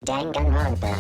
Danganronpa.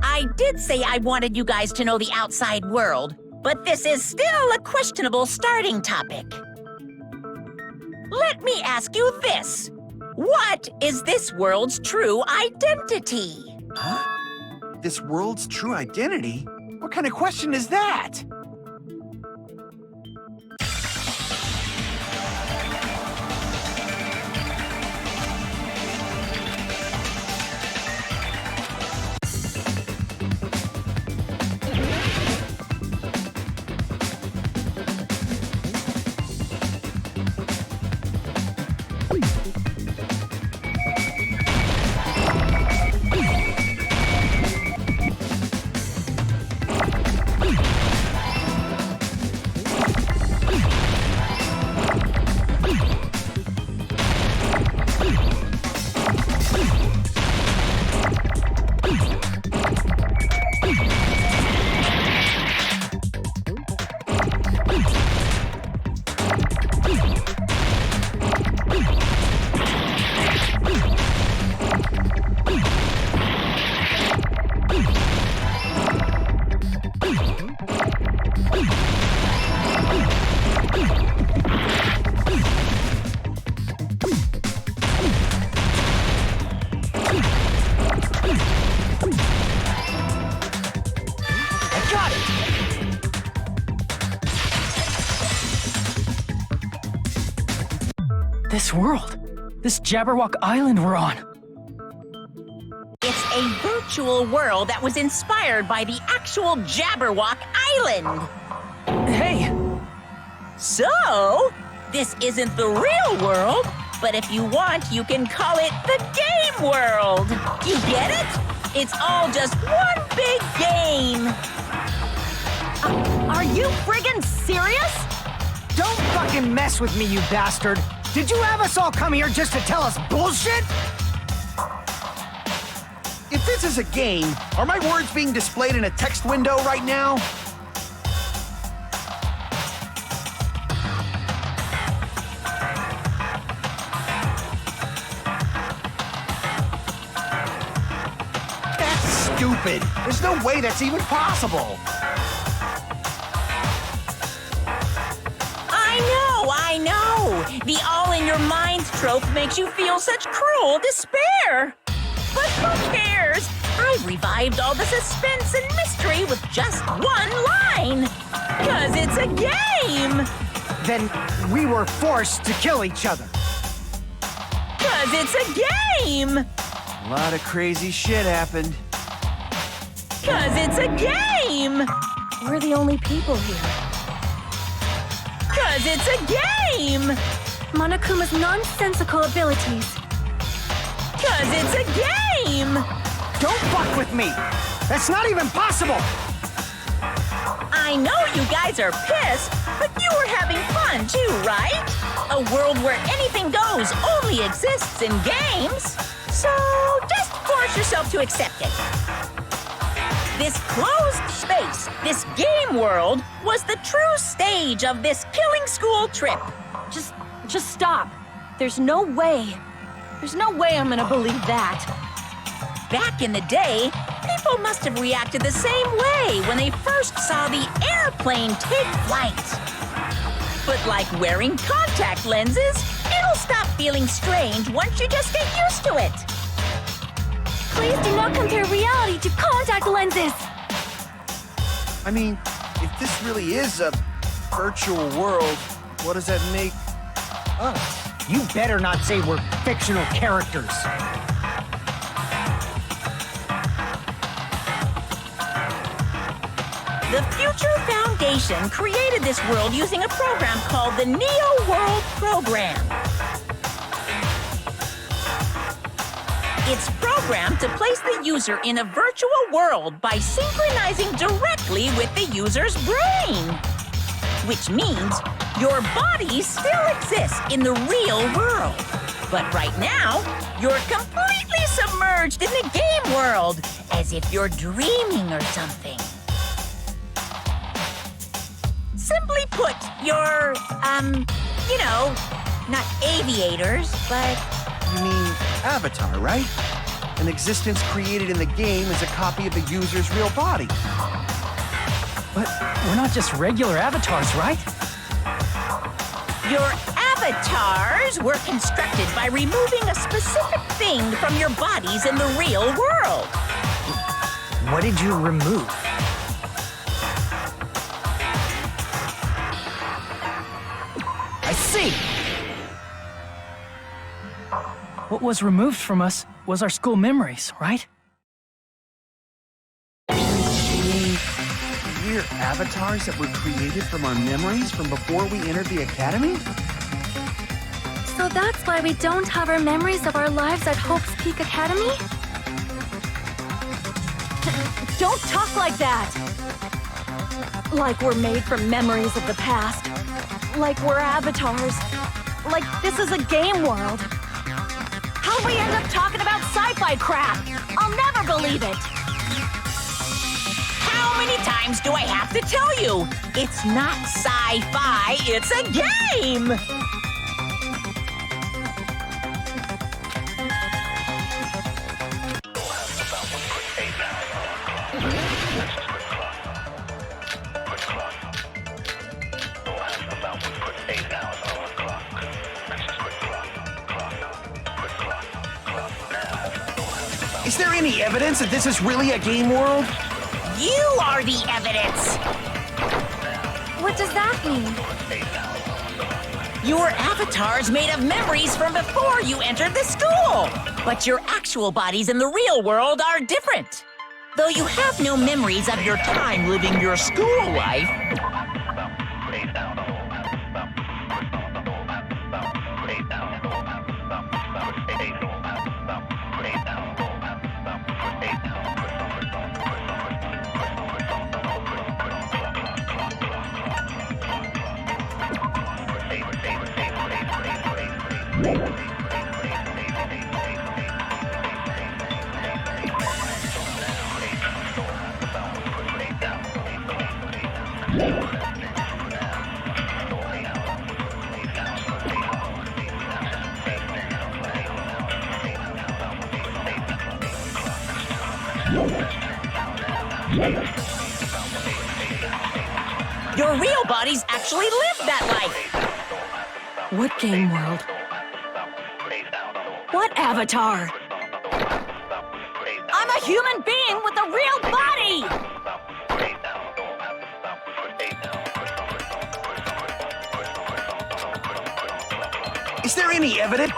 I did say I wanted you guys to know the outside world, but this is still a questionable starting topic. Let me ask you this. What is this world's true identity? Huh? This world's true identity? What kind of question is that? This world, this Jabberwock Island we're on. It's a virtual world that was inspired by the actual Jabberwock Island. Hey! So, this isn't the real world, but if you want, you can call it the game world. You get it? It's all just one big game. Are you friggin' serious? Don't fucking mess with me, you bastard! Did you have us all come here just to tell us bullshit? If this is a game, are my words being displayed in a text window right now? That's stupid. There's no way that's even possible. I know! Oh, I know! The all-in-your-mind trope makes you feel such cruel despair! But who cares? I've revived all the suspense and mystery with just one line! 'Cause it's a game! Then we were forced to kill each other. 'Cause it's a game! A lot of crazy shit happened. 'Cause it's a game! We're the only people here. 'Cause it's a game! Monokuma's nonsensical abilities. 'Cause it's a game! Don't fuck with me! That's not even possible! I know you guys are pissed, but you were having fun too, right? A world where anything goes only exists in games. So just force yourself to accept it. This closed space, this game world, was the true stage of this killing school trip. Just stop. There's no way. There's no way I'm gonna believe that. Back in the day, people must have reacted the same way when they first saw the airplane take flight. But like wearing contact lenses, it'll stop feeling strange once you just get used to it. Please do not compare reality to contact lenses. I mean, if this really is a virtual world, what does that make us? You better not say we're fictional characters. The Future Foundation created this world using a program called the Neo World Program. It's programmed to place the user in a virtual world by synchronizing directly with the user's brain. Which means your body still exists in the real world. But right now, you're completely submerged in the game world, as if you're dreaming or something. Simply put, you're, not aviators, but... You mean Avatar, right? An existence created in the game is a copy of the user's real body. But we're not just regular avatars, right? Your avatars were constructed by removing a specific thing from your bodies in the real world. What did you remove? I see! What was removed from us was our school memories, right? We're avatars that were created from our memories from before we entered the academy? So that's why we don't have our memories of our lives at Hope's Peak Academy? Don't talk like that! Like we're made from memories of the past. Like we're avatars. Like this is a game world. How'd we end up talking about sci-fi crap? I'll never believe it! How many times do I have to tell you? It's not sci-fi, it's a game! Is there any evidence that this is really a game world? You are the evidence! What does that mean? Your avatar's made of memories from before you entered the school. But your actual bodies in the real world are different. Though you have no memories of your time living your school life, your real bodies actually live that life. What game world? What avatar? I'm a human being with a real body! Is there any evidence?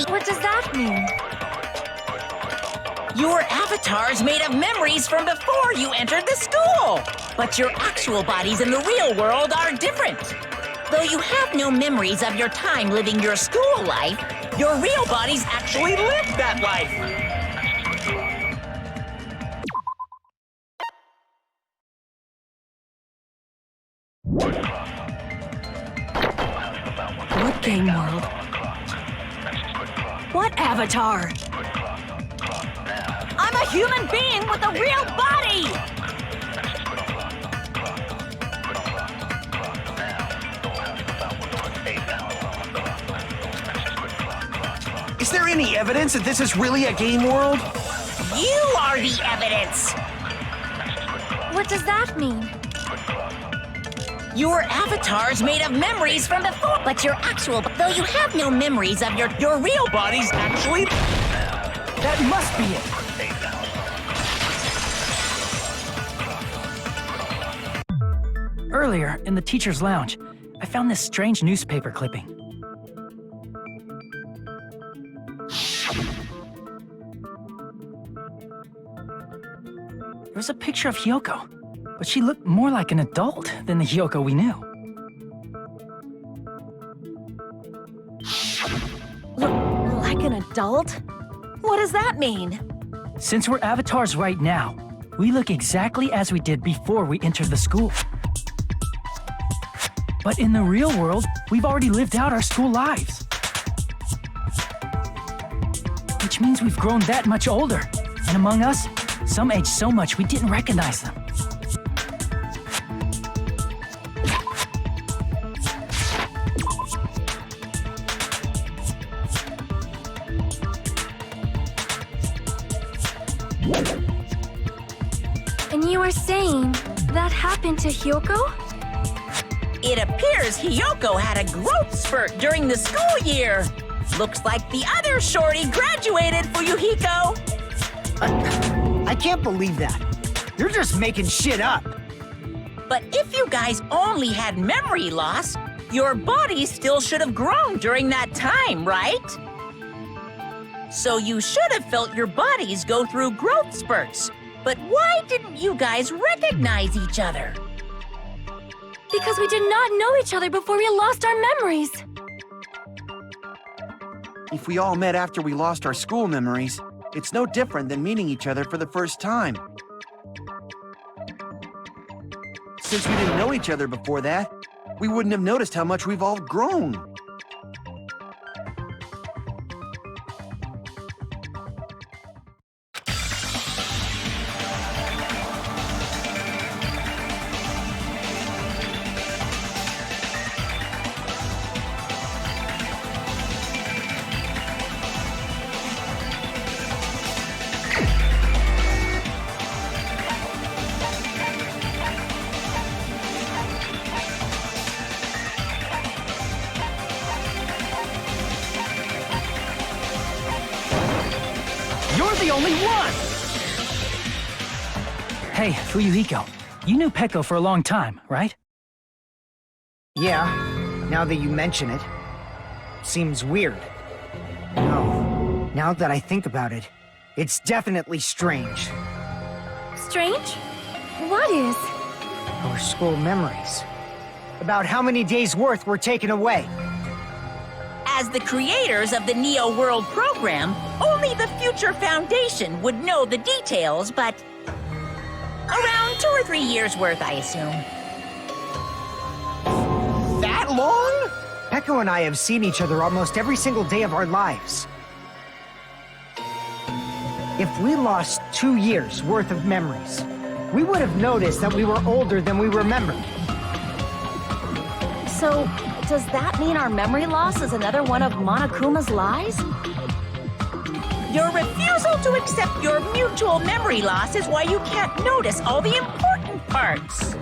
What does that mean? Your avatar's made of memories from before you entered the school. But your actual bodies in the real world are different. Though you have no memories of your time living your school life, your real bodies actually lived that life. What game world? What avatar? I'm a human being with a real body! Is there any evidence that this is really a game world? You are the evidence. What does that mean? Your avatar's made of memories from before, but your actual, though you have no memories of your real bodies actually. That must be it. Earlier, in the teacher's lounge, I found this strange newspaper clipping. There was a picture of Hyoko, but she looked more like an adult than the Hyoko we knew. Like an adult? What does that mean? Since we're avatars right now, we look exactly as we did before we entered the school. But in the real world, we've already lived out our school lives. Which means we've grown that much older. And among us, some aged so much we didn't recognize them. And you are saying that happened to Hyoko? It appears Hyoko had a growth spurt during the school year. Looks like the other shorty graduated for Yuhiko. I can't believe that. You're just making shit up. But if you guys only had memory loss, your body still should have grown during that time, right? So you should have felt your bodies go through growth spurts. But why didn't you guys recognize each other? Because we did not know each other before we lost our memories. If we all met after we lost our school memories, it's no different than meeting each other for the first time. Since we didn't know each other before that, we wouldn't have noticed how much we've all grown. You're the only one! Hey, Fuyuhiko, you knew Peko for a long time, right? Yeah, now that you mention it. Seems weird. No, now that I think about it, it's definitely strange. Strange? What is? Our school memories. About how many days' worth were taken away. As the creators of the Neo World program, only the Future Foundation would know the details, but around 2 or 3 years worth, I assume. That long? Peko and I have seen each other almost every single day of our lives. If we lost 2 years' worth of memories, we would have noticed that we were older than we remembered. So, does that mean our memory loss is another one of Monokuma's lies? Your refusal to accept your mutual memory loss is why you can't notice all the important parts.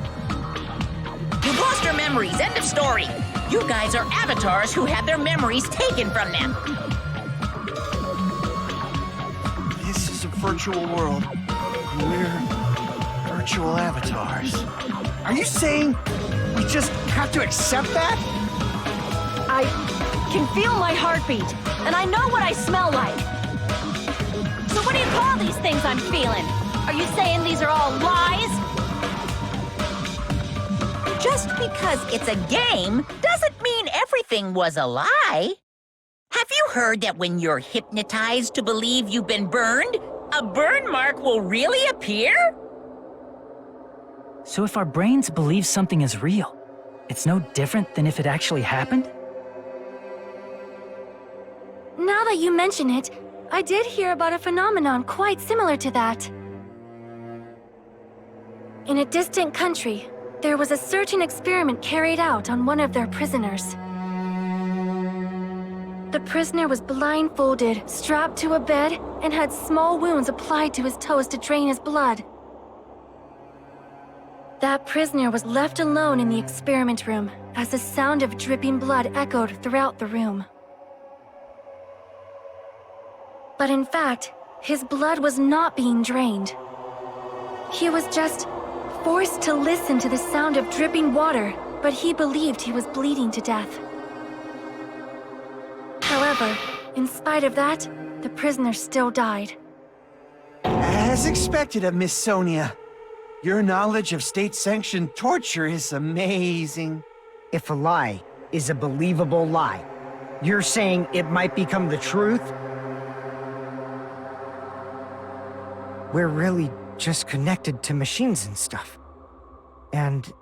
You've lost your memories, end of story. You guys are avatars who had their memories taken from them. This is a virtual world. We're virtual avatars. Are you saying we just have to accept that? I can feel my heartbeat, and I know what I smell like. So what do you call these things I'm feeling? Are you saying these are all lies? Just because it's a game doesn't mean everything was a lie. Have you heard that when you're hypnotized to believe you've been burned, a burn mark will really appear? So if our brains believe something is real, it's no different than if it actually happened? Now that you mention it, I did hear about a phenomenon quite similar to that. In a distant country, there was a certain experiment carried out on one of their prisoners. The prisoner was blindfolded, strapped to a bed, and had small wounds applied to his toes to drain his blood. That prisoner was left alone in the experiment room as the sound of dripping blood echoed throughout the room. But in fact, his blood was not being drained. He was just forced to listen to the sound of dripping water, but he believed he was bleeding to death. However, in spite of that, the prisoner still died. As expected of Miss Sonia. Your knowledge of state-sanctioned torture is amazing. If a lie is a believable lie, you're saying it might become the truth? We're really just connected to machines and stuff. And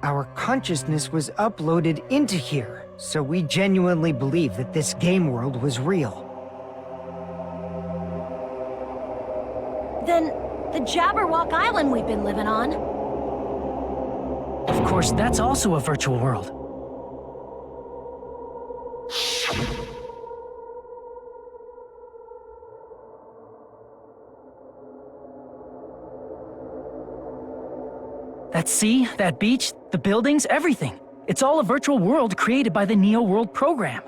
our consciousness was uploaded into here, so we genuinely believe that this game world was real. Then, the Jabberwock Island we've been living on. Of course, that's also a virtual world. That sea, that beach, the buildings, everything. It's all a virtual world created by the Neo World program.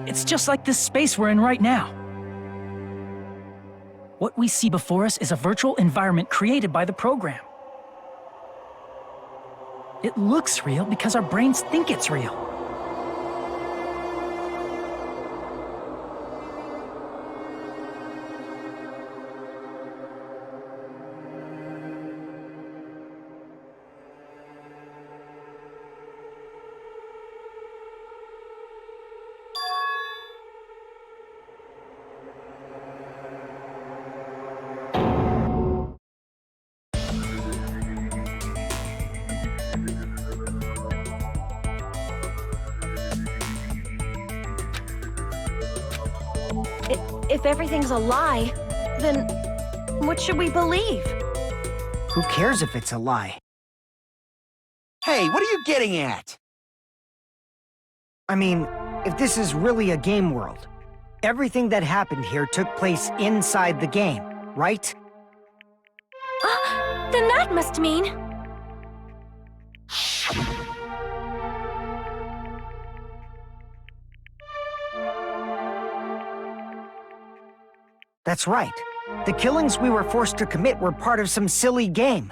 It's just like this space we're in right now. What we see before us is a virtual environment created by the program. It looks real because our brains think it's real. If everything's a lie, then what should we believe? Who cares if it's a lie? Hey, what are you getting at? I mean, if this is really a game world, everything that happened here took place inside the game, right? Then that must mean... That's right. The killings we were forced to commit were part of some silly game.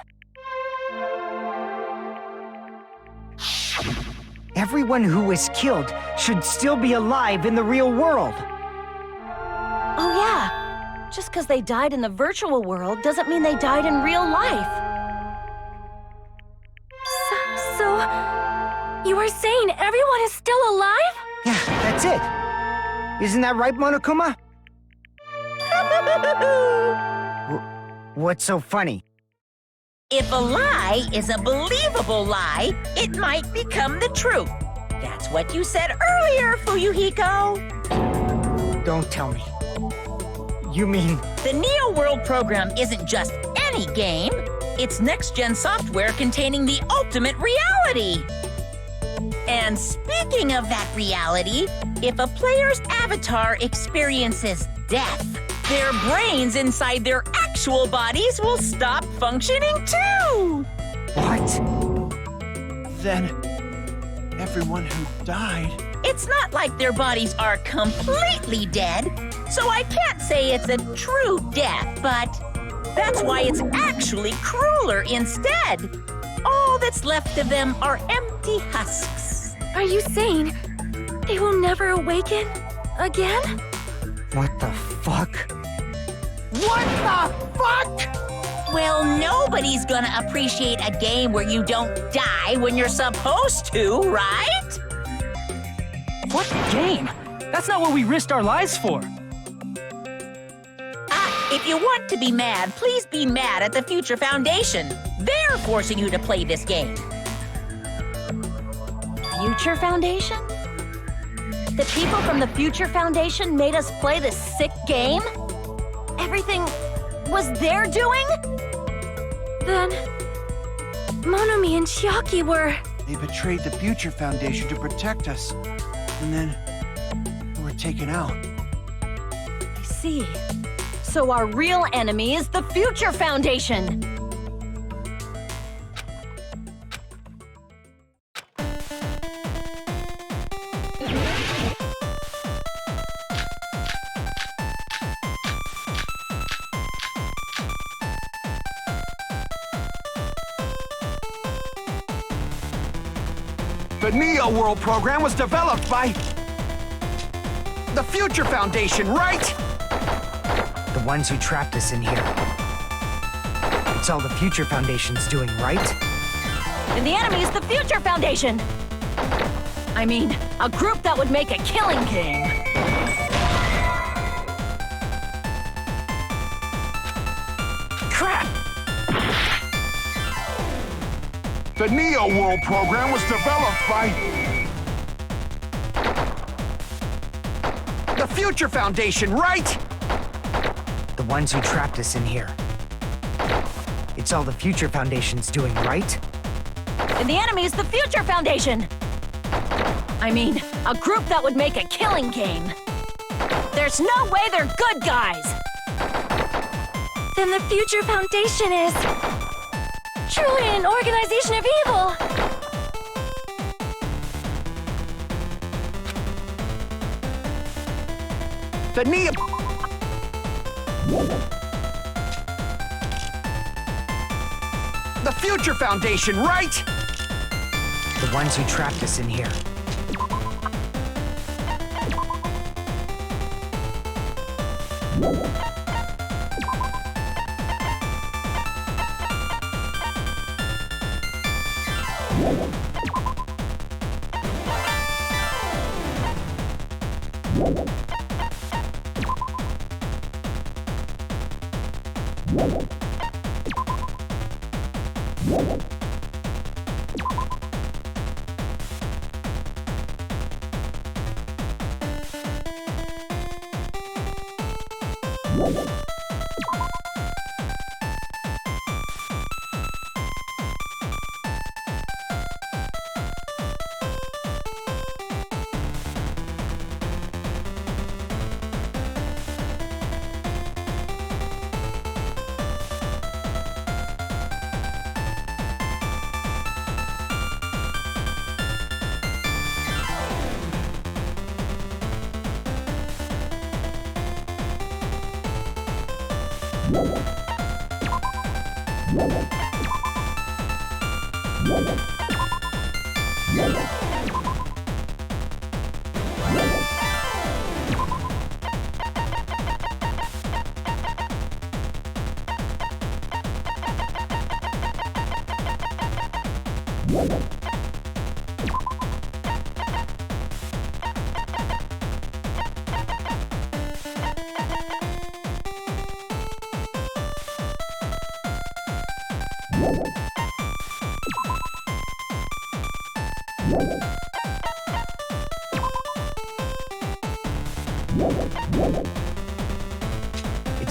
Everyone who was killed should still be alive in the real world. Oh yeah, just because they died in the virtual world doesn't mean they died in real life. So you are saying everyone is still alive? Yeah, that's it. Isn't that right, Monokuma? What's so funny? If a lie is a believable lie, it might become the truth. That's what you said earlier, Fuyuhiko. Don't tell me. You mean... The Neo World program isn't just any game. It's next-gen software containing the ultimate reality. And speaking of that reality, if a player's avatar experiences death, their brains inside their actual bodies will stop functioning too! What? Then, everyone who died... It's not like their bodies are completely dead, so I can't say it's a true death, but that's why it's actually crueler instead. All that's left of them are empty husks. Are you saying they will never awaken again? What the fuck? What the fuck? Well, nobody's gonna appreciate a game where you don't die when you're supposed to, right? What game? That's not what we risked our lives for. If you want to be mad, please be mad at the Future Foundation. They're forcing you to play this game. Future Foundation? The people from the Future Foundation made us play this sick game? Everything was their doing? Then Monomi and Chiaki were... They betrayed the Future Foundation to protect us. And then... we were taken out. I see. So our real enemy is the Future Foundation! The Neo World program was developed by... the Future Foundation, right? The ones who trapped us in here. It's all the Future Foundation's doing, right? And the enemy is the Future Foundation! I mean, a group that would make a killing game. Crap! The Neo World program was developed by... the Future Foundation, right? The ones who trapped us in here. It's all the Future Foundation's doing, right? And the enemy is the Future Foundation! I mean, a group that would make a killing game. There's no way they're good guys! Then the Future Foundation is... truly an organization of evil! The Neo... The Future Foundation, right? The ones who trapped us in here.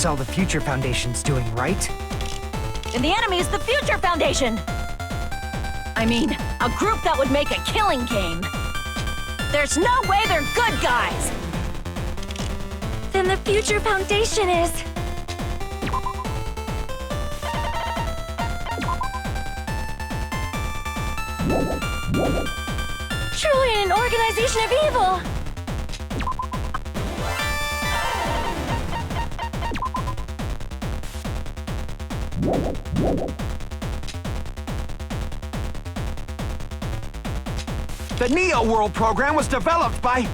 It's all the Future Foundation's doing, right? And the enemy's the Future Foundation! I mean, a group that would make a killing game. There's no way they're good guys! Then the Future Foundation is... truly an organization of evil! The Neo World program was developed by...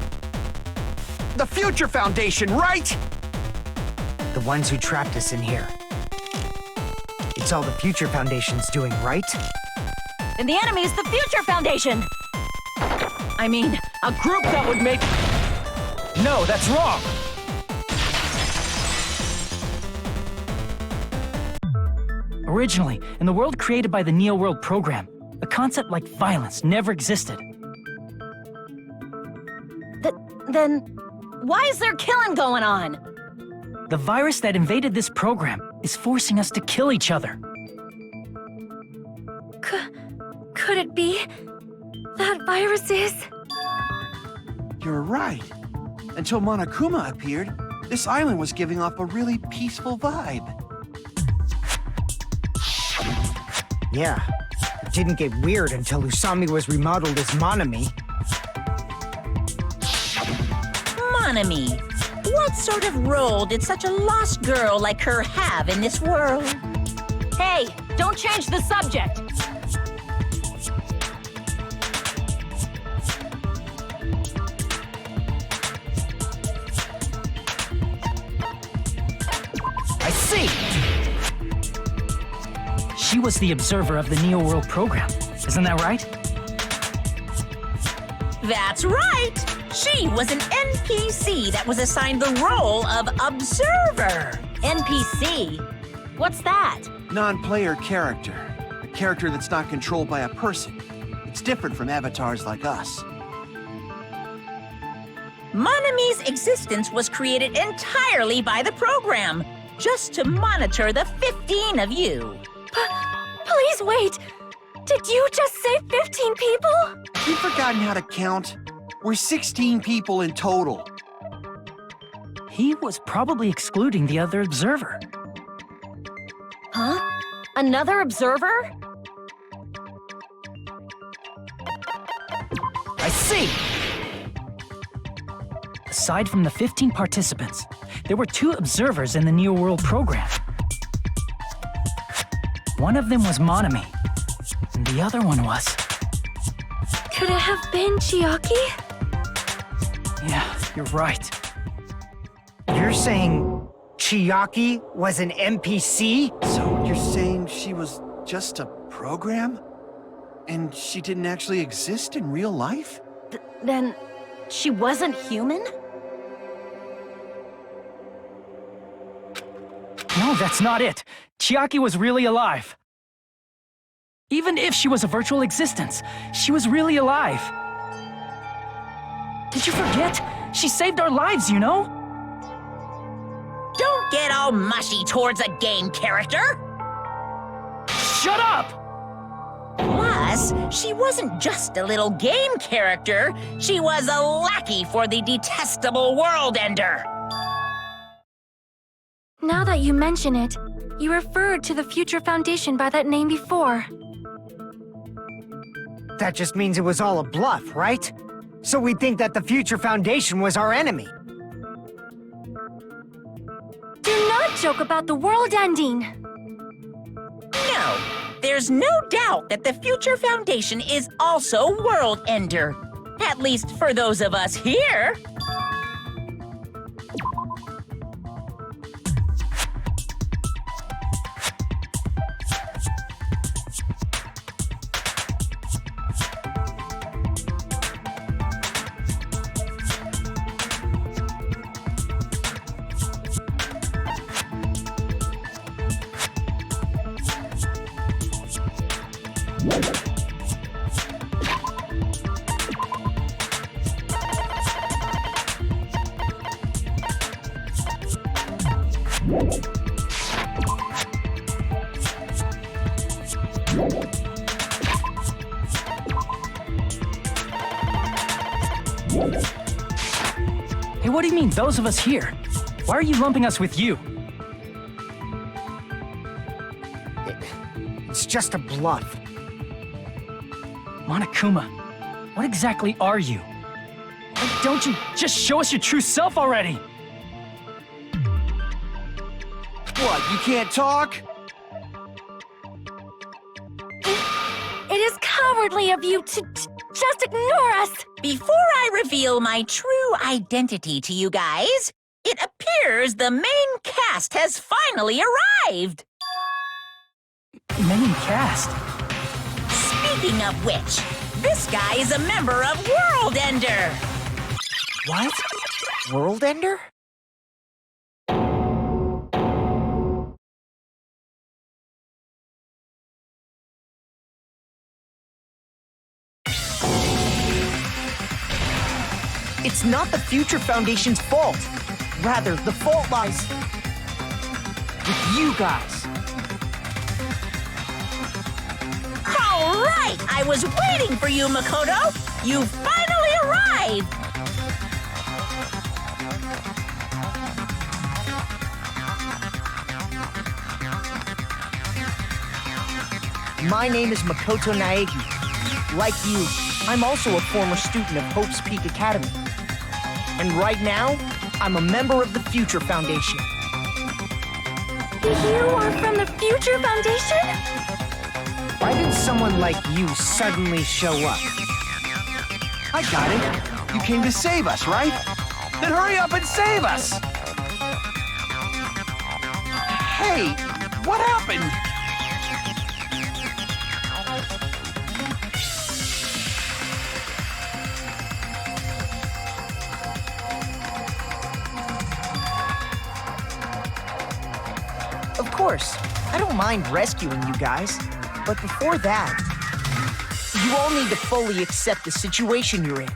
the Future Foundation, right? The ones who trapped us in here. It's all the Future Foundation's doing, right? And the enemy's the Future Foundation! I mean, a group that would make... No, that's wrong! Originally, in the world created by the Neo World program, a concept like violence never existed. Then, why is there killing going on? The virus that invaded this program is forcing us to kill each other. Could it be that virus is... You're right. Until Monokuma appeared, this island was giving off a really peaceful vibe. Yeah. It didn't get weird until Usami was remodeled as Monami. Monami, what sort of role did such a lost girl like her have in this world? Hey, don't change the subject! I see! She was the observer of the Neo World program. Isn't that right? That's right! She was an NPC that was assigned the role of observer. NPC? What's that? Non-player character. A character that's not controlled by a person. It's different from avatars like us. Monami's existence was created entirely by the program, just to monitor the 15 of you. Please wait! Did you just say 15 people? You've forgotten how to count? We're 16 people in total. He was probably excluding the other observer. Huh? Another observer? I see! aside from the 15 participants, there were 2 observers in the Neo World program. One of them was Monami, and the other one was... Could it have been Chiaki? Yeah, you're right. You're saying Chiaki was an NPC? So you're saying she was just a program? And she didn't actually exist in real life? Then she wasn't human? No, that's not it. Chiaki was really alive. Even if she was a virtual existence, she was really alive. Did you forget? She saved our lives, you know? Don't get all mushy towards a game character! Shut up! Plus, she wasn't just a little game character, she was a lackey for the detestable World Ender. Now that you mention it, you referred to the Future Foundation by that name before. That just means it was all a bluff, right? So we think that the Future Foundation was our enemy. Do not joke about the world ending! No, there's no doubt that the Future Foundation is also World Ender. At least for those of us here. Hey, what do you mean, those of us here? Why are you lumping us with you? It's just a bluff. Monokuma, what exactly are you? Why don't you just show us your true self already? What, you can't talk? It is cowardly of you to just ignore us! Before I reveal my true identity to you guys, it appears the main cast has finally arrived. Main cast? Speaking of which, this guy is a member of World Ender. What? World Ender? It's not the Future Foundation's fault. Rather, the fault lies with you guys. All right, I was waiting for you, Makoto. You finally arrived. My name is Makoto Naegi. Like you, I'm also a former student of Hope's Peak Academy. And right now, I'm a member of the Future Foundation. You are from the Future Foundation? Why did someone like you suddenly show up? I got it. You came to save us, right? Then hurry up and save us! Hey, what happened? Of course, I don't mind rescuing you guys. But before that, you all need to fully accept the situation you're in.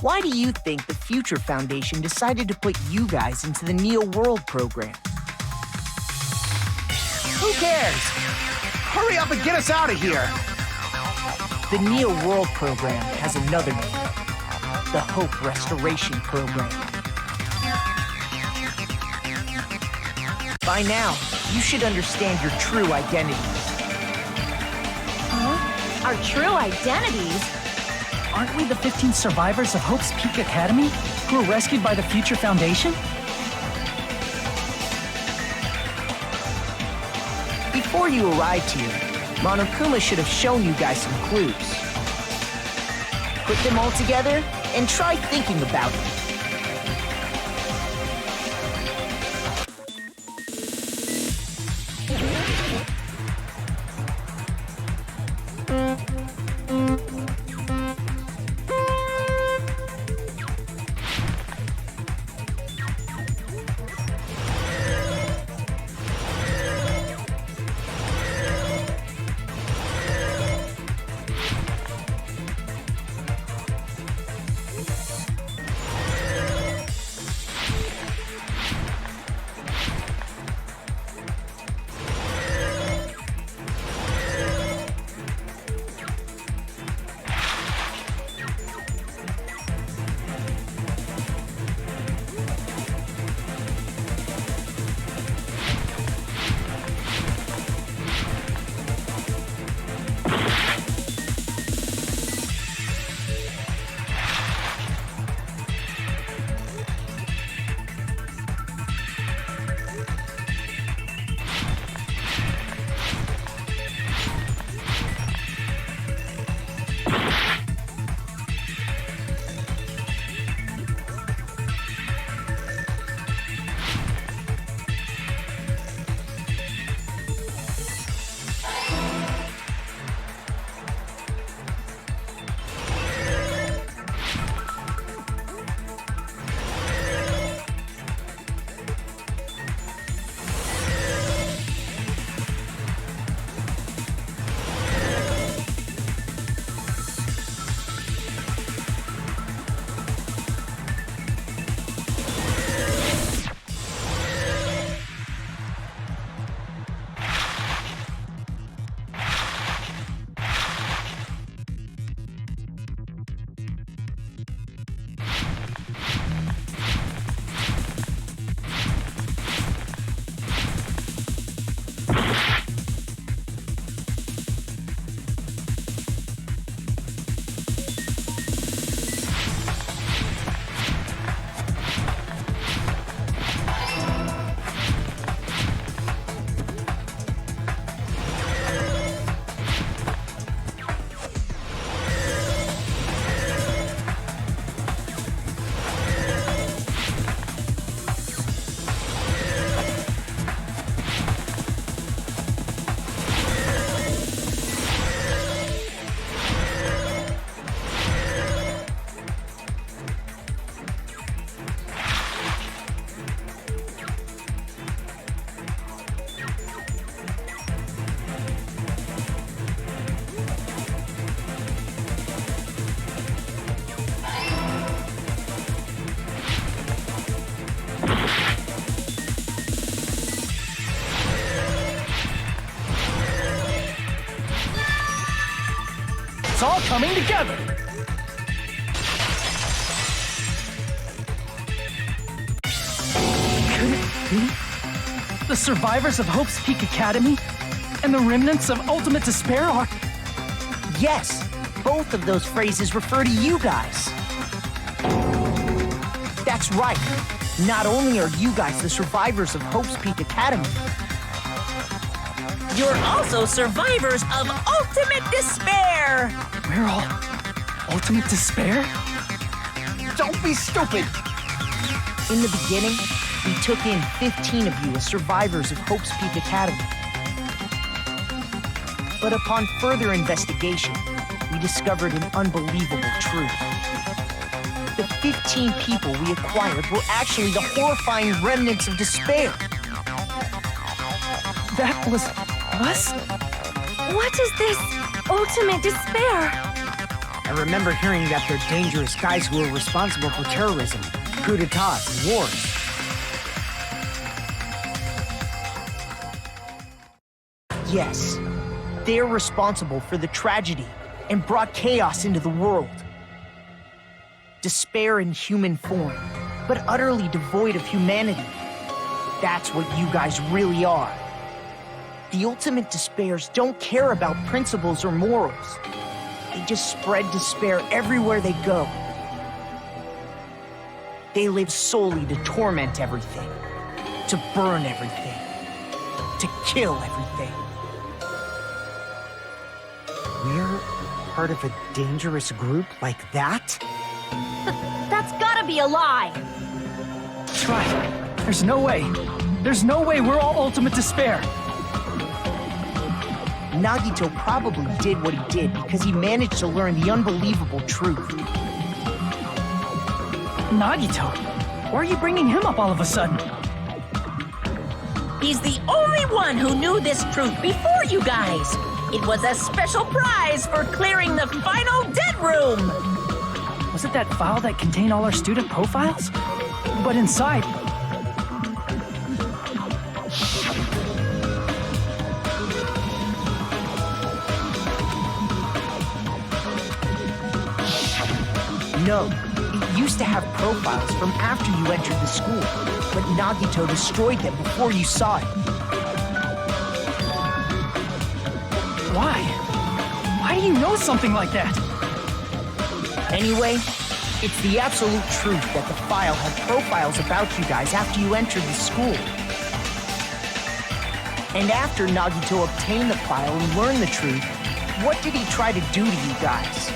Why do you think the Future Foundation decided to put you guys into the Neo World program? Who cares? Hurry up and get us out of here! The Neo World program has another name. The Hope Restoration Program. By now, you should understand your true identities. Huh? Our true identities? aren't we the 15 survivors of Hope's Peak Academy who were rescued by the Future Foundation? Before you arrived here, Monokuma should have shown you guys some clues. Put them all together and try thinking about it. It's all coming together! Could it be the survivors of Hope's Peak Academy and the remnants of Ultimate Despair are... Yes, both of those phrases refer to you guys. That's right. Not only are you guys the survivors of Hope's Peak Academy, You're also survivors of Ultimate Despair! We're all Ultimate Despair? Don't be stupid! in the beginning, we took in 15 of you as survivors of Hope's Peak Academy. But upon further investigation, we discovered an unbelievable truth. The 15 people we acquired were actually the horrifying remnants of despair. That was us? What is this ultimate despair? I remember hearing that they're dangerous guys who are responsible for terrorism, coup d'etats, and wars. Yes, they're responsible for the tragedy and brought chaos into the world. Despair in human form, but utterly devoid of humanity. That's what you guys really are. The ultimate despairs don't care about principles or morals. They just spread despair everywhere they go. They live solely to torment everything, to burn everything, to kill everything. We're part of a dangerous group like that? That's gotta be a lie! That's right. There's no way. There's no way we're all ultimate despair. Nagito probably did what he did because he managed to learn the unbelievable truth. Nagito? Why are you bringing him up all of a sudden? He's the only one who knew this truth before you guys. It was a special prize for clearing the final dead room. Was it that file that contained all our student profiles? But inside... No, it used to have profiles from after you entered the school, but Nagito destroyed them before you saw it. Why? Why do you know something like that? Anyway, it's the absolute truth that the file had profiles about you guys after you entered the school. And after Nagito obtained the file and learned the truth, what did he try to do to you guys?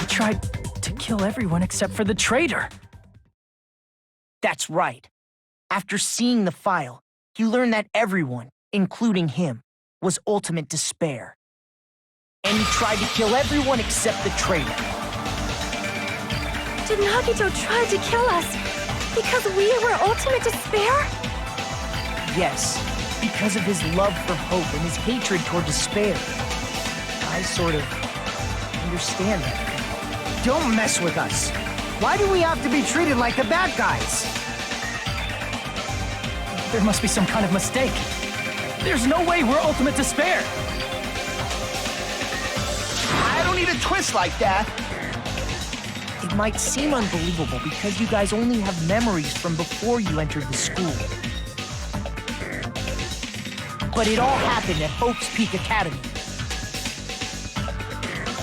Tried to kill everyone except for the traitor. That's right. After seeing the file, he learned that everyone, including him, was ultimate despair. And he tried to kill everyone except the traitor. Did Nagito try to kill us because we were ultimate despair? Yes, because of his love for hope and his hatred toward despair. I sort of understand that. Don't mess with us. Why do we have to be treated like the bad guys? There must be some kind of mistake. There's no way we're ultimate despair. I don't need a twist like that. It might seem unbelievable because you guys only have memories from before you entered the school. But it all happened at Hope's Peak Academy.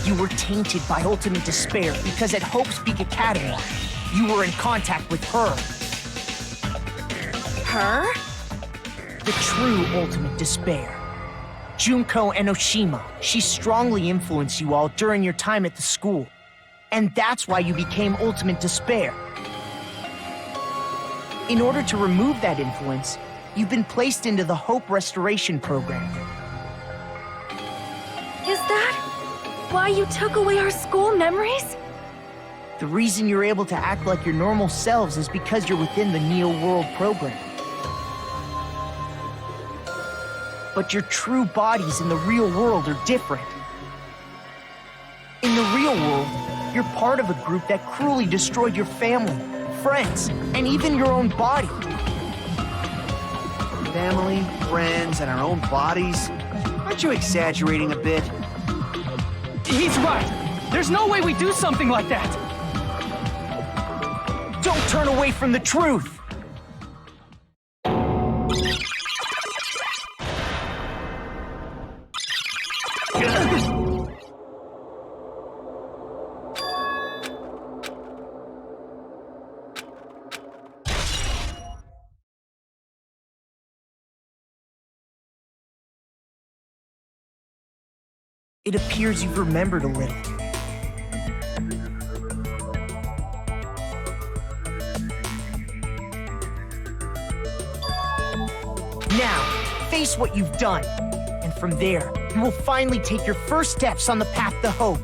You were tainted by ultimate despair because at Hope's Peak Academy, you were in contact with her. Her? The true ultimate despair. Junko Enoshima. She strongly influenced you all during your time at the school. And that's why you became ultimate despair. In order to remove that influence, you've been placed into the Hope Restoration Program. Is that why you took away our school memories? The reason you're able to act like your normal selves is because you're within the Neo World program. But your true bodies in the real world are different. In the real world, you're part of a group that cruelly destroyed your family, friends, and even your own body. Family, friends, and our own bodies? Aren't you exaggerating a bit? He's right. There's no way we do something like that. Don't turn away from the truth! It appears you've remembered a little. Now, face what you've done. And from there, you will finally take your first steps on the path to hope.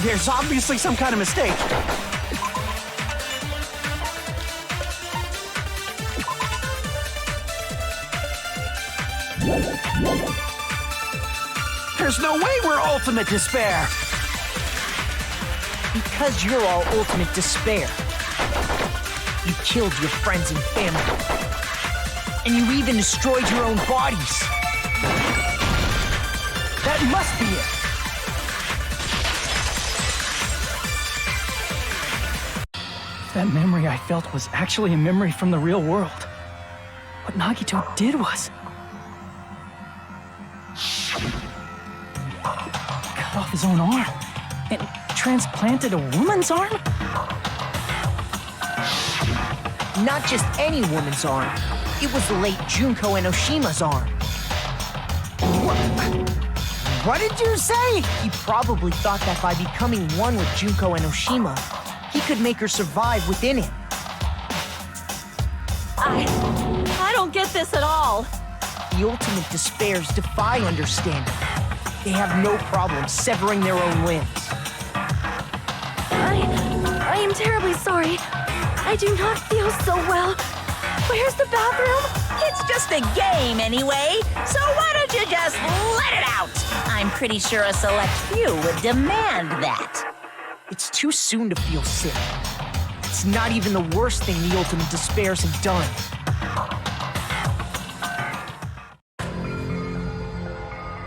There's obviously some kind of mistake. There's no way we're ultimate despair. Because you're all ultimate despair. You killed your friends and family. And you even destroyed your own bodies. That must be it! That memory I felt was actually a memory from the real world. What Nagito did was... cut off his own arm and transplanted a woman's arm? Not just any woman's arm. It was the late Junko Enoshima's arm. What did you say? He probably thought that by becoming one with Junko Enoshima, he could make her survive within him. I don't get this at all. The ultimate despairs defy understanding. They have no problem severing their own limbs. I am terribly sorry. I do not feel so well. Where's the bathroom? It's just a game anyway, so why don't you just let it out? I'm pretty sure a select few would demand that. It's too soon to feel sick. It's not even the worst thing the ultimate despairs have done.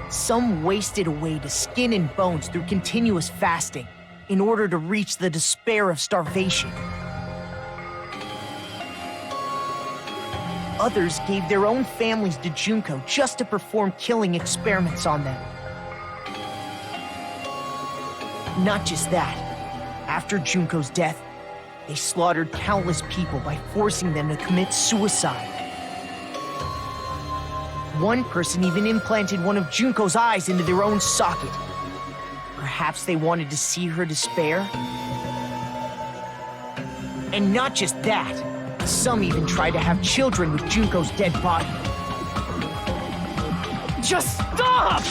Some wasted away to skin and bones through continuous fasting in order to reach the despair of starvation. Others gave their own families to Junko just to perform killing experiments on them. Not just that. After Junko's death, they slaughtered countless people by forcing them to commit suicide. One person even implanted one of Junko's eyes into their own socket. Perhaps they wanted to see her despair? And not just that. Some even tried to have children with Junko's dead body. Just stop!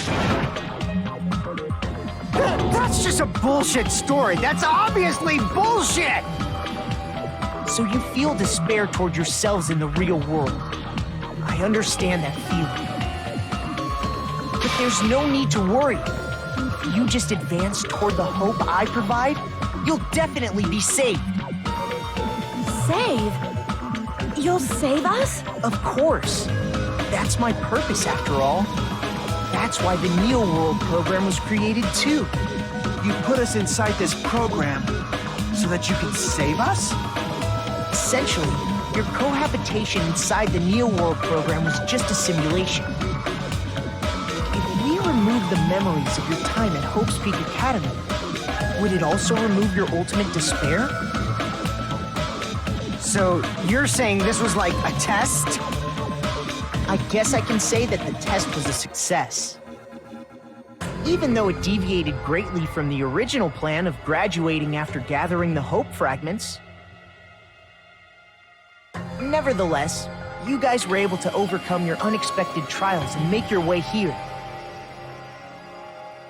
That's just a bullshit story. That's obviously bullshit! So you feel despair toward yourselves in the real world. I understand that feeling. But there's no need to worry. If you just advance toward the hope I provide, you'll definitely be saved. Save? You'll save us? Of course. That's my purpose, after all. That's why the Neo World program was created, too. You put us inside this program so that you can save us? Essentially, your cohabitation inside the Neo World program was just a simulation. If we remove the memories of your time at Hope's Peak Academy, would it also remove your ultimate despair? So you're saying this was like a test? I guess I can say that the test was a success. Even though it deviated greatly from the original plan of graduating after gathering the Hope fragments. Nevertheless, you guys were able to overcome your unexpected trials and make your way here.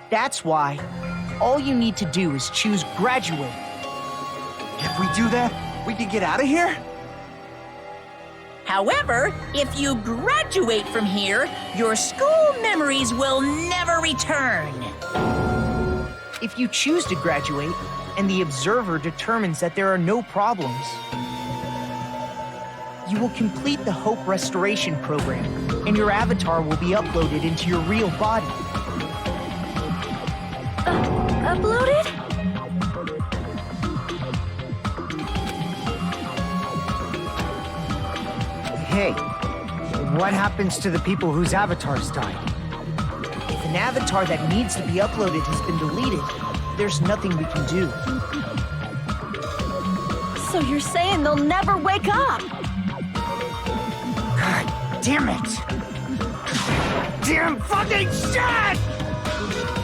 That's why all you need to do is choose graduate. If we do that, we can get out of here? However, if you graduate from here, your school memories will never return. If you choose to graduate, and the observer determines that there are no problems, you will complete the Hope Restoration Program, and your avatar will be uploaded into your real body. Uploaded? Hey, what happens to the people whose avatars died? an avatar that needs to be uploaded has been deleted, there's nothing we can do. So you're saying they'll never wake up? God damn it! Damn fucking shit!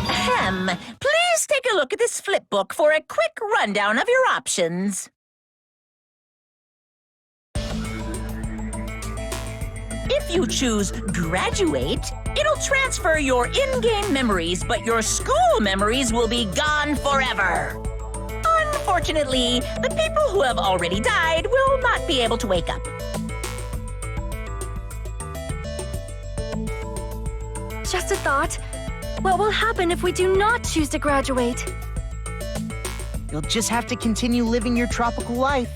Ahem. Please take a look at this flipbook for a quick rundown of your options. If you choose graduate, it'll transfer your in-game memories, but your school memories will be gone forever. Unfortunately, the people who have already died will not be able to wake up. Just a thought. What will happen if we do not choose to graduate? You'll just have to continue living your tropical life.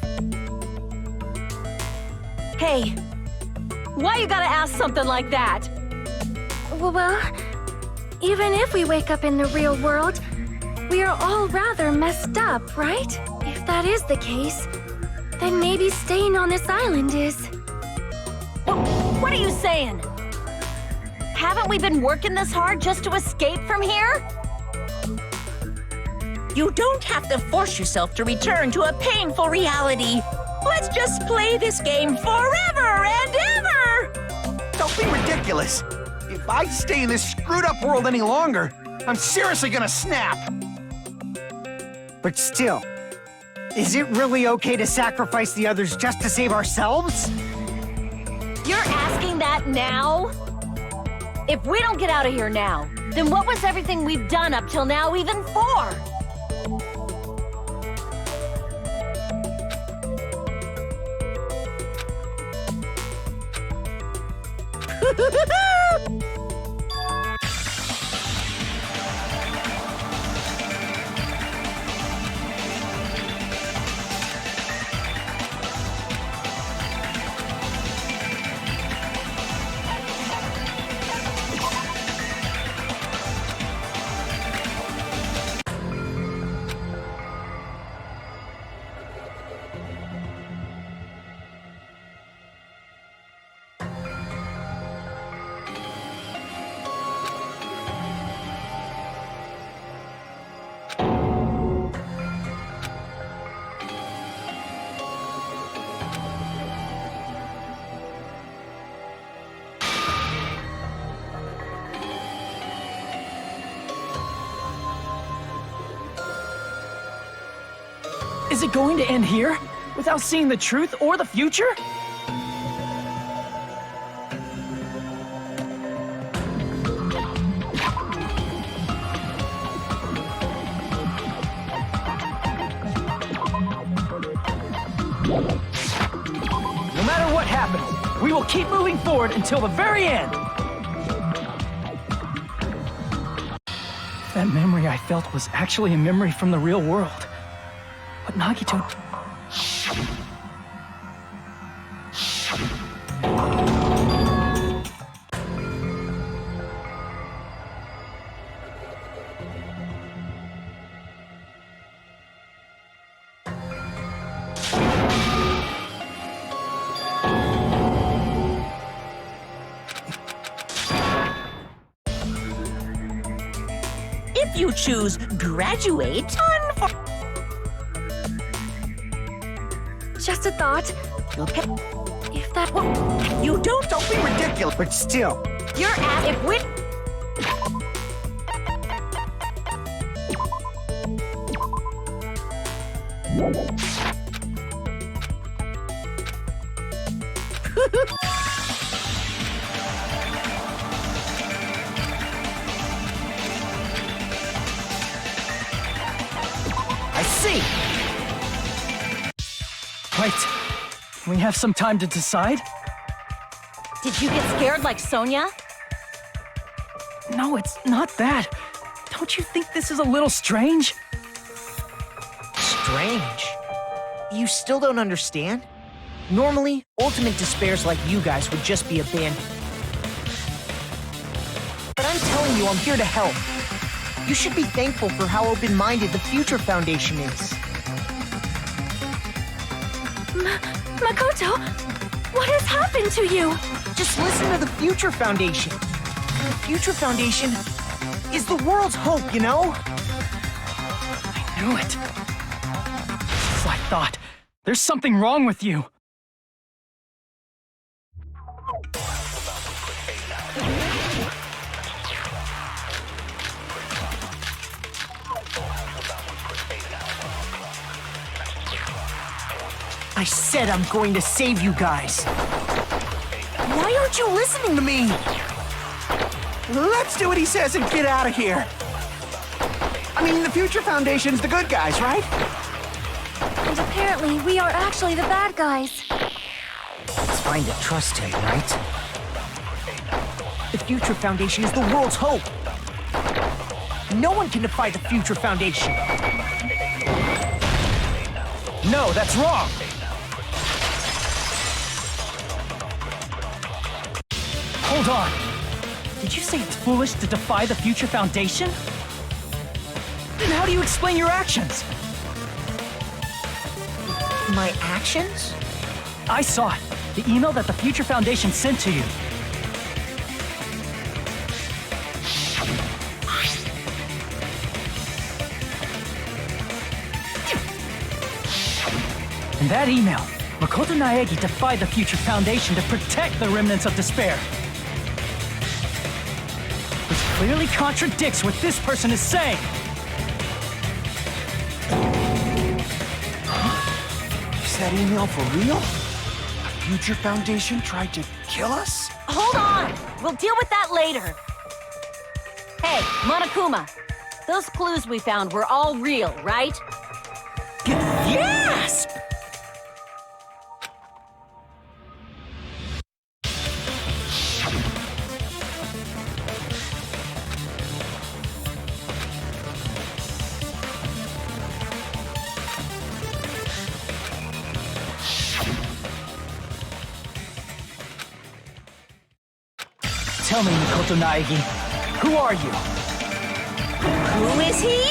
Hey, why you gotta ask something like that? Well, even if we wake up in the real world, we are all rather messed up, right? If that is the case, then maybe staying on this island is... What are you saying? Haven't we been working this hard just to escape from here? You don't have to force yourself to return to a painful reality. Let's just play this game forever and ever! Don't be ridiculous. If I stay in this screwed up world any longer, I'm seriously gonna snap. But still, is it really okay to sacrifice the others just to save ourselves? You're asking that now? If we don't get out of here now, then what was everything we've done up till now even for? Is it going to end here? Without seeing the truth or the future? No matter what happens, we will keep moving forward until the very end. That memory I felt was actually a memory from the real world. But Nagito... If you choose graduate, Just a thought. If that... you don't Be ridiculous. But still, You're at... If we... I see. Right. We have some time to decide? Did you get scared like Sonia? No, it's not that. Don't you think this is a little strange? Strange. You still don't understand? Normally, ultimate despairs like you guys would just be abandoned. But I'm telling you, I'm here to help. You should be thankful for how open-minded the Future Foundation is. Makoto, what has happened to you? Just listen to the Future Foundation. The Future Foundation is the world's hope, you know? I knew it. Just as I thought. There's something wrong with you. I said I'm going to save you guys. Why aren't you listening to me? Let's do what he says and get out of here. I mean, the Future Foundation's the good guys, right? And apparently, we are actually the bad guys. It's fine to trust him, right? The Future Foundation is the world's hope. No one can defy the Future Foundation. No, that's wrong. Hold on. Did you say it's foolish to defy the Future Foundation? Then how do you explain your actions? My actions? I saw it. The email that the Future Foundation sent to you. In that email, Makoto Naegi defied the Future Foundation to protect the remnants of despair. Which clearly contradicts what this person is saying. Is that email for real? The Future Foundation tried to kill us? Hold on! We'll deal with that later. Hey, Monokuma. Those clues we found were all real, right? Yes! Tell me, Makoto Naegi, who are you? Who is he?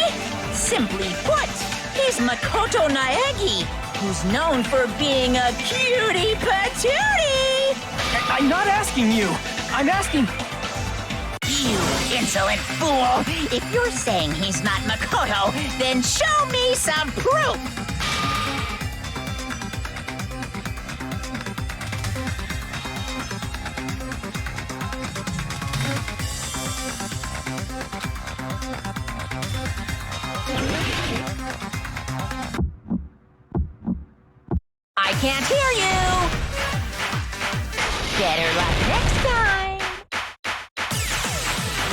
Simply put, he's Makoto Naegi, who's known for being a cutie patootie! I'm not asking you. I'm asking... You insolent fool! If you're saying he's not Makoto, then show me some proof! I can't hear you! Better luck next time!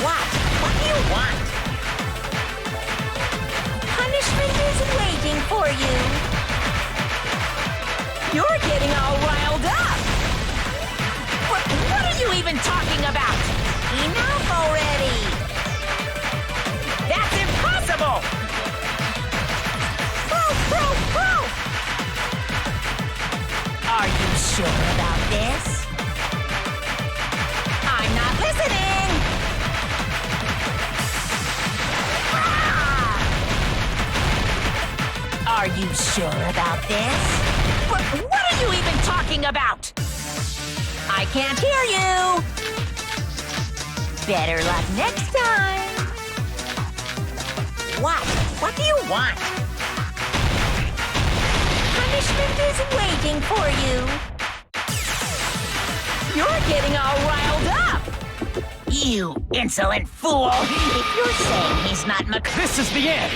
What? What do you want? Punishment is waiting for you! You're getting all riled up! What are you even talking about? Enough already! That's impossible! Proof! Are you sure about this? I'm not listening! Ah! Are you sure about this? What are you even talking about? I can't hear you! Better luck next time! What? What do you want? Punishment is waiting for you! You're getting all riled up! You insolent fool! If you're saying he's not This is the end!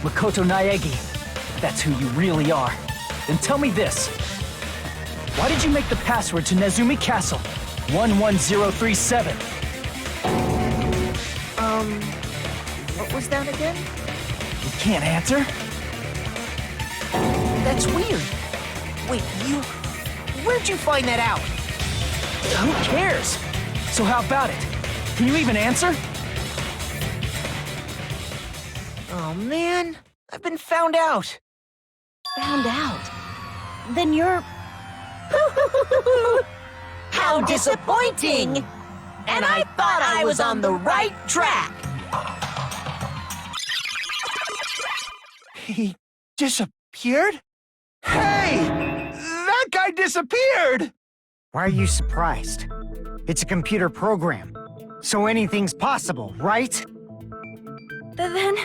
Makoto Naegi, if that's who you really are, then tell me this. Why did you make the password to Nezumi Castle 11037? What was that again? You can't answer? That's weird. Wait, where'd you find that out? Who cares? So how about it? Can you even answer? Oh man, I've been found out. Found out. Then you're... How disappointing! And I thought I was on the right track! He disappeared? Hey! That guy disappeared! Why are you surprised? It's a computer program, so anything's possible, right? Then,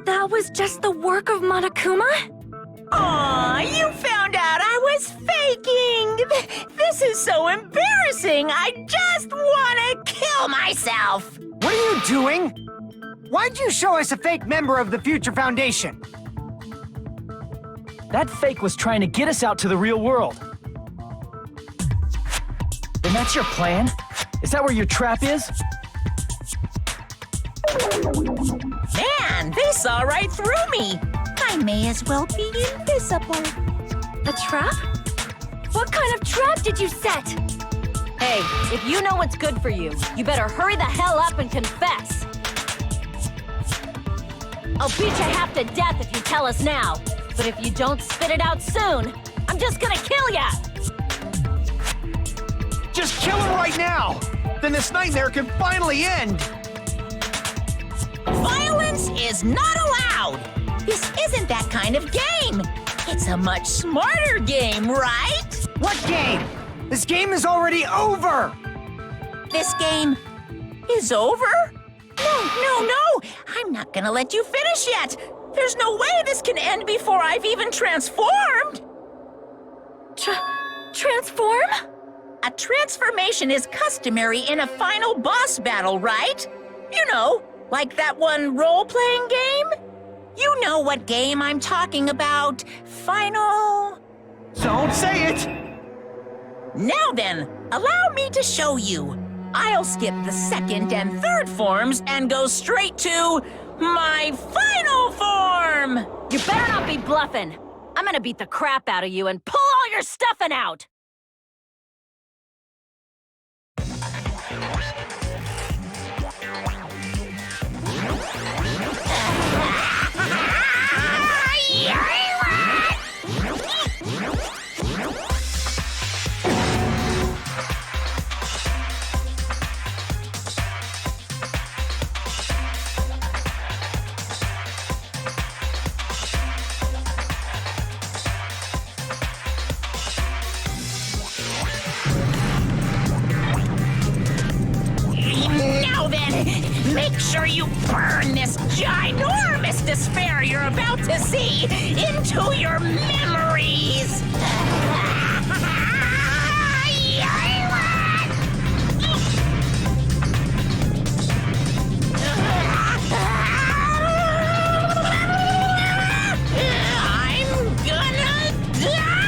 that was just the work of Monokuma? Aw, you found out I was faking! This is so embarrassing! I just want to kill myself! What are you doing? Why'd you show us a fake member of the Future Foundation? That fake was trying to get us out to the real world. And that's your plan? Is that where your trap is? Man, they saw right through me! I may as well be invisible. A trap? What kind of trap did you set? Hey, if you know what's good for you, you better hurry the hell up and confess. I'll beat you half to death if you tell us now. But if you don't spit it out soon, I'm just gonna kill ya! Just kill him right now! Then this nightmare can finally end! Violence is not allowed! This isn't that kind of game! It's a much smarter game, right? What game? This game is already over! This game is over? No! I'm not gonna let you finish yet! There's no way this can end before I've even transformed! Transform? A transformation is customary in a final boss battle, right? You know, like that one role-playing game? You know what game I'm talking about. Final... Don't say it! Now then, allow me to show you. I'll skip the second and third forms and go straight to my final form! You better not be bluffing. I'm gonna beat the crap out of you and pull all your stuffing out! Now then, make sure you burn this ginormous despair you're about to see into your memories! I'm gonna die!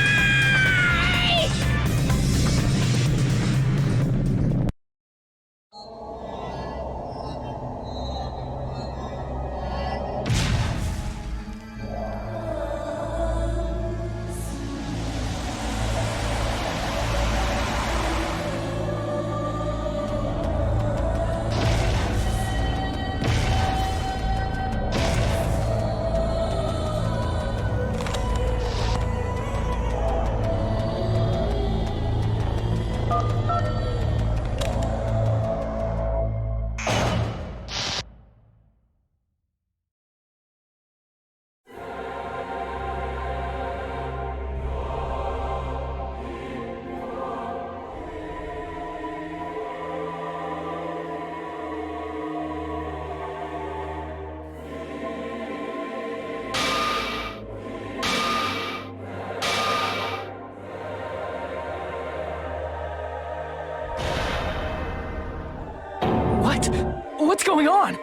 What's going on? Am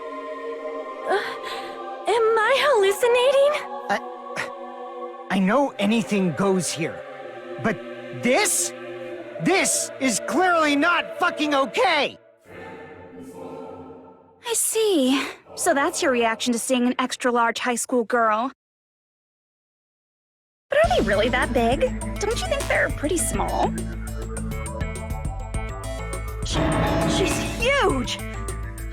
I hallucinating? I know anything goes here, but this is clearly not fucking okay! I see. So that's your reaction to seeing an extra-large high school girl. But are they really that big? Don't you think they're pretty small? She's huge!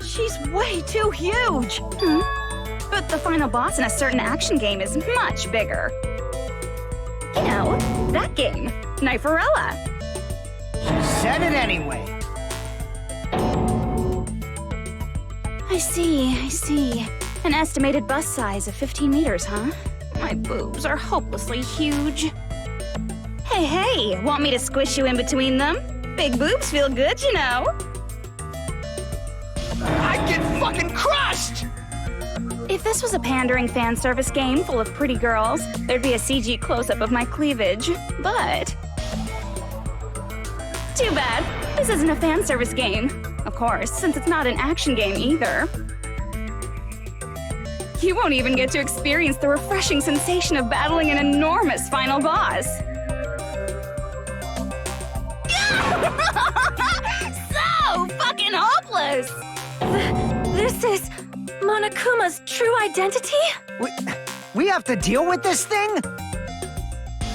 She's way too huge! But the final boss in a certain action game is much bigger. You know, that game, Kniferella. She said it anyway. I see. An estimated bust size of 15 meters, huh? My boobs are hopelessly huge. Hey, want me to squish you in between them? Big boobs feel good, you know. I'd get fucking crushed! If this was a pandering fan service game full of pretty girls, there'd be a CG close-up of my cleavage. But... too bad. This isn't a fan service game. Of course, since it's not an action game either. You won't even get to experience the refreshing sensation of battling an enormous final boss. So fucking hopeless! This is Monokuma's true identity? We have to deal with this thing?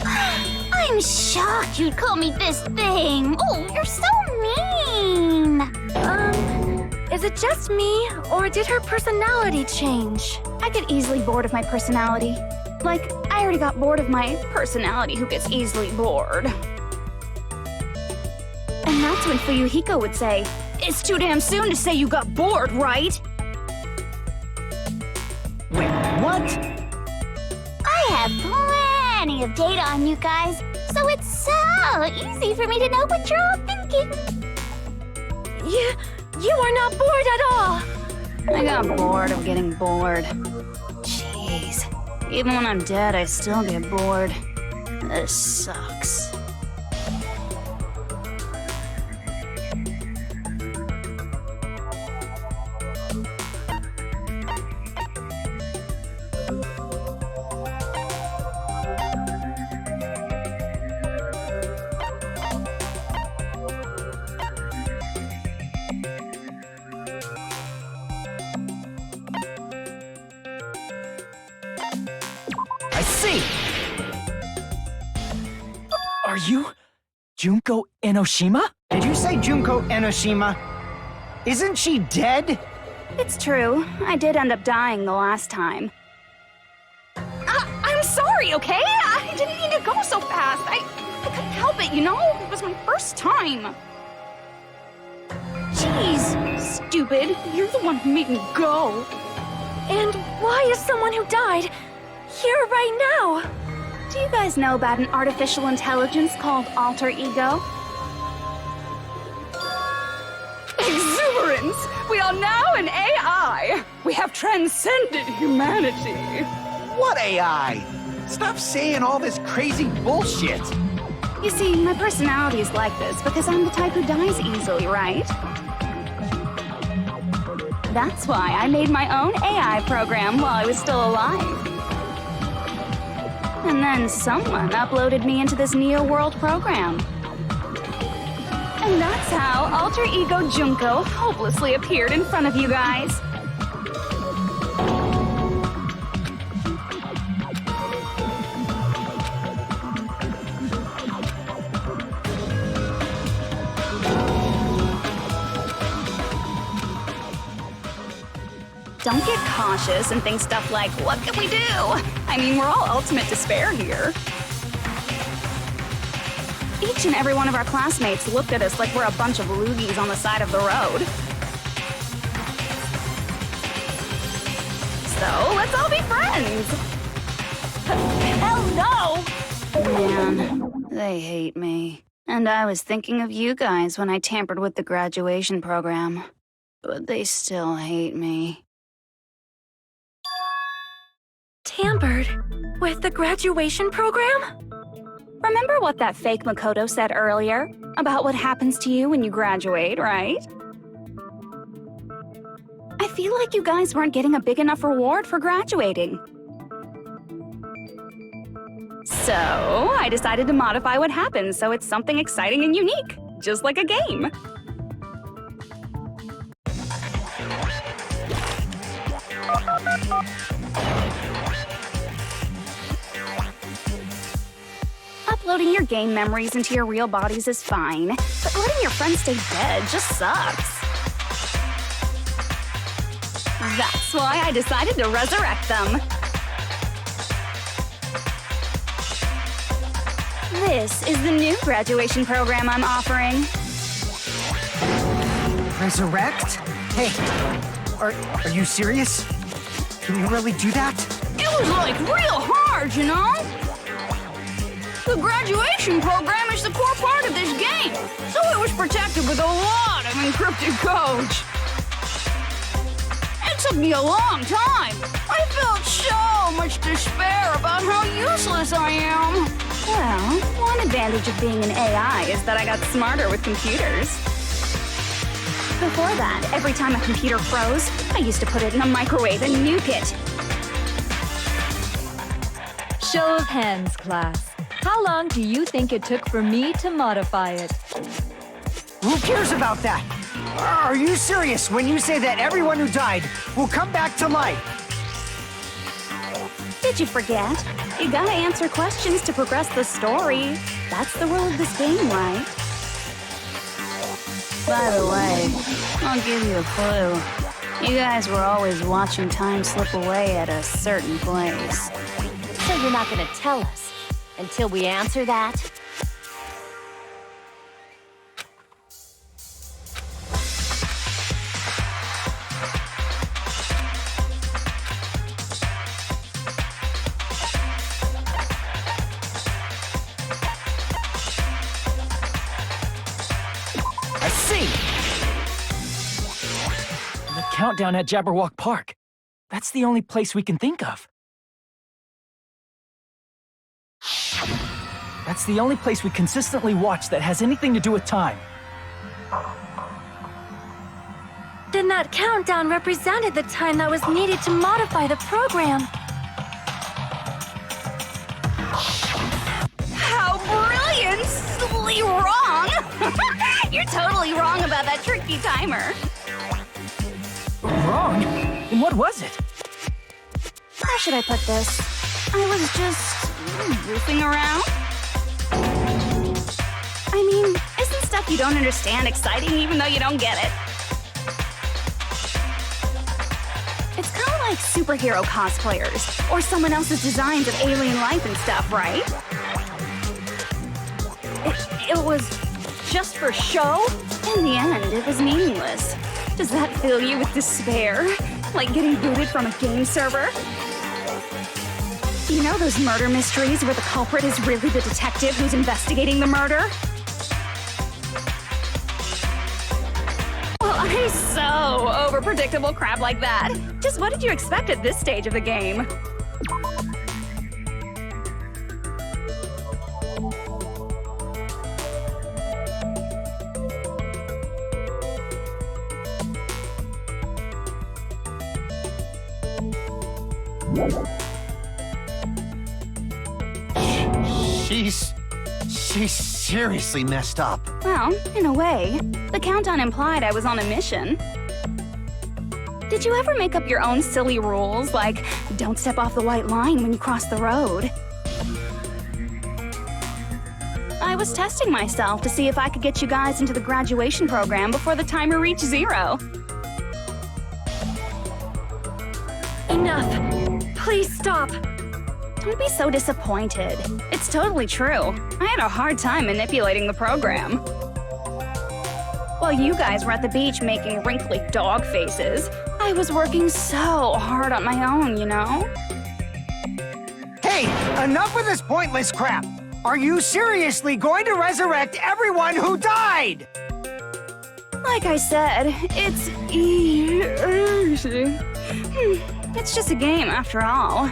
I'm shocked you'd call me this thing. Oh, you're so mean. Is it just me, or did her personality change? I get easily bored of my personality. Like, I already got bored of my personality who gets easily bored. And that's when Fuyuhiko would say, "It's too damn soon to say you got bored, right?" Wait, what? I have plenty of data on you guys, so it's so easy for me to know what you're all thinking. You are not bored at all. I got bored of getting bored. Jeez. Even when I'm dead, I still get bored. This sucks. I see! Are you Junko Enoshima? Did you say Junko Enoshima? Isn't she dead? It's true. I did end up dying the last time. I'm sorry, okay? I didn't mean to go so fast. I couldn't help it, you know? It was my first time. Jeez, stupid. You're the one who made me go. And why is someone who died here right now? Do you guys know about an artificial intelligence called alter ego? Exuberance! We are now an AI! We have transcended humanity! What AI? Stop saying all this crazy bullshit! You see, my personality is like this because I'm the type who dies easily, right? That's why I made my own AI program while I was still alive. And then someone uploaded me into this Neo-World program. And that's how Alter Ego Junko hopelessly appeared in front of you guys. Don't get cautious and think stuff like, what can we do? I mean, we're all ultimate despair here. Each and every one of our classmates looked at us like we're a bunch of loogies on the side of the road. So, let's all be friends! Hell no! Man, they hate me. And I was thinking of you guys when I tampered with the graduation program. But they still hate me. Tampered with the graduation program? Remember what that fake Makoto said earlier? About what happens to you when you graduate, right? I feel like you guys weren't getting a big enough reward for graduating. So, I decided to modify what happens so it's something exciting and unique, just like a game. Uploading your game memories into your real bodies is fine, but letting your friends stay dead just sucks. That's why I decided to resurrect them. This is the new graduation program I'm offering. Resurrect? Hey, are you serious? Can you really do that? It was like real hard, you know? The graduation program is the core part of this game, so it was protected with a lot of encrypted codes. It took me a long time. I felt so much despair about how useless I am. Well, one advantage of being an AI is that I got smarter with computers. Before that, every time a computer froze, I used to put it in a microwave and nuke it. Show of hands, class. How long do you think it took for me to modify it? Who cares about that? Are you serious when you say that everyone who died will come back to life? Did you forget? You gotta answer questions to progress the story. That's the rule of this game, right? By the way, I'll give you a clue. You guys were always watching time slip away at a certain place. So you're not gonna tell us until we answer that? I see! The countdown at Jabberwock Park. That's the only place we can think of. That's the only place we consistently watch that has anything to do with time. Then that countdown represented the time that was needed to modify the program. How brilliantly wrong! You're totally wrong about that tricky timer. Wrong? And what was it? How should I put this? I was just goofing around. I mean, isn't stuff you don't understand exciting even though you don't get it? It's kind of like superhero cosplayers or someone else's designs of alien life and stuff, right? It was just for show? In the end, it was meaningless. Does that fill you with despair? Like getting booted from a game server? You know those murder mysteries where the culprit is really the detective who's investigating the murder? Well, I'm so over predictable crap like that. Just what did you expect at this stage of the game? She's seriously messed up. Well, in a way. The countdown implied I was on a mission. Did you ever make up your own silly rules, like don't step off the white line when you cross the road? I was testing myself to see if I could get you guys into the graduation program before the timer reached 0. Enough. Please stop. Don't be so disappointed. It's totally true. I had a hard time manipulating the program. While you guys were at the beach making wrinkly dog faces, I was working so hard on my own, you know? Hey, enough with this pointless crap! Are you seriously going to resurrect everyone who died? Like I said, it's easy. It's just a game after all.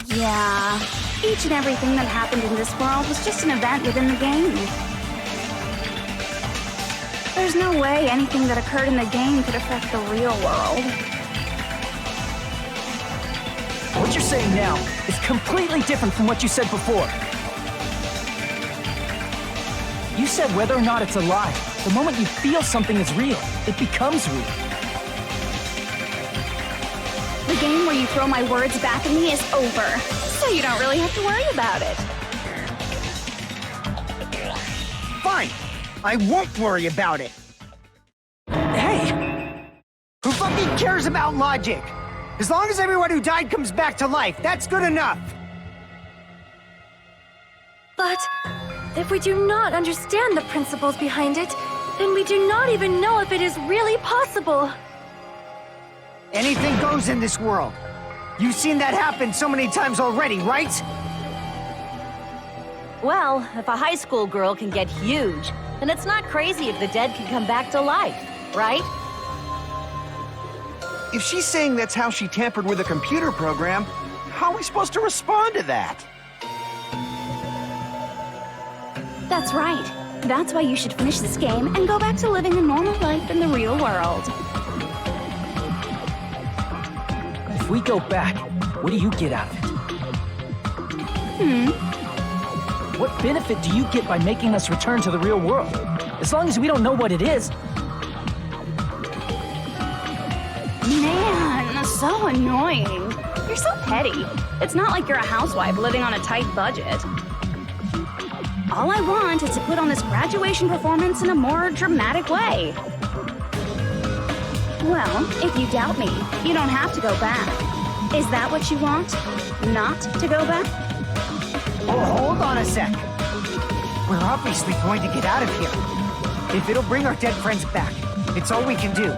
Yeah, each and everything that happened in this world was just an event within the game. There's no way anything that occurred in the game could affect the real world. What you're saying now is completely different from what you said before. You said whether or not it's alive, the moment you feel something is real, it becomes real. The game where you throw my words back at me is over, so you don't really have to worry about it. Fine, I won't worry about it. Hey! Who fucking cares about logic? As long as everyone who died comes back to life, that's good enough. But if we do not understand the principles behind it, then we do not even know if it is really possible. Anything goes in this world. You've seen that happen so many times already, right? Well, if a high school girl can get huge, then it's not crazy if the dead can come back to life, right? If she's saying that's how she tampered with a computer program, how are we supposed to respond to that? That's right. That's why you should finish this game and go back to living a normal life in the real world. If we go back, what do you get out of it? What benefit do you get by making us return to the real world? As long as we don't know what it is. Man, so annoying. You're so petty. It's not like you're a housewife living on a tight budget. All I want is to put on this graduation performance in a more dramatic way. Well, if you doubt me, you don't have to go back. Is that what you want? Not to go back? Oh, hold on a sec. We're obviously going to get out of here. If it'll bring our dead friends back, it's all we can do.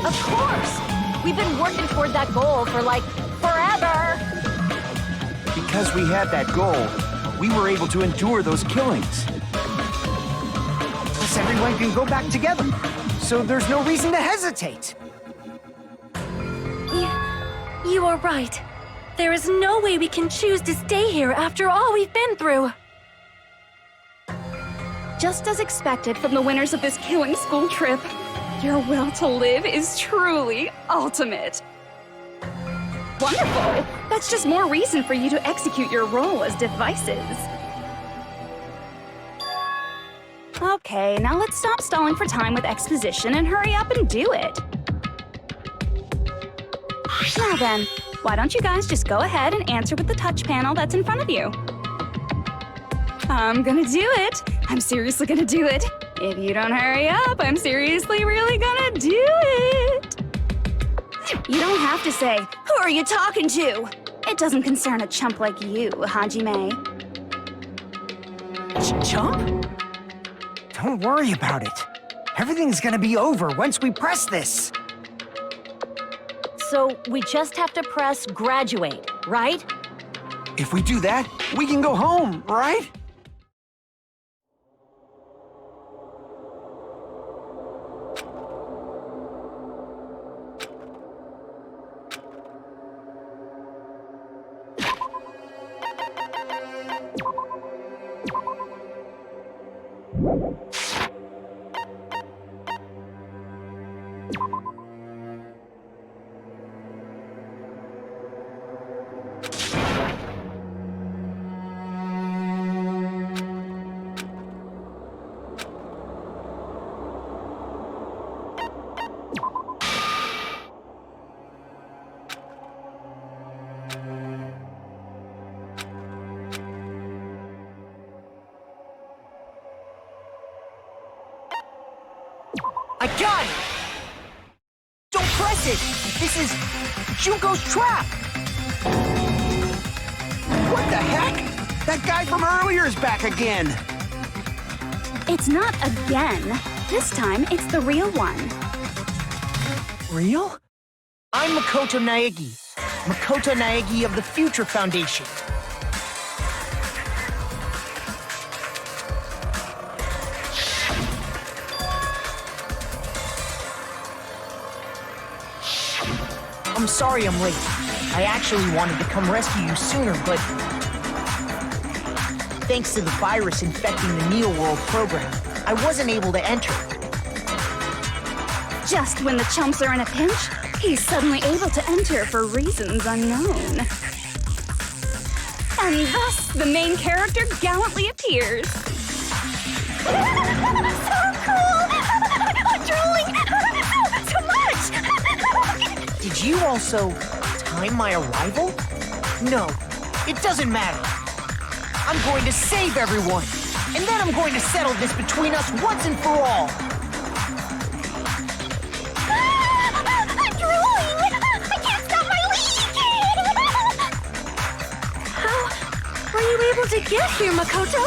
Of course! We've been working toward that goal for, like, forever! Because we had that goal, we were able to endure those killings. Plus everyone can go back together, so there's no reason to hesitate. You are right. There is no way we can choose to stay here after all we've been through. Just as expected from the winners of this killing school trip, your will to live is truly ultimate. Wonderful! That's just more reason for you to execute your role as devices. Okay, now let's stop stalling for time with exposition and hurry up and do it. Now then, why don't you guys just go ahead and answer with the touch panel that's in front of you? I'm gonna do it. I'm seriously gonna do it. If you don't hurry up, I'm seriously really gonna do it. You don't have to say, "Who are you talking to?" It doesn't concern a chump like you, Hajime. Chump? Don't worry about it. Everything's gonna be over once we press this. So we just have to press graduate, right? If we do that, we can go home, right? I got it! Don't press it! This is Junko's trap! What the heck? That guy from earlier is back again! It's not again. This time, it's the real one. Real? I'm Makoto Naegi. Makoto Naegi of the Future Foundation. I'm sorry I'm late. I actually wanted to come rescue you sooner, but thanks to the virus infecting the Neo World program, I wasn't able to enter. Just when the chumps are in a pinch, he's suddenly able to enter for reasons unknown. And thus, the main character gallantly appears. So cool! I'm drooling! So much! Did you also time my arrival? No, it doesn't matter. I'm going to save everyone, and then I'm going to settle this between us once and for all. I'm drooling! I can't stop my leak! How were you able to get here, Makoto?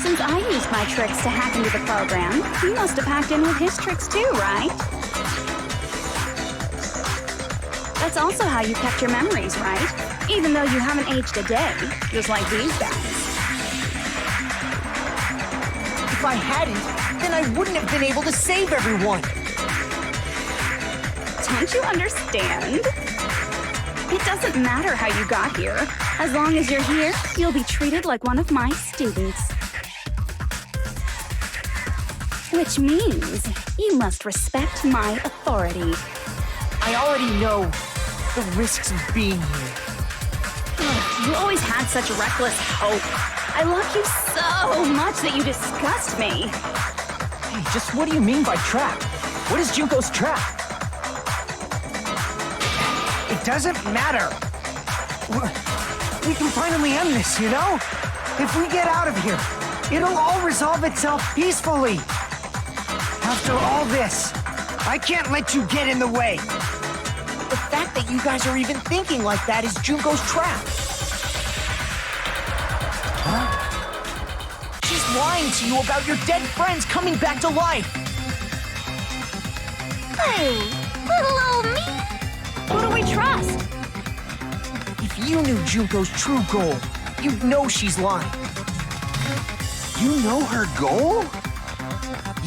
Since I used my tricks to hack into the program, he must have hacked in with his tricks too, right? That's also how you kept your memories, right? Even though you haven't aged a day, just like these guys. If I hadn't, then I wouldn't have been able to save everyone. Don't you understand? It doesn't matter how you got here. As long as you're here, you'll be treated like one of my students. Which means you must respect my authority. I already know the risks of being here. You always had such reckless hope. I love you so much that you disgust me. Hey, just what do you mean by trap? What is Junko's trap? It doesn't matter. We can finally end this, you know? If we get out of here, it'll all resolve itself peacefully. After all this, I can't let you get in the way. The fact that you guys are even thinking like that is Junko's trap. Huh? She's lying to you about your dead friends coming back to life. Oh, little old me. Who do we trust? If you knew Junko's true goal, you'd know she's lying. You know her goal?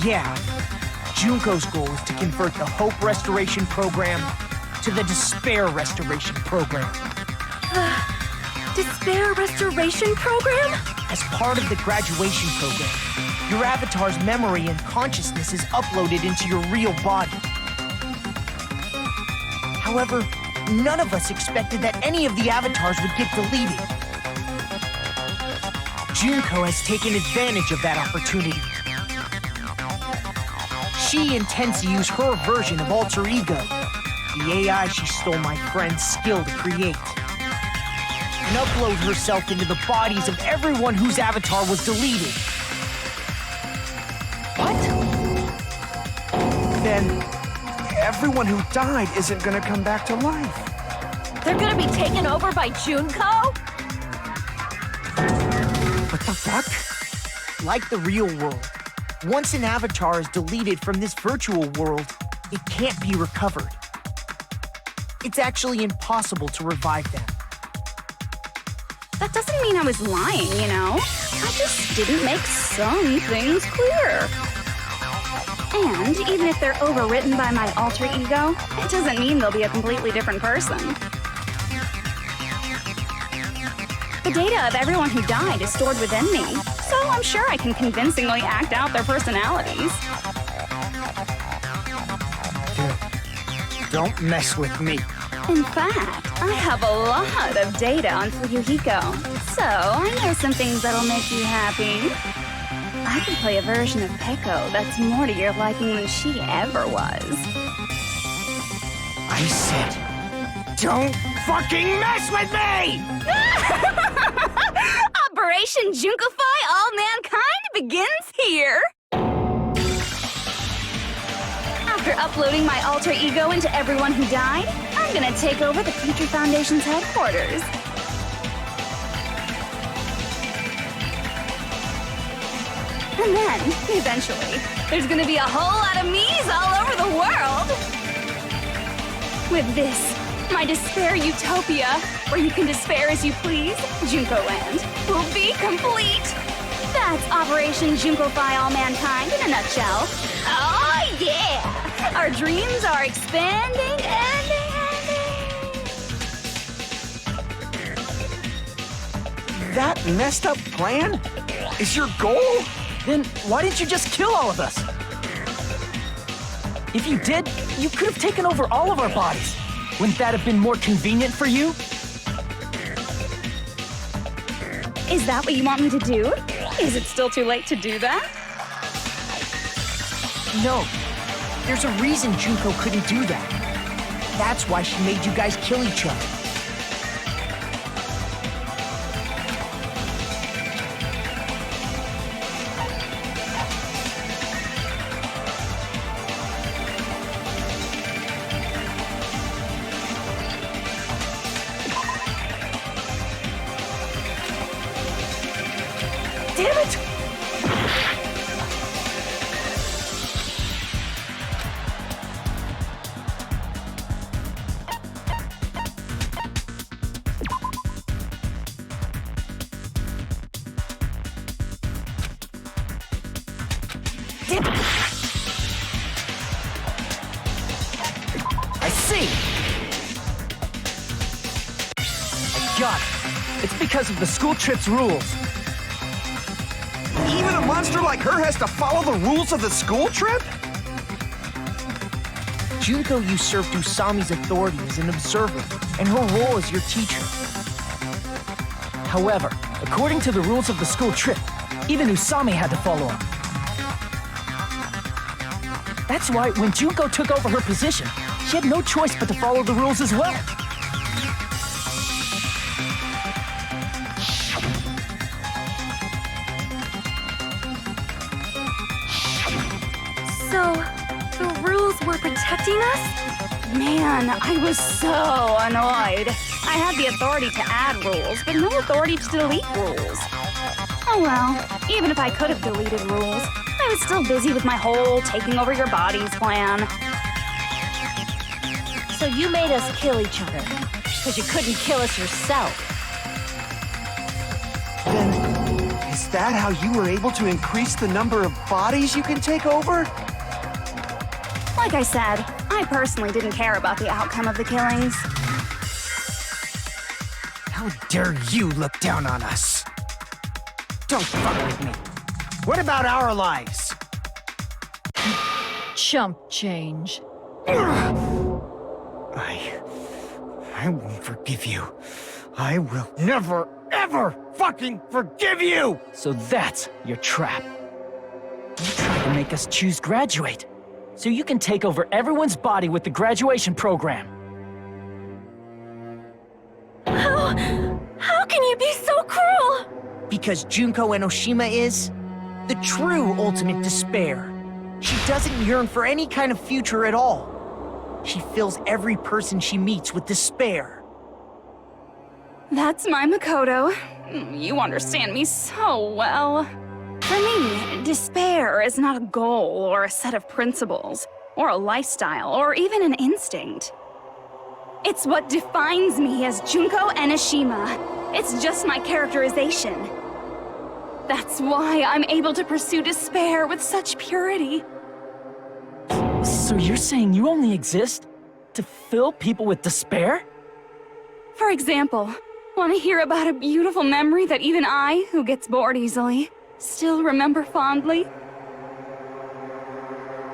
Yeah. Junko's goal is to convert the Hope Restoration Program to the Despair Restoration Program. Despair Restoration Program? As part of the graduation program, your avatar's memory and consciousness is uploaded into your real body. However, none of us expected that any of the avatars would get deleted. Junko has taken advantage of that opportunity. She intends to use her version of Alter Ego, the AI she stole my friend's skill to create, and upload herself into the bodies of everyone whose avatar was deleted. What? Then everyone who died isn't gonna come back to life. They're gonna be taken over by Junko? What the fuck? Like the real world, once an avatar is deleted from this virtual world, it can't be recovered. It's actually impossible to revive them. That doesn't mean I was lying, you know? I just didn't make some things clear. And even if they're overwritten by my alter ego, it doesn't mean they'll be a completely different person. The data of everyone who died is stored within me, so I'm sure I can convincingly act out their personalities. Don't mess with me. In fact, I have a lot of data on Fuyuhiko, so I know some things that'll make you happy. I can play a version of Peko that's more to your liking than she ever was. I said, don't fucking mess with me! Operation Junkify All Mankind begins here! After uploading my alter ego into everyone who died, I'm gonna take over the Future Foundation's headquarters. And then, eventually, there's gonna be a whole lot of me's all over the world! With this, my despair utopia, where you can despair as you please, Junko Land, will be complete! That's Operation Junkify All Mankind in a nutshell. Oh yeah! Our dreams are expanding and That messed up plan is your goal? Then why didn't you just kill all of us? If you did, you could have taken over all of our bodies. Wouldn't that have been more convenient for you? Is that what you want me to do? Is it still too late to do that? No, there's a reason Junko couldn't do that. That's why she made you guys kill each other. Damn it! I see! I got it. It's because of the school trip's rules. Even a monster like her has to follow the rules of the school trip? Junko usurped Usami's authority as an observer, and her role as your teacher. However, according to the rules of the school trip, even Usami had to follow them. That's why when Junko took over her position, she had no choice but to follow the rules as well. So, the rules were protecting us? Man, I was so annoyed. I had the authority to add rules, but no authority to delete rules. Oh well, even if I could have deleted rules, I was still busy with my whole taking over your bodies plan. So you made us kill each other, because you couldn't kill us yourself. Then, is that how you were able to increase the number of bodies you can take over? Like I said, I personally didn't care about the outcome of the killings. How dare you look down on us? Don't fuck with me. What about our lives? Chump change. I won't forgive you. I will never, ever fucking forgive you! So that's your trap. You tried to make us choose graduate, so you can take over everyone's body with the graduation program. How can you be so cruel? Because Junko Enoshima is the true ultimate despair. She doesn't yearn for any kind of future at all. She fills every person she meets with despair. That's my Makoto. You understand me so well. For me, despair is not a goal or a set of principles, or a lifestyle, or even an instinct. It's what defines me as Junko Enoshima. It's just my characterization. That's why I'm able to pursue despair with such purity. So you're saying you only exist to fill people with despair? For example, want to hear about a beautiful memory that even I, who gets bored easily, still remember fondly?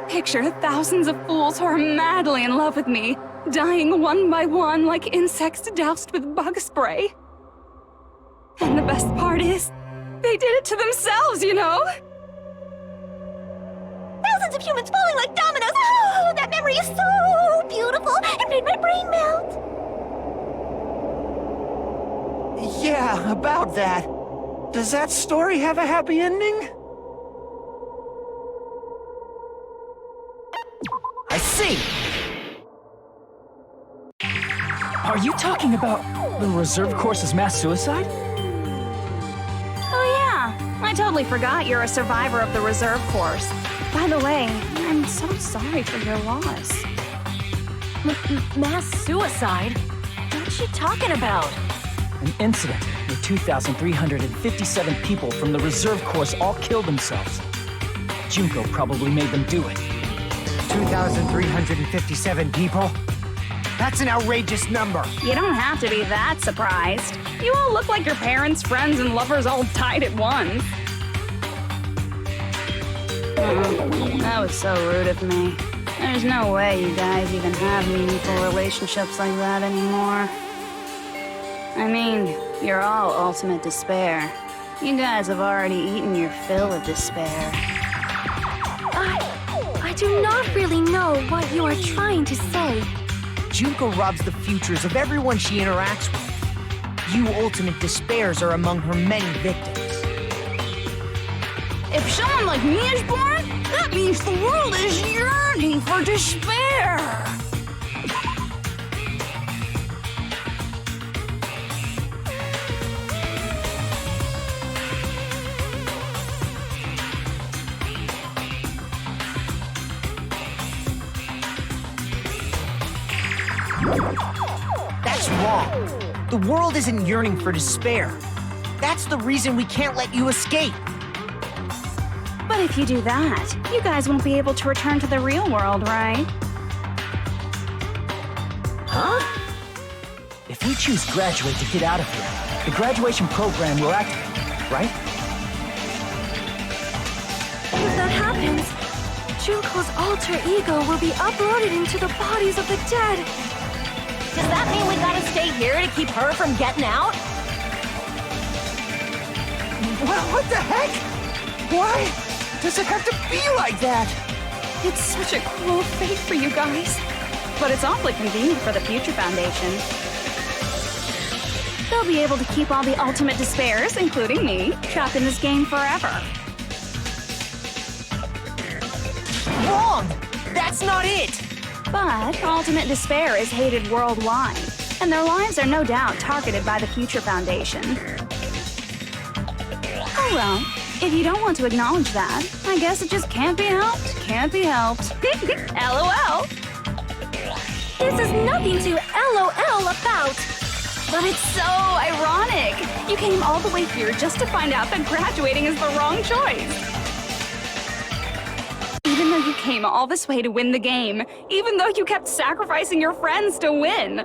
Picture thousands of fools who are madly in love with me, dying one by one like insects doused with bug spray. And the best part is, they did it to themselves, you know? Thousands of humans falling like dominoes. Oh, that memory is so beautiful. It made my brain melt. Yeah, about that. Does that story have a happy ending? I see! Are you talking about the reserve course's mass suicide? Oh yeah, I totally forgot you're a survivor of the reserve course. By the way, I'm so sorry for your loss. Mass suicide? What's she talking about? An incident where 2,357 people from the reserve course all killed themselves. Junko probably made them do it. 2,357 people? That's an outrageous number. You don't have to be that surprised. You all look like your parents, friends, and lovers all died at once. That was so rude of me. There's no way you guys even have meaningful relationships like that anymore. I mean, you're all ultimate despair. You guys have already eaten your fill of despair. I do not really know what you are trying to say. Junko robs the futures of everyone she interacts with. You ultimate despairs are among her many victims. If someone like me is born, that means the world is yearning for despair. That's wrong. The world isn't yearning for despair. That's the reason we can't let you escape. But if you do that, you guys won't be able to return to the real world, right? Huh? If we choose graduate to get out of here, the graduation program will activate, right? If that happens, Junko's alter ego will be uploaded into the bodies of the dead. Does that mean we gotta stay here to keep her from getting out? What the heck? Why does it have to be like that? It's such a cruel fate for you guys. But it's awfully convenient for the Future Foundation. They'll be able to keep all the ultimate despairs, including me, trapped in this game forever. Wrong! That's not it! But ultimate despair is hated worldwide, and their lives are no doubt targeted by the Future Foundation. Oh well, if you don't want to acknowledge that, I guess it just can't be helped. Can't be helped. LOL. This is nothing to LOL about. But it's so ironic. You came all the way here just to find out that graduating is the wrong choice. Even though you came all this way to win the game, even though you kept sacrificing your friends to win.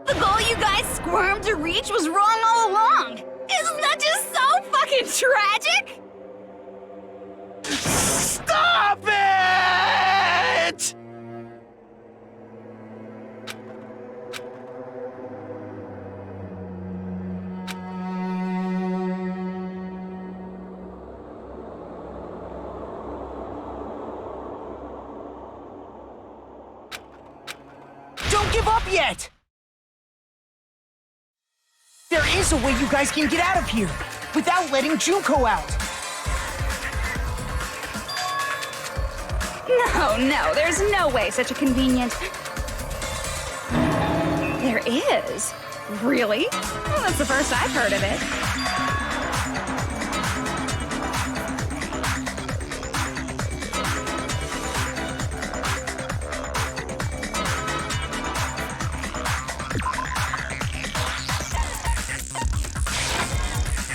The goal you guys squirmed to reach was wrong all along. Isn't that just so fucking tragic? Stop it! Don't give up yet! There is a way you guys can get out of here without letting Junko out. No, there's no way such a convenient... There is? Really? Well, that's the first I've heard of it.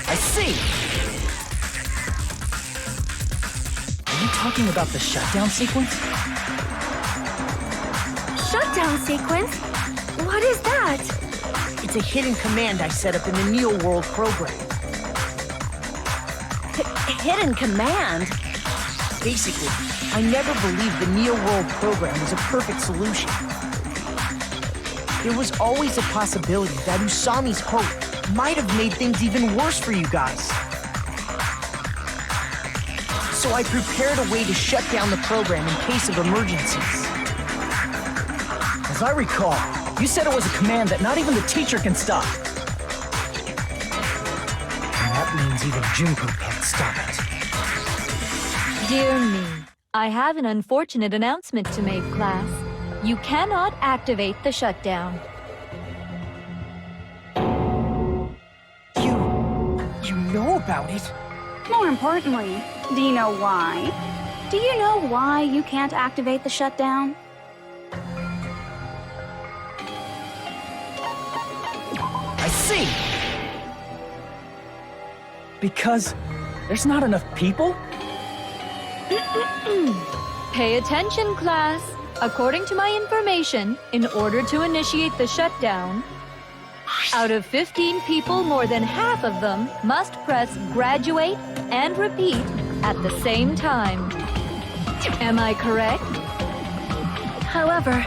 I see! Are you talking about the shutdown sequence? Shutdown sequence? What is that? It's a hidden command I set up in the Neo World program. Hidden command? Basically, I never believed the Neo World program was a perfect solution. There was always a possibility that Usami's hope might have made things even worse for you guys. So I prepared a way to shut down the program in case of emergencies. As I recall, you said it was a command that not even the teacher can stop. And that means even Junko can't stop it. Dear me, I have an unfortunate announcement to make, class. You cannot activate the shutdown. You know about it? More importantly, do you know why? Do you know why you can't activate the shutdown? I see! Because there's not enough people? Pay attention, class. According to my information, in order to initiate the shutdown, out of 15 people, more than half of them must press graduate and repeat at the same time. Am I correct? However,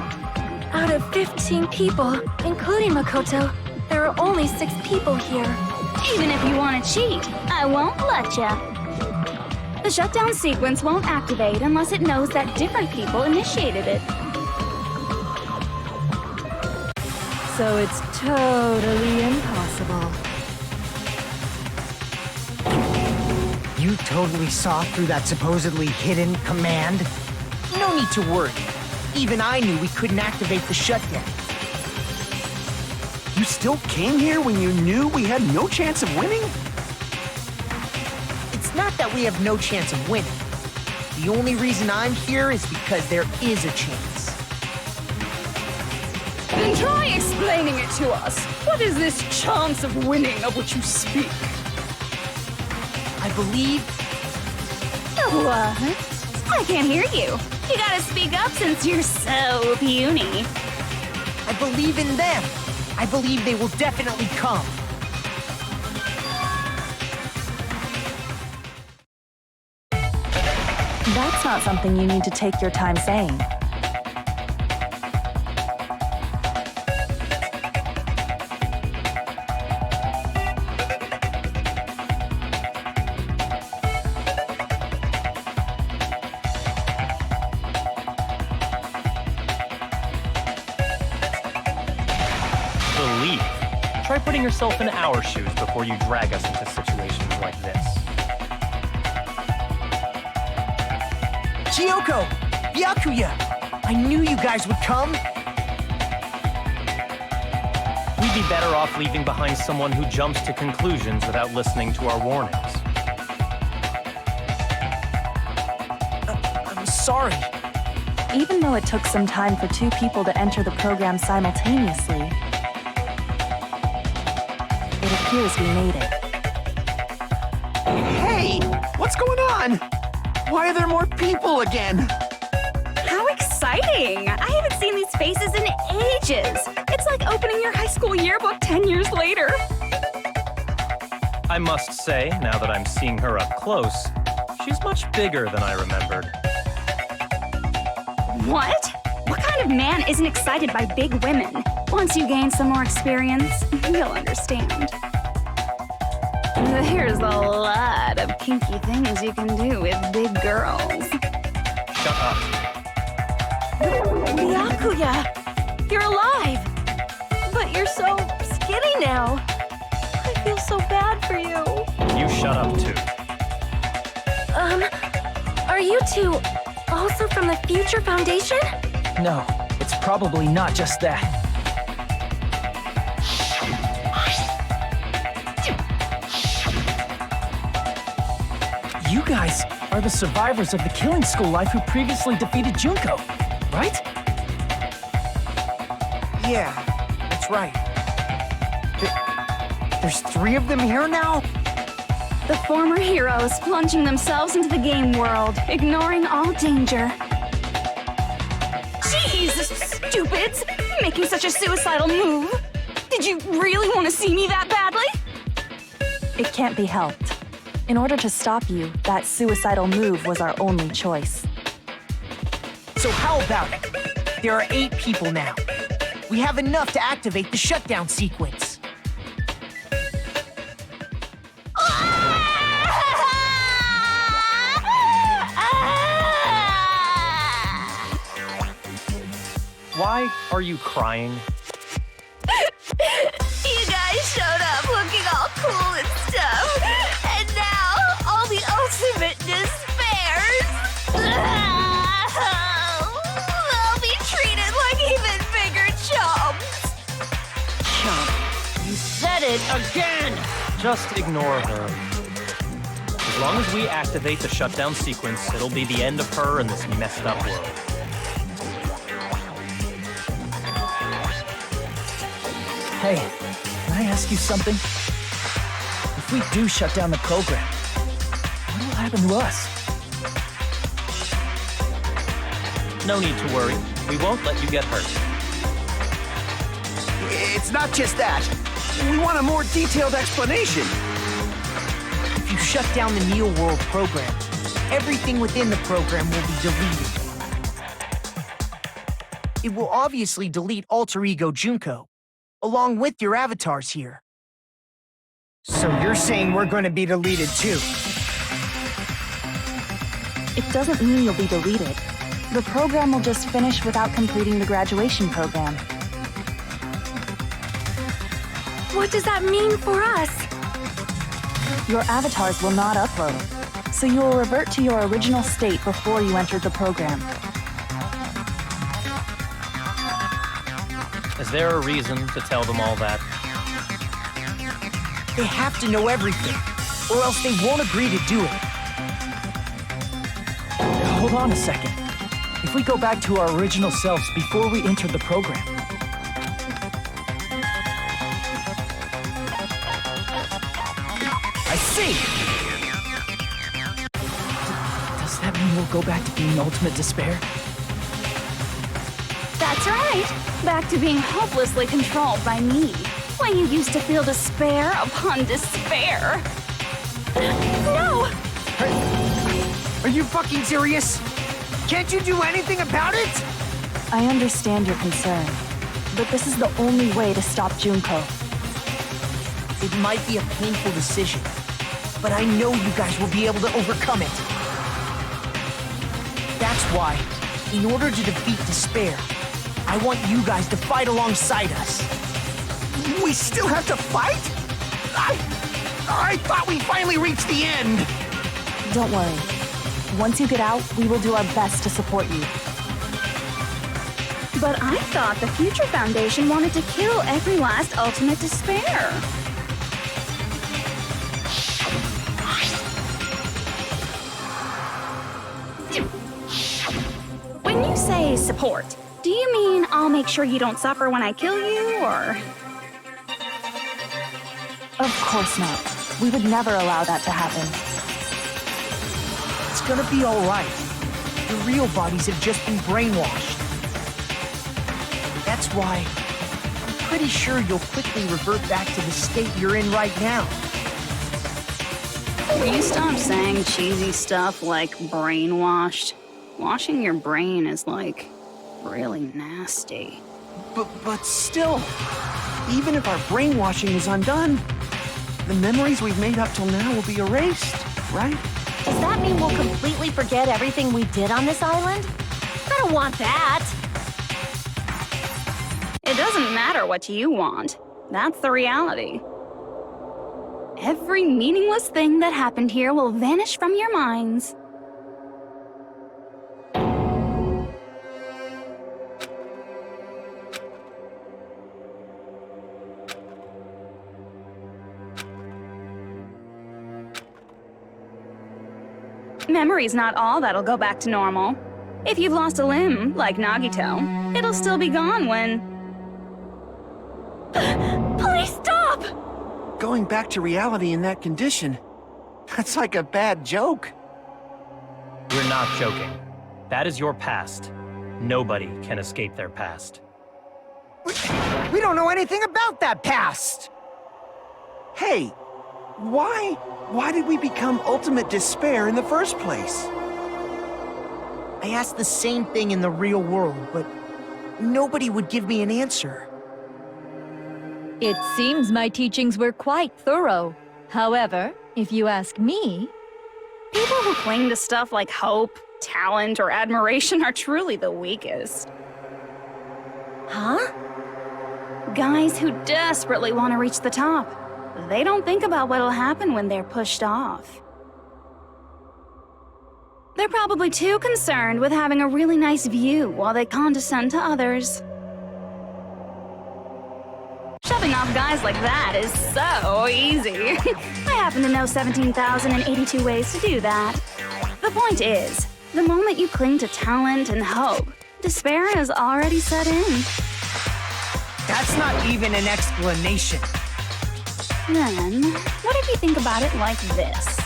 out of 15 people, including Makoto, there are only 6 people here. Even if you want to cheat, I won't let ya. The shutdown sequence won't activate unless it knows that different people initiated it. So it's totally impossible. You totally saw through that supposedly hidden command? No need to worry. Even I knew we couldn't activate the shutdown. You still came here when you knew we had no chance of winning? It's not that we have no chance of winning. The only reason I'm here is because there is a chance. Then try explaining it to us. What is this chance of winning of which you speak? believe... What? I can't hear you. You gotta speak up since you're so puny. I believe in them. I believe they will definitely come. That's not something you need to take your time saying. Believe. Try putting yourself in our shoes before you drag us into situations like this. Kyoko! Byakuya! I knew you guys would come! We'd be better off leaving behind someone who jumps to conclusions without listening to our warnings. I'm sorry. Even though it took some time for two people to enter the program simultaneously, it appears we made it. Hey! What's going on? Why are there more people again? How exciting! I haven't seen these faces in ages. It's like opening your high school yearbook 10 years later. I must say, now that I'm seeing her up close, she's much bigger than I remembered. What? What kind of man isn't excited by big women? Once you gain some more experience, you'll understand. There's a lot of kinky things you can do with big girls. Shut up. Byakuya! You're alive! But you're so skinny now. I feel so bad for you. You shut up too. Are you two also from the Future Foundation? No, it's probably not just that. You guys are the survivors of the killing school life who previously defeated Junko, right? Yeah, that's right. There's 3 of them here now? The former heroes plunging themselves into the game world, ignoring all danger. Jeez, stupids! Making such a suicidal move! Did you really want to see me that badly? It can't be helped. In order to stop you, that suicidal move was our only choice. So how about it? There are 8 people now. We have enough to activate the shutdown sequence. Why are you crying? You guys showed up looking all cool and stuff, and now all the ultimate despairs. They'll be treated like even bigger chumps. Chump, you said it again! Just ignore her. As long as we activate the shutdown sequence, it'll be the end of her in this messed up world. Hey, can I ask you something? If we do shut down the program, what will happen to us? No need to worry. We won't let you get hurt. It's not just that. We want a more detailed explanation. If you shut down the Neo World program, everything within the program will be deleted. It will obviously delete Alter Ego Junko, along with your avatars here. So you're saying we're going to be deleted too? It doesn't mean you'll be deleted. The program will just finish without completing the graduation program. What does that mean for us? Your avatars will not upload, so you will revert to your original state before you entered the program. Is there a reason to tell them all that? They have to know everything, or else they won't agree to do it. Hold on a second. If we go back to our original selves before we entered the program, I see! we'll go back to being ultimate despair? That's right. Back to being hopelessly controlled by me. When you used to feel despair upon despair. No! Are you fucking serious? Can't you do anything about it? I understand your concern, but this is the only way to stop Junko. It might be a painful decision, but I know you guys will be able to overcome it. That's why, in order to defeat despair, I want you guys to fight alongside us. We still have to fight? I thought we finally reached the end. Don't worry. Once you get out, we will do our best to support you. But I thought the Future Foundation wanted to kill every last ultimate despair. When you say support, do you mean I'll make sure you don't suffer when I kill you, or...? Of course not. We would never allow that to happen. It's gonna be all right. The real bodies have just been brainwashed. That's why I'm pretty sure you'll quickly revert back to the state you're in right now. Will you stop saying cheesy stuff like brainwashed? Washing your brain is like really nasty. But still, even if our brainwashing is undone, the memories we've made up till now will be erased, right? Does that mean we'll completely forget everything we did on this island? I don't want that. It doesn't matter what you want. That's the reality. Every meaningless thing that happened here will vanish from your minds. Memory's not all that'll go back to normal. If you've lost a limb, like Nagito, it'll still be gone when... Please stop! Going back to reality in that condition, that's like a bad joke. We're not joking. That is your past. Nobody can escape their past. We don't know anything about that past! Hey, why did we become ultimate despair in the first place? I asked the same thing in the real world, but nobody would give me an answer. It seems my teachings were quite thorough. However, if you ask me, People who cling to stuff like hope, talent, or admiration are truly the weakest. Huh? Guys who desperately want to reach the top. They don't think about what'll happen when they're pushed off. They're probably too concerned with having a really nice view while they condescend to others. Shoving off guys like that is so easy. I happen to know 17,082 ways to do that. The point is, the moment you cling to talent and hope, despair has already set in. That's not even an explanation. Then, what if you think about it like this?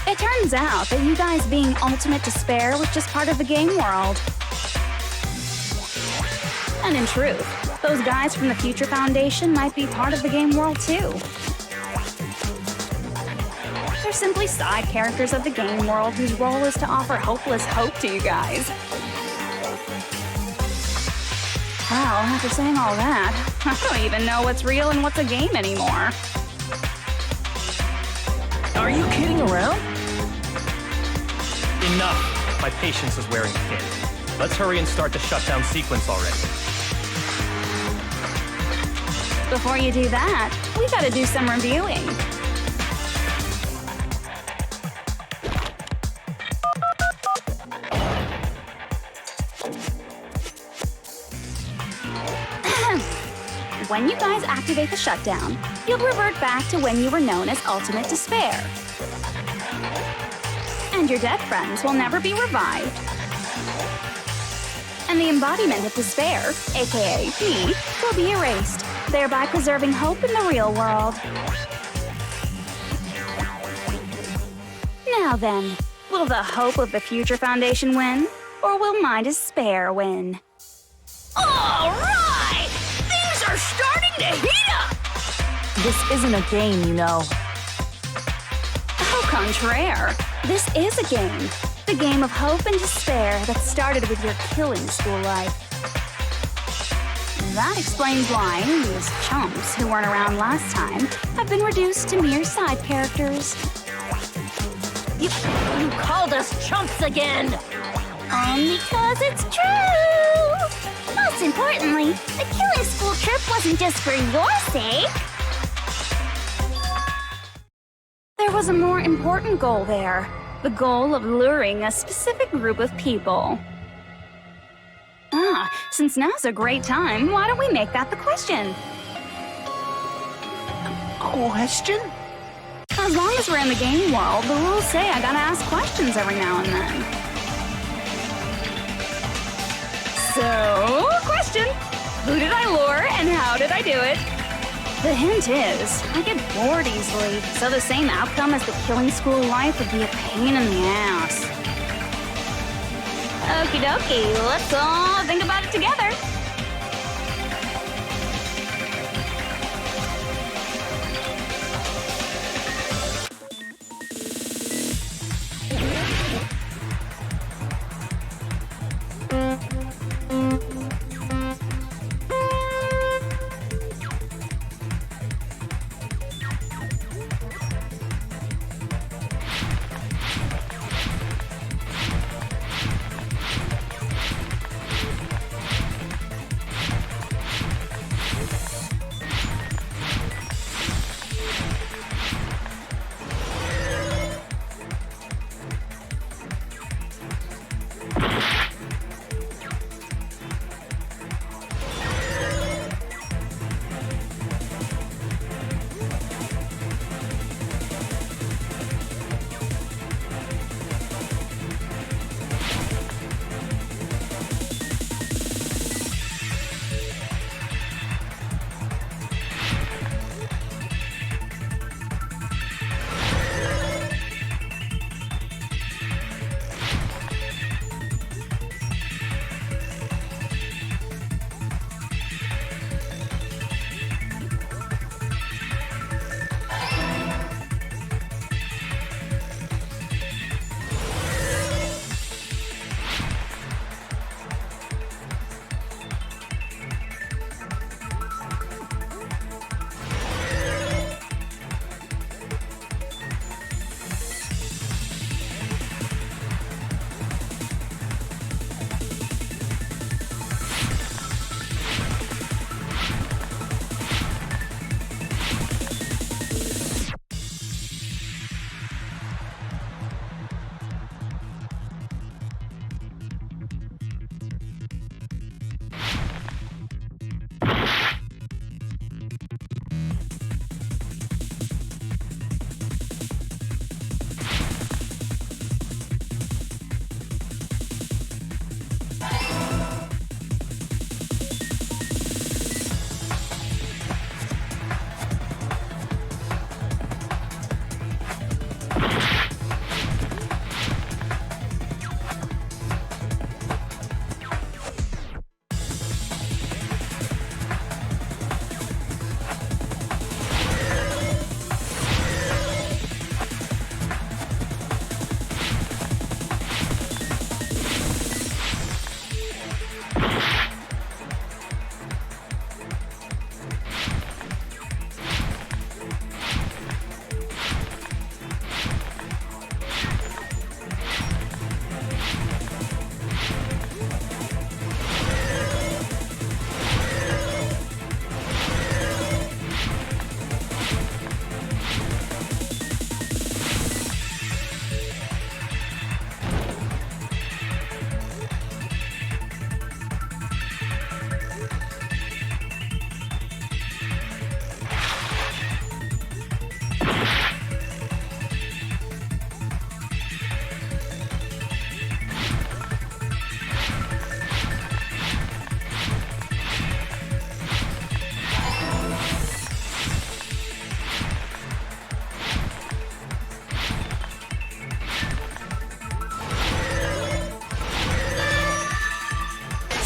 It turns out that you guys being ultimate despair was just part of the game world. And in truth, those guys from the Future Foundation might be part of the game world too. They're simply side characters of the game world whose role is to offer hopeless hope to you guys. Well, after saying all that, I don't even know what's real and what's a game anymore. Are you kidding around? Enough! My patience is wearing thin. Let's hurry and start the shutdown sequence already. Before you do that, we gotta do some reviewing. When you guys activate the shutdown, you'll revert back to when you were known as Ultimate Despair. And your dead friends will never be revived. And the embodiment of despair, aka me, will be erased, thereby preserving hope in the real world. Now then, Will the hope of the Future Foundation win? Or will my despair win? All right! Things are starting to heat up! This isn't a game, you know. Au contraire, this is a game. The game of hope and despair that started with your killing school life. That explains why these chumps who weren't around last time have been reduced to mere side characters. You called us chumps again! Because it's true! Most importantly, the killing school trip wasn't just for your sake. There was a more important goal there. The goal of luring a specific group of people. Since now's a great time, why don't we make that the question? Question? As long as we're in the game world, the rules say I gotta ask questions every now and then. So, question. Who did I lure and how did I do it? The hint is, I get bored easily, so the same outcome as the killing school life would be a pain in the ass. Okie dokie, let's all think about it together.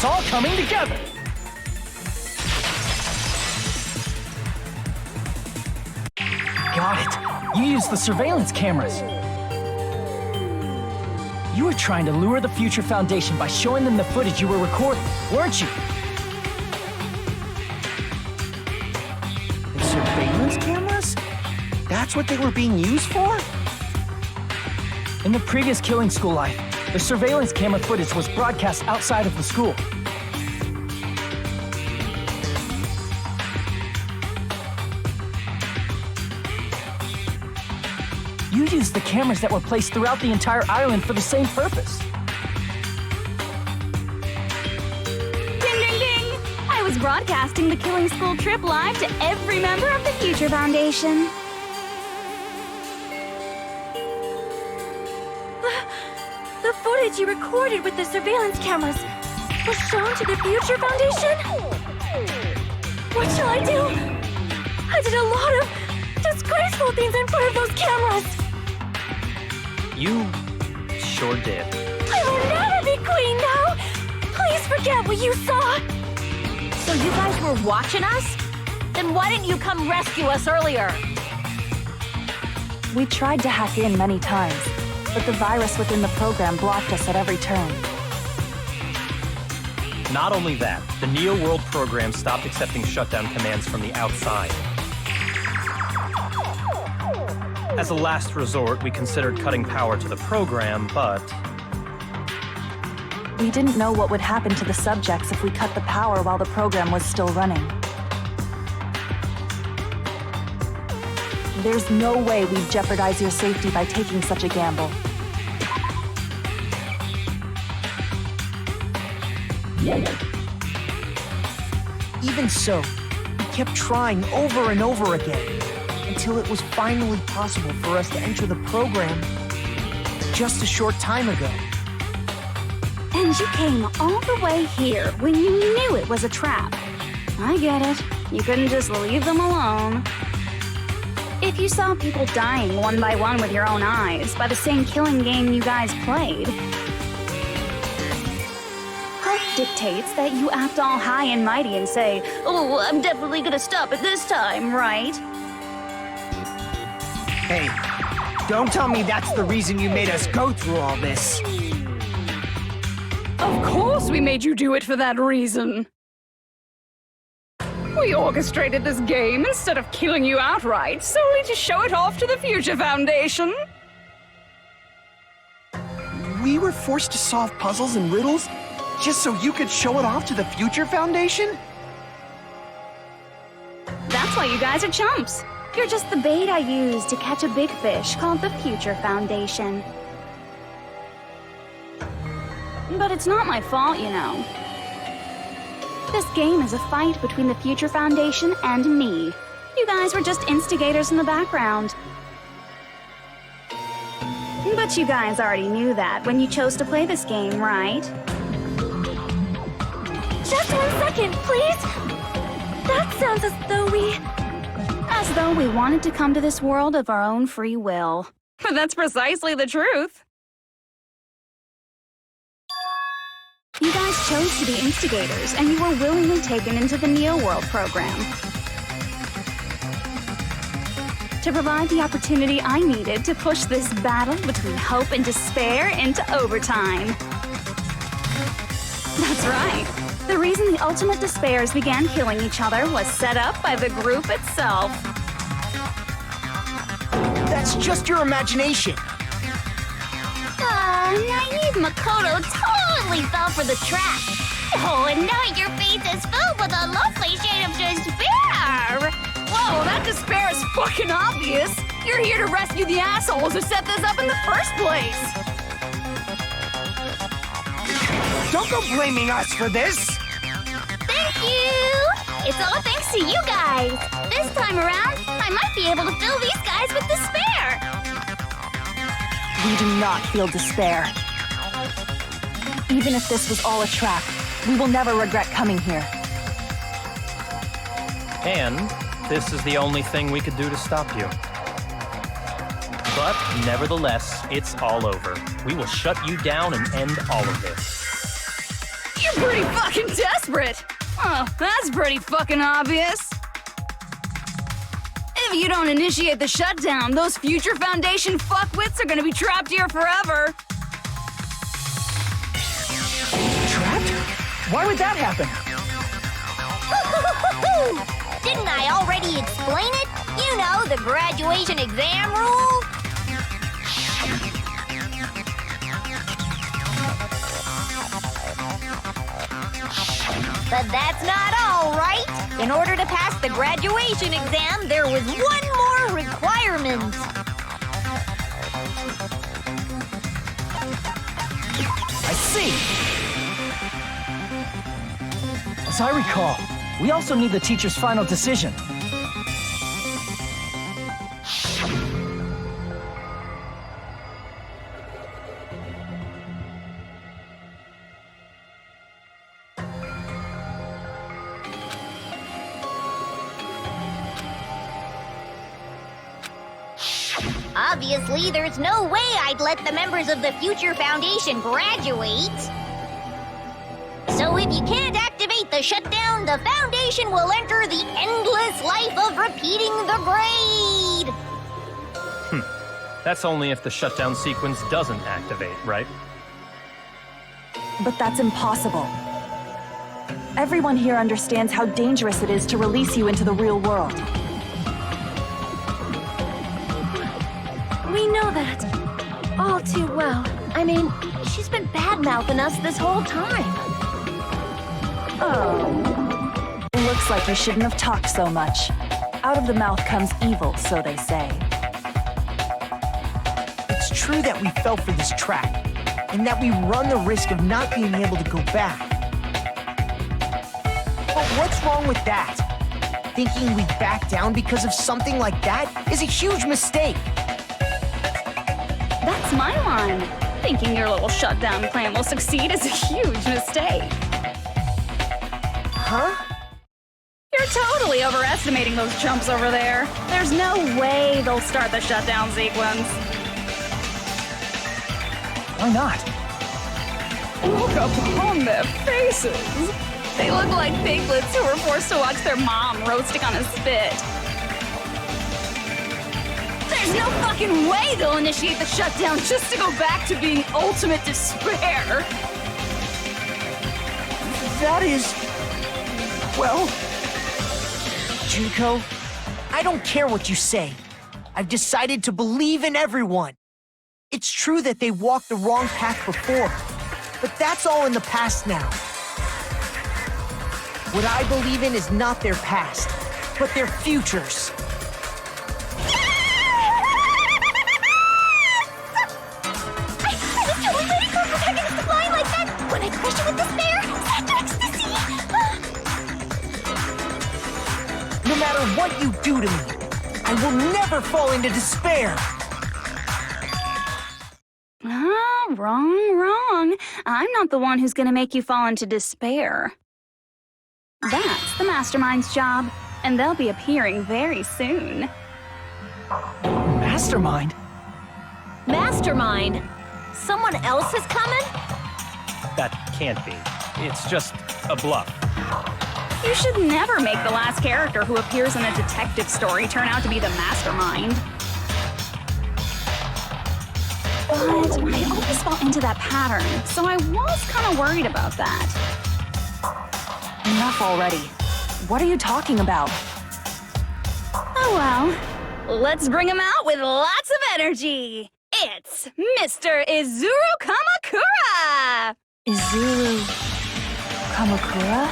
It's all coming together! Got it. You used the surveillance cameras. You were trying to lure the Future Foundation by showing them the footage you were recording, weren't you? The surveillance cameras? That's what they were being used for? In the previous Killing School life, the surveillance camera footage was broadcast outside of the school. You used the cameras that were placed throughout the entire island for the same purpose. Ding, ding, ding! I was broadcasting the Killing School trip live to every member of the Future Foundation. The footage you recorded with the surveillance cameras was shown to the Future Foundation? What shall I do? I did a lot of disgraceful things in front of those cameras. You sure did. I will never be queen now! Please forget what you saw! So you guys were watching us? Then why didn't you come rescue us earlier? We tried to hack in many times, but the virus within the program blocked us at every turn. Not only that, the Neo World program stopped accepting shutdown commands from the outside. As a last resort, we considered cutting power to the program, but We didn't know what would happen to the subjects if we cut the power while the program was still running. There's no way we'd jeopardize your safety by taking such a gamble. Even so, we kept trying over and over again, until it was finally possible for us to enter the program just a short time ago. And you came all the way here when you knew it was a trap. I get it. You couldn't just leave them alone. If you saw people dying one by one with your own eyes by the same killing game you guys played, hope dictates that you act all high and mighty and say, "Oh, I'm definitely gonna stop it this time," right? Hey, don't tell me that's the reason you made us go through all this. Of course we made you do it for that reason. We orchestrated this game instead of killing you outright, solely to show it off to the Future Foundation. We were forced to solve puzzles and riddles just so you could show it off to the Future Foundation? That's why you guys are chumps. You're just the bait I used to catch a big fish called the Future Foundation. But it's not my fault, you know. This game is a fight between the Future Foundation and me. You guys were just instigators in the background. But you guys already knew that when you chose to play this game, right? Just 1 second, please! That sounds as though we wanted to come to this world of our own free will. But that's precisely the truth. You guys chose to be instigators, and you were willingly taken into the Neo World program to provide the opportunity I needed to push this battle between hope and despair into overtime. That's right. The reason the ultimate despairs began killing each other was set up by the group itself. That's just your imagination. Naive Makoto totally fell for the trap. Oh, and now your face is filled with a lovely shade of despair. Whoa, that despair is fucking obvious. You're here to rescue the assholes who set this up in the first place. Don't go blaming us for this! Thank you. It's all thanks to you guys. This time around, I might be able to fill these guys with despair. We do not feel despair. Even if this was all a trap, we will never regret coming here. And this is the only thing we could do to stop you. But nevertheless, it's all over. We will shut you down and end all of this. You're pretty fucking desperate! Oh, that's pretty fucking obvious. If you don't initiate the shutdown, those Future Foundation fuckwits are gonna be trapped here forever. Trapped? Why would that happen? Didn't I already explain it? You know, the graduation exam rule. But that's not all, right? In order to pass the graduation exam, there was one more requirement. I see. As I recall, we also need the teacher's final decision. Obviously, there's no way I'd let the members of the Future Foundation graduate. So if you can't activate the shutdown, the Foundation will enter the endless life of repeating the grade. That's only if the shutdown sequence doesn't activate, right? But that's impossible. Everyone here understands how dangerous it is to release you into the real world. We know that. All too well. I mean, she's been bad-mouthing us this whole time. Oh. Looks like you shouldn't have talked so much. Out of the mouth comes evil, so they say. It's true that we fell for this trap, and that we run the risk of not being able to go back. But what's wrong with that? Thinking we back down because of something like that is a huge mistake. That's my line. Thinking your little shutdown plan will succeed is a huge mistake. Huh? You're totally overestimating those chumps over there. There's no way they'll start the shutdown sequence. Why not? Look upon their faces. They look like piglets who were forced to watch their mom roasting on a spit. There's no fucking way they'll initiate the shutdown just to go back to being ultimate despair. That is... well... Junko, I don't care what you say. I've decided to believe in everyone. It's true that they walked the wrong path before, but that's all in the past now. What I believe in is not their past, but their futures. I was totally ready for a protagonist to fly like that when I crushed it with despair, set to ecstasy. No matter what you do to me, I will never fall into despair. Wrong. I'm not the one who's gonna make you fall into despair. That's the Mastermind's job, and they'll be appearing very soon. Mastermind? Mastermind? Someone else is coming? That can't be. It's just a bluff. You should never make the last character who appears in a detective story turn out to be the Mastermind. But I always fall into that pattern, so I was kind of worried about that. Enough already. What are you talking about? Oh well, let's bring him out with lots of energy. It's Mr. Izuru Kamakura! Izuru... Kamakura?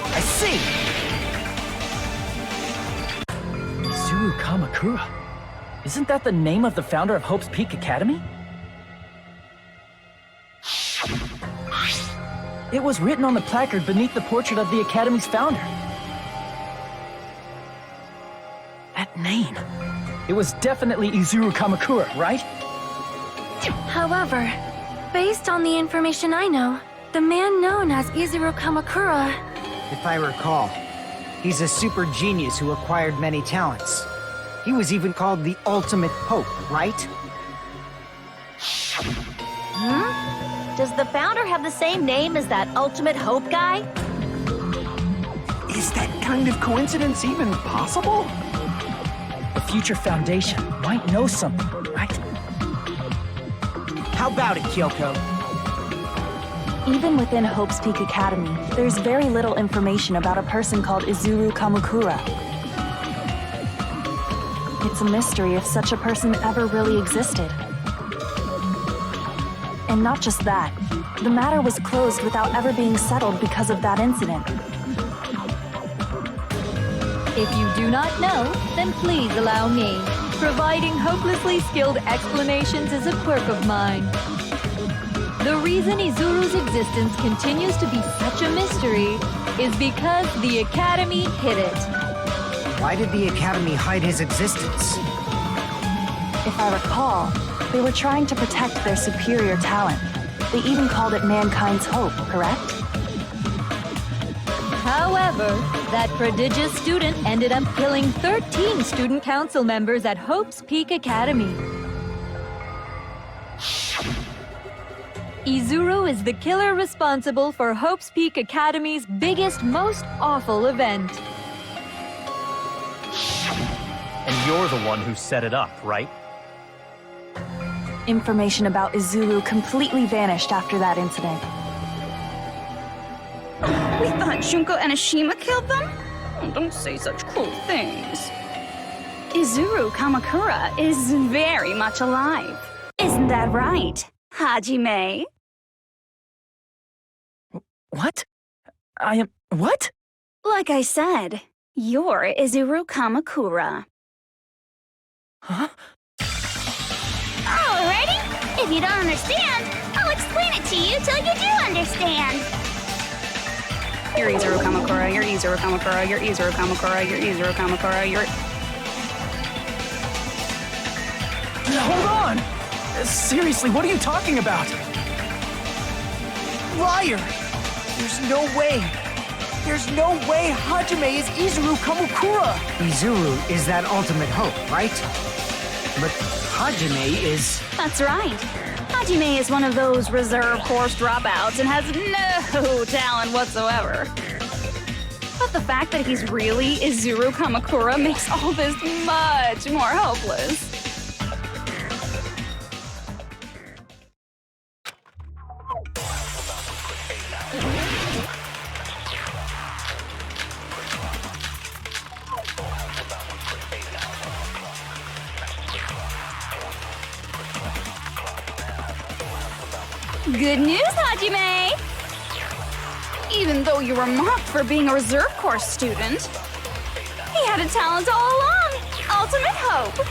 I see! Izuru Kamakura. Isn't that the name of the founder of Hope's Peak Academy? It was written on the placard beneath the portrait of the Academy's founder. That name. It was definitely Izuru Kamakura, right? However, based on the information I know, The man known as Izuru Kamakura. If I recall, he's a super genius who acquired many talents. He was even called the Ultimate Hope, right? Does the founder have the same name as that Ultimate Hope guy? Is that kind of coincidence even possible? The Future Foundation might know something, right? How about it, Kyoko? Even within Hope's Peak Academy, there's very little information about a person called Izuru Kamakura. It's a mystery if such a person ever really existed. And not just that, the matter was closed without ever being settled because of that incident. If you do not know, then please allow me. Providing hopelessly skilled explanations is a quirk of mine. The reason Izuru's existence continues to be such a mystery is because the Academy hid it. Why did the Academy hide his existence? If I recall, they were trying to protect their superior talent. They even called it mankind's hope, correct? However, that prodigious student ended up killing 13 student council members at Hope's Peak Academy. Izuru is the killer responsible for Hope's Peak Academy's biggest, most awful event. And you're the one who set it up, right? Information about Izuru completely vanished after that incident. We thought Junko and Ashima killed them? Oh, don't say such cruel things. Izuru Kamakura is very much alive. Isn't that right, Hajime? What? I am... what? Like I said, you're Izuru Kamakura. Huh? Alrighty, if you don't understand, I'll explain it to you till you do understand. You're Izuru Kamakura, you're Izuru Kamakura, you're Izuru Kamakura, you're Izuru Kamakura, you're... Hold on! Seriously, what are you talking about? Liar! There's no way! There's no way Hajime is Izuru Kamakura! Izuru is that ultimate hope, right? But Hajime is... That's right. Hajime is one of those reserve course dropouts and has no talent whatsoever. But the fact that he's really Izuru Kamakura makes all this much more hopeless. Good news, Hajime! Even though you were mocked for being a reserve course student, he had a talent all along! Ultimate hope!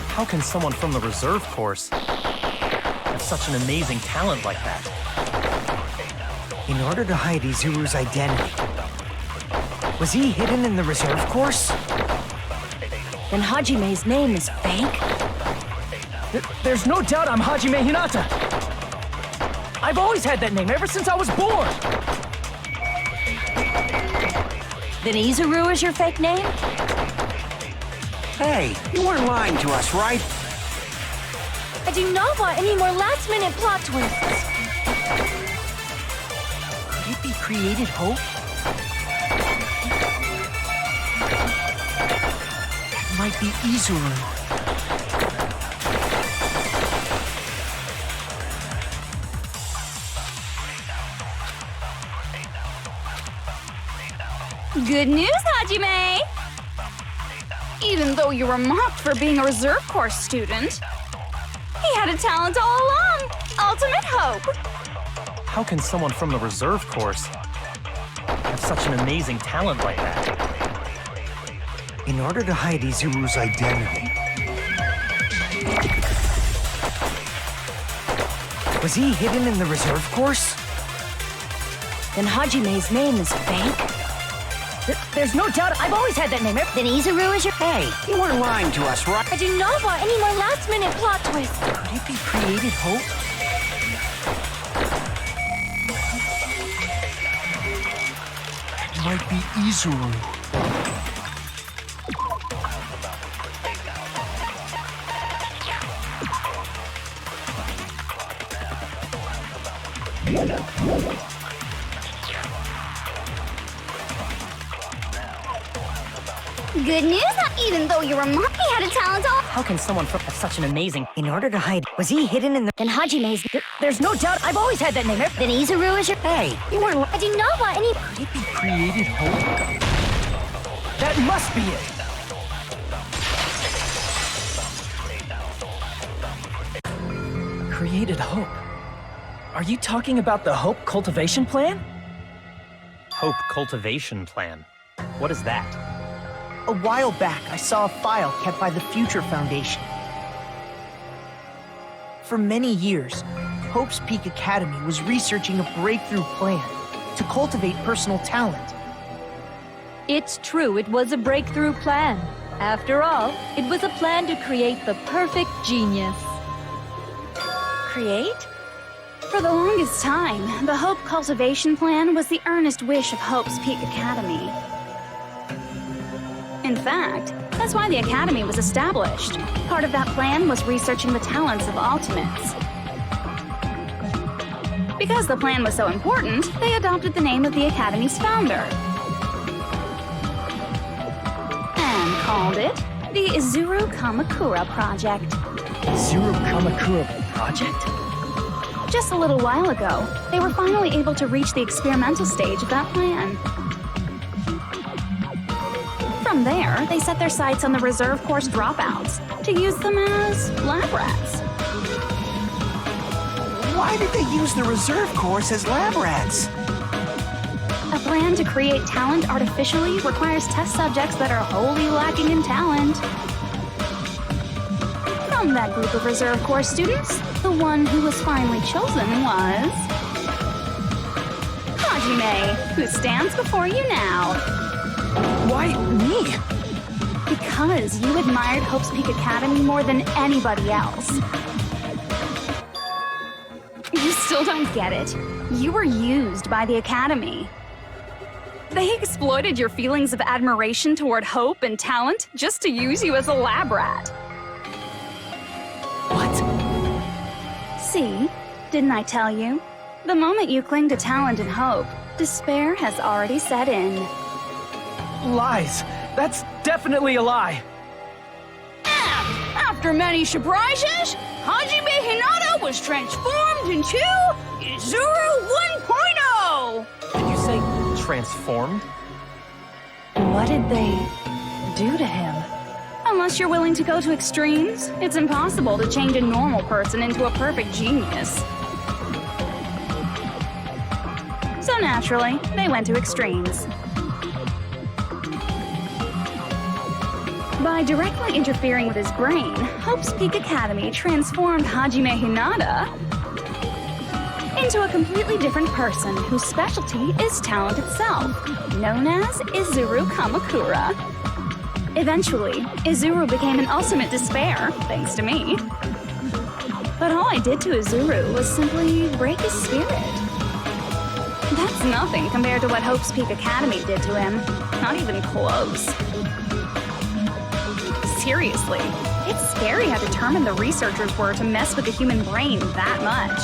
How can someone from the reserve course have such an amazing talent like that? In order to hide Izuru's identity, was he hidden in the reserve course? Then Hajime's name is fake? There's no doubt I'm Hajime Hinata! I've always had that name ever since I was born! Then Izuru is your fake name? Hey, you weren't lying to us, right? I do not want any more last-minute plot twists. Could it be created hope? That might be Izuru. Good news, Hajime! Even though you were mocked for being a reserve course student, he had a talent all along! Ultimate hope! How can someone from the reserve course have such an amazing talent like that? In order to hide Izuru's identity, was he hidden in the reserve course? Then Hajime's name is fake? There's no doubt I've always had that name. Then Izuru is your... Hey, you weren't lying to us, right? I do not want any more last-minute plot twists. Could it be created hope? might be Izuru. Good news! Even though your mommy had a talent all... How can someone from such an amazing... In order to hide, was he hidden in the... Then Hajime's... There's no doubt I've always had that name. Then Izuru is your... Hey, you weren't... I do not want any... Could it be created hope? That must be it! Created hope? Are you talking about the Hope Cultivation Plan? Hope Cultivation Plan. What is that? A while back, I saw a file kept by the Future Foundation. For many years, Hope's Peak Academy was researching a breakthrough plan to cultivate personal talent. It's true, it was a breakthrough plan. After all, it was a plan to create the perfect genius. Create? For the longest time, the Hope Cultivation Plan was the earnest wish of Hope's Peak Academy. In fact, that's why the Academy was established. Part of that plan was researching the talents of Ultimates. Because the plan was so important, they adopted the name of the Academy's founder. And called it the Izuru Kamakura Project. Izuru Kamakura Project? Just a little while ago, they were finally able to reach the experimental stage of that plan. From there, they set their sights on the reserve course dropouts to use them as lab rats. Why did they use the reserve course as lab rats? A plan to create talent artificially requires test subjects that are wholly lacking in talent. From that group of reserve course students, the one who was finally chosen was... Hajime, who stands before you now. Why me? Because you admired Hope's Peak Academy more than anybody else. You still don't get it. You were used by the Academy. They exploited your feelings of admiration toward hope and talent just to use you as a lab rat. What? See? Didn't I tell you? The moment you cling to talent and hope, despair has already set in. Lies. That's definitely a lie. After many surprises, Hajime Hinata was transformed into Izuru 1.0! Did you say transformed? What did they do to him? Unless you're willing to go to extremes, it's impossible to change a normal person into a perfect genius. So naturally, they went to extremes. By directly interfering with his brain, Hope's Peak Academy transformed Hajime Hinata into a completely different person whose specialty is talent itself, known as Izuru Kamakura. Eventually, Izuru became an ultimate despair, thanks to me. But all I did to Izuru was simply break his spirit. That's nothing compared to what Hope's Peak Academy did to him. Not even close. Seriously, it's scary how determined the researchers were to mess with the human brain that much.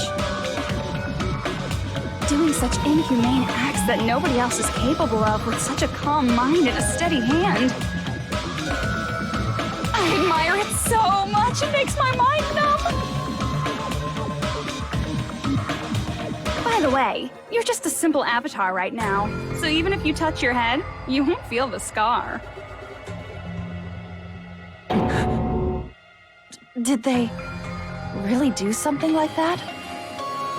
Doing such inhumane acts that nobody else is capable of with such a calm mind and a steady hand. I admire it so much, it makes my mind numb. By the way, you're just a simple avatar right now, so even if you touch your head, you won't feel the scar. Did they really do something like that?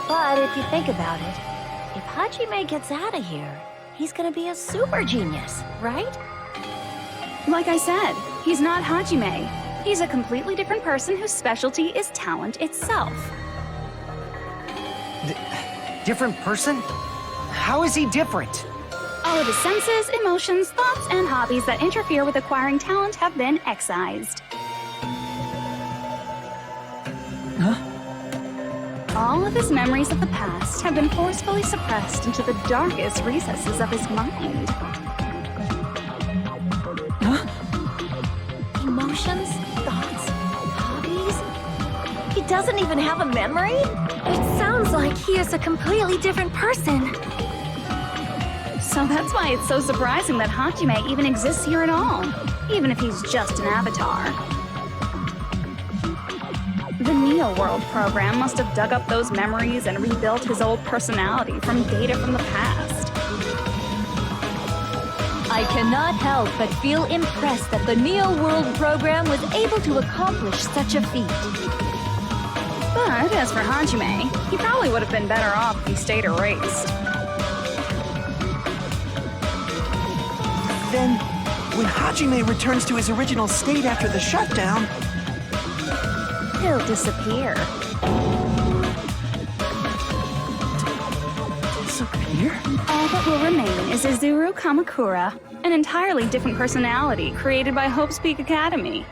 But if you think about it, if Hajime gets out of here, he's gonna be a super genius, right? Like I said, he's not Hajime. He's a completely different person whose specialty is talent itself. Different person? How is he different? All of his senses, emotions, thoughts, and hobbies that interfere with acquiring talent have been excised. Huh? All of his memories of the past have been forcefully suppressed into the darkest recesses of his mind. doesn't even have a memory? It sounds like he is a completely different person. So that's why it's so surprising that Hajime even exists here at all, even if he's just an avatar. The Neo World program must have dug up those memories and rebuilt his old personality from data from the past. I cannot help but feel impressed that the Neo World program was able to accomplish such a feat. But as for Hajime, he probably would have been better off if he stayed erased. Then, when Hajime returns to his original state after the shutdown, He'll disappear. disappear? All that will remain is Izuru Kamakura, an entirely different personality created by Hope's Peak Academy.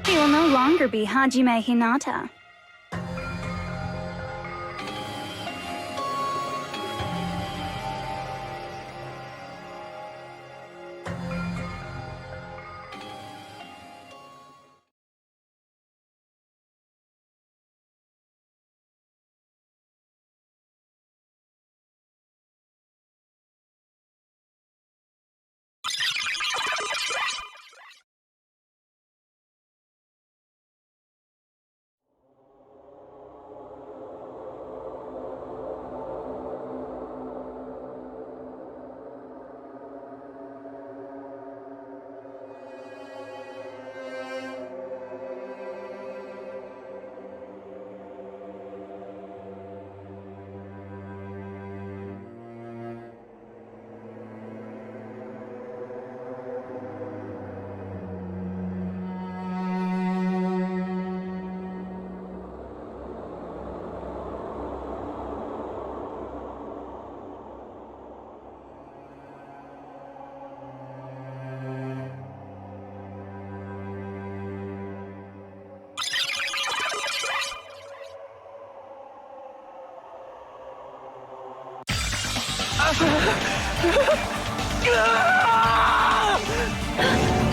He will no longer be Hajime Hinata.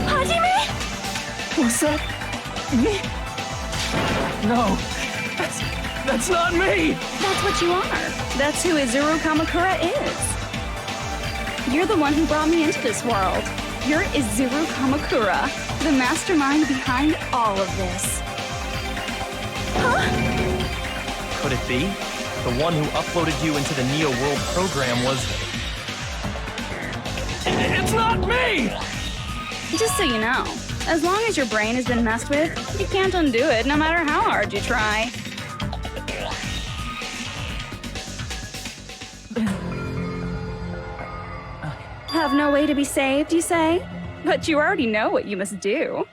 Hajime? Was that me? No, that's not me! That's what you are. That's who Izuru Kamakura is. You're the one who brought me into this world. You're Izuru Kamakura, the mastermind behind all of this. Could it be? The one who uploaded you into the Neo World program was... It's not me! Just so you know, as long as your brain has been messed with, you can't undo it no matter how hard you try. Have no way to be saved, you say? But you already know what you must do.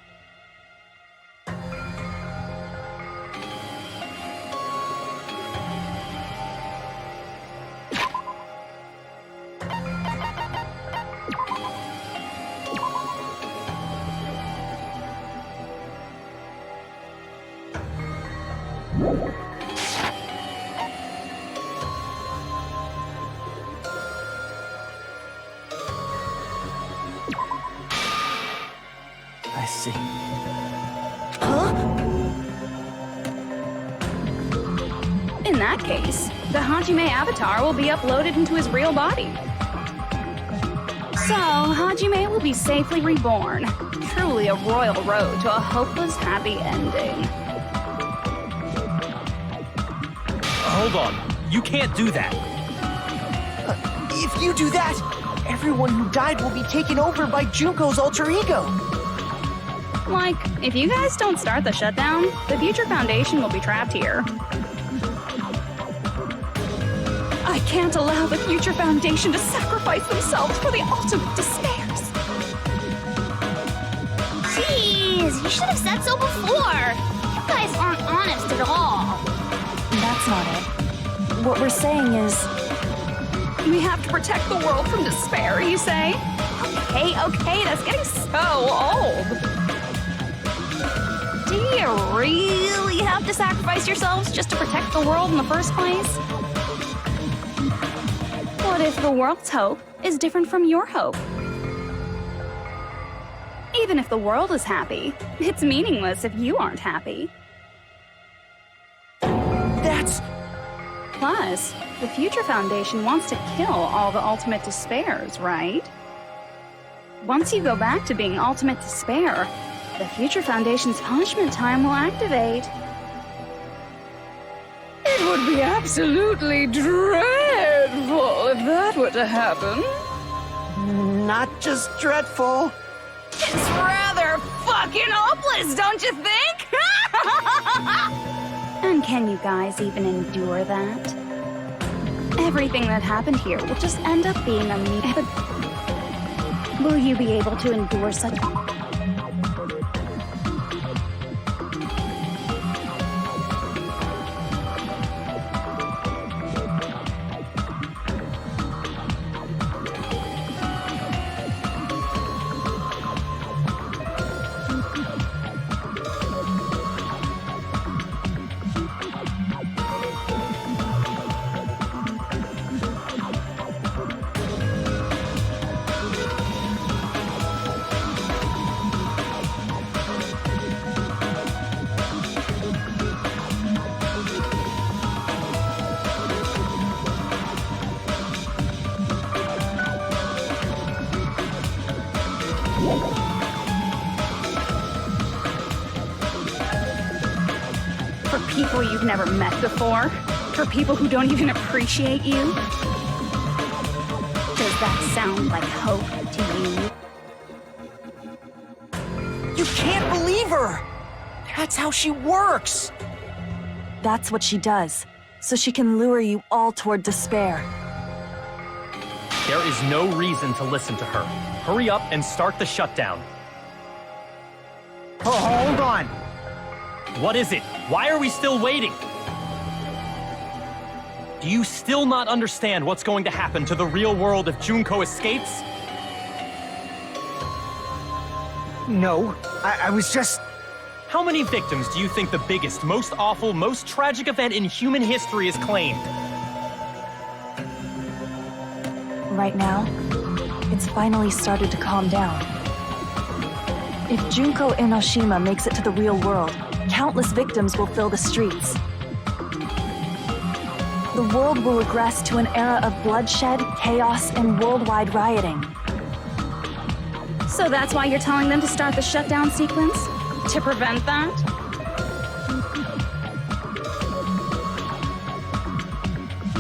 I see. In that case, the Hajime avatar will be uploaded into his real body. So, Hajime will be safely reborn. Truly a royal road to a hopeless happy ending. Hold on. You can't do that. If you do that, everyone who died will be taken over by Junko's alter ego. Like, if you guys don't start the shutdown, the Future Foundation will be trapped here. I can't allow the Future Foundation to sacrifice themselves for the ultimate despairs. Jeez, you should have said so before. You guys aren't honest at all. That's not it. What we're saying is... We have to protect the world from despair, you say? Okay, that's getting so old. Do you really have to sacrifice yourselves just to protect the world in the first place? What if the world's hope is different from your hope? Even if the world is happy, it's meaningless if you aren't happy. Plus, the Future Foundation wants to kill all the Ultimate Despairs, right? Once you go back to being Ultimate Despair, the Future Foundation's punishment time will activate. It would be absolutely dreadful if that were to happen. Not just dreadful. It's rather fucking hopeless, don't you think? And can you guys even endure that? Everything that happened here will just end up being a but will you be able to endure such... For people you've never met before? For people who don't even appreciate you? Does that sound like hope to you? You can't believe her! That's how she works! That's what she does, so she can lure you all toward despair. There is no reason to listen to her. Hurry up and start the shutdown. Oh, hold on! What is it? Why are we still waiting? Do you still not understand what's going to happen to the real world if Junko escapes? No, I was just... How many victims do you think the biggest, most awful, most tragic event in human history has claimed? Right now, it's finally started to calm down. If Junko Enoshima makes it to the real world, countless victims will fill the streets. The world will regress to an era of bloodshed, chaos, and worldwide rioting. So that's why you're telling them to start the shutdown sequence? To prevent that?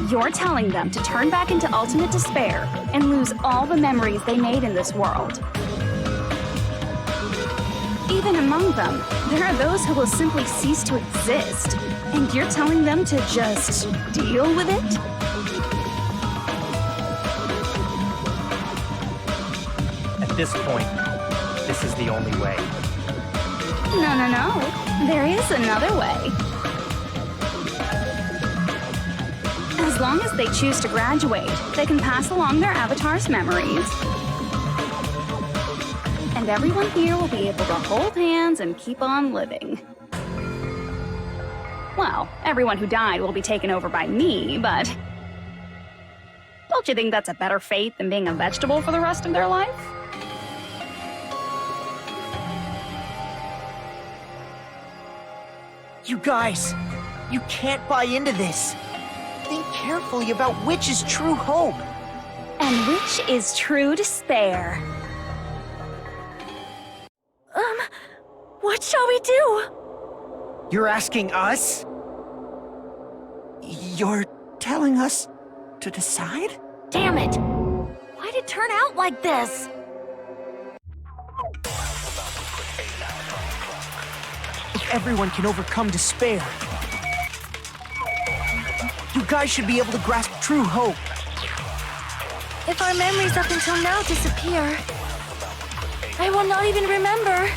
You're telling them to turn back into ultimate despair and lose all the memories they made in this world. Even among them, there are those who will simply cease to exist, and you're telling them to just deal with it? At this point, this is the only way. No. There is another way. As long as they choose to graduate, they can pass along their avatar's memories. And everyone here will be able to hold hands and keep on living. Well, everyone who died will be taken over by me, but... Don't you think that's a better fate than being a vegetable for the rest of their life? You guys, you can't buy into this. Think carefully about which is true hope. And which is true despair. What shall we do? You're asking us? You're telling us to decide? Damn it! Why'd it turn out like this? If everyone can overcome despair, you guys should be able to grasp true hope. If our memories up until now disappear, I will not even remember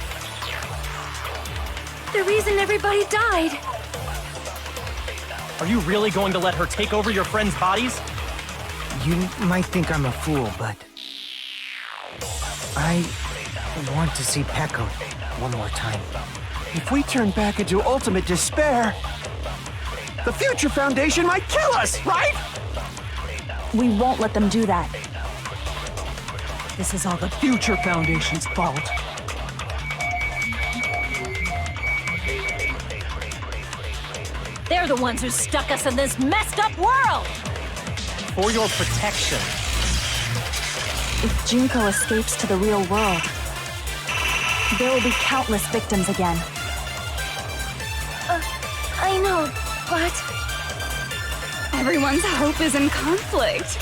the reason everybody died. Are you really going to let her take over your friends' bodies? You might think I'm a fool, but... I want to see Peko one more time. If we turn back into ultimate despair, the Future Foundation might kill us, right? We won't let them do that. This is all the Future Foundation's fault. They're the ones who stuck us in this messed up world! For your protection. If Junko escapes to the real world, there will be countless victims again. I know, but... Everyone's hope is in conflict.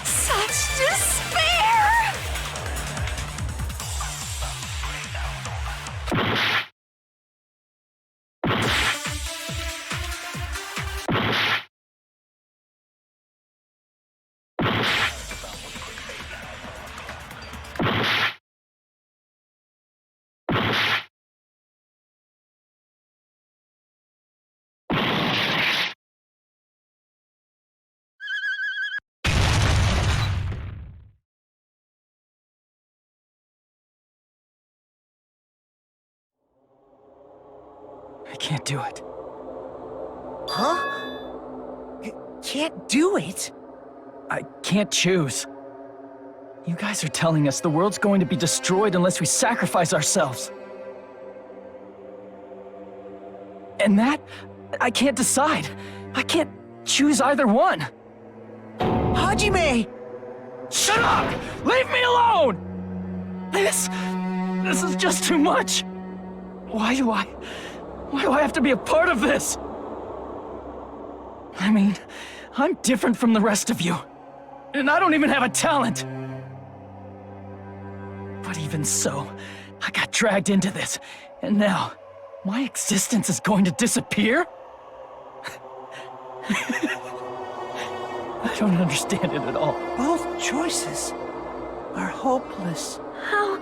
Such despair! I can't do it. Huh? Can't do it? I can't choose. You guys are telling us the world's going to be destroyed unless we sacrifice ourselves. And that, I can't decide. I can't choose either one. Hajime! Shut up! Leave me alone! This is just too much. Why do I have to be a part of this? I mean, I'm different from the rest of you. And I don't even have a talent. But even so, I got dragged into this. And now, my existence is going to disappear? I don't understand it at all. Both choices are hopeless. How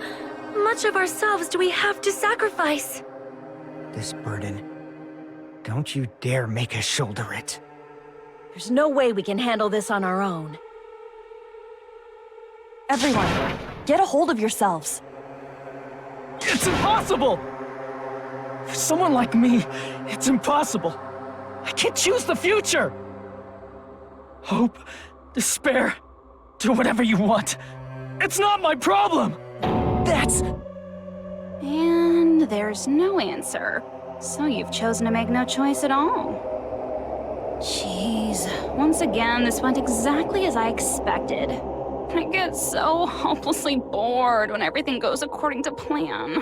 much of ourselves do we have to sacrifice? This burden, don't you dare make us shoulder it. There's no way we can handle this on our own. Everyone, get a hold of yourselves. It's impossible! For someone like me, it's impossible. I can't choose the future! Hope, despair, do whatever you want. It's not my problem! That's... And there's no answer. So you've chosen to make no choice at all. Jeez, once again, this went exactly as I expected. I get so hopelessly bored when everything goes according to plan.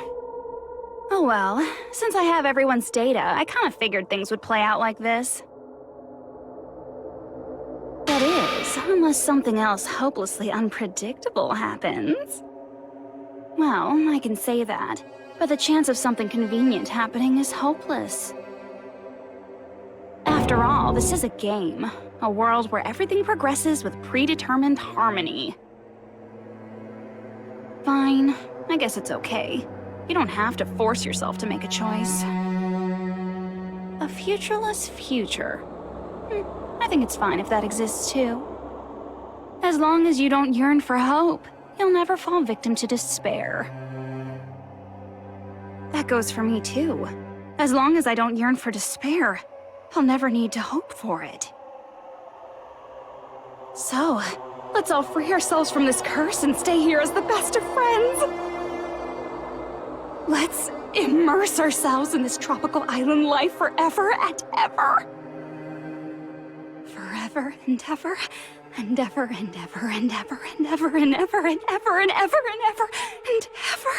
Oh well, since I have everyone's data, I kind of figured things would play out like this. That is, unless something else hopelessly unpredictable happens. Well, I can say that, but the chance of something convenient happening is hopeless. After all, this is a game. A world where everything progresses with predetermined harmony. Fine, I guess it's okay. You don't have to force yourself to make a choice. A futureless future. I think it's fine if that exists too. As long as you don't yearn for hope, you'll never fall victim to despair. That goes for me too. As long as I don't yearn for despair, I'll never need to hope for it. So, let's all free ourselves from this curse and stay here as the best of friends. Let's immerse ourselves in this tropical island life forever and ever. Forever and ever, and ever and ever and ever and ever and ever and ever and ever and ever and ever.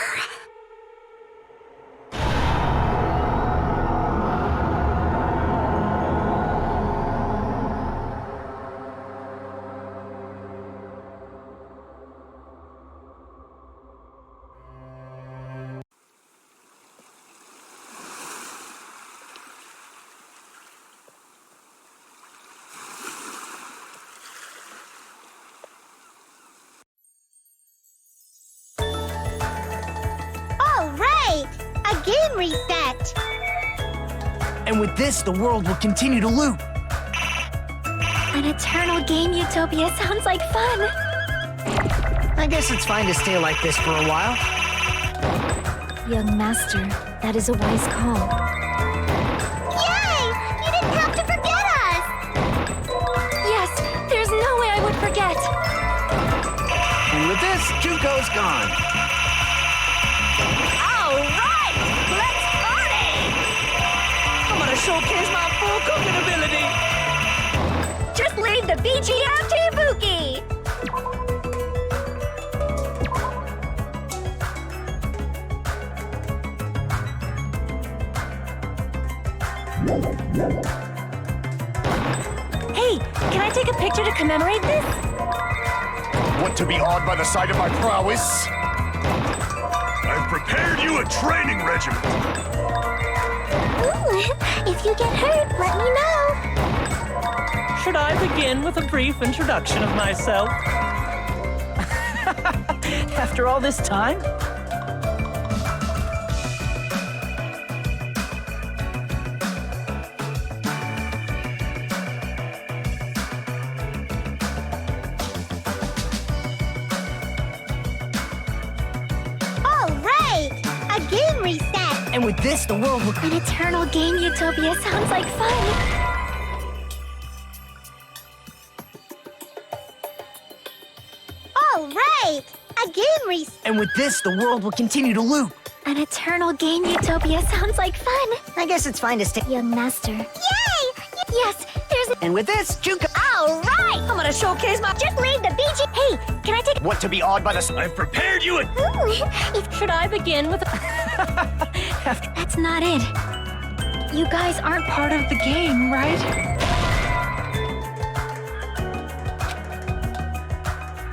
Game reset! And with this, the world will continue to loop. An eternal game utopia sounds like fun. I guess it's fine to stay like this for a while. Young master, that is a wise call. Yay! You didn't have to forget us! Yes, there's no way I would forget. And with this, Junko's gone. All right! Let's party! I'm gonna showcase my full cooking ability. Just leave the BGM to Ibuki! Hey, can I take a picture to commemorate this? Want to be awed by the sight of my prowess? I've prepared you a training regimen. Ooh, if you get hurt, let me know. Should I begin with a brief introduction of myself? After all this time? And with this, the world will... An eternal game utopia sounds like fun. All right! A game reset! And with this, the world will continue to loop. An eternal game utopia sounds like fun. I guess it's fine to stay... Young master. Yay! Yes, there's a... And with this, Juka... All right! I'm gonna showcase my... Just leave the BG... Hey, can I take... Want to be awed by the... I've prepared you a... Should I begin with... That's not it. You guys aren't part of the game, right?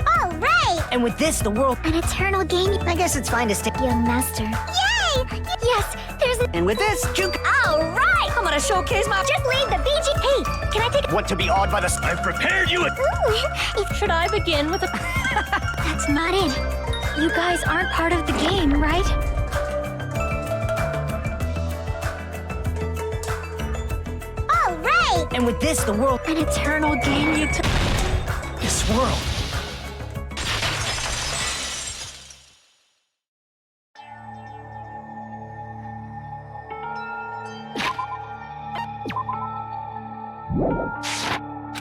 All right! And with this, the world... An eternal game... I guess it's fine to stay... Young master. Yay! Yes, there's a... And with this, Juka... All right! I'm gonna showcase my... Just leave the BG... Hey, can I take... Want to be awed by the... I've prepared you a... Should I begin with a... That's not it. You guys aren't part of the game, right? All right! And with this, the world... An eternal game This world.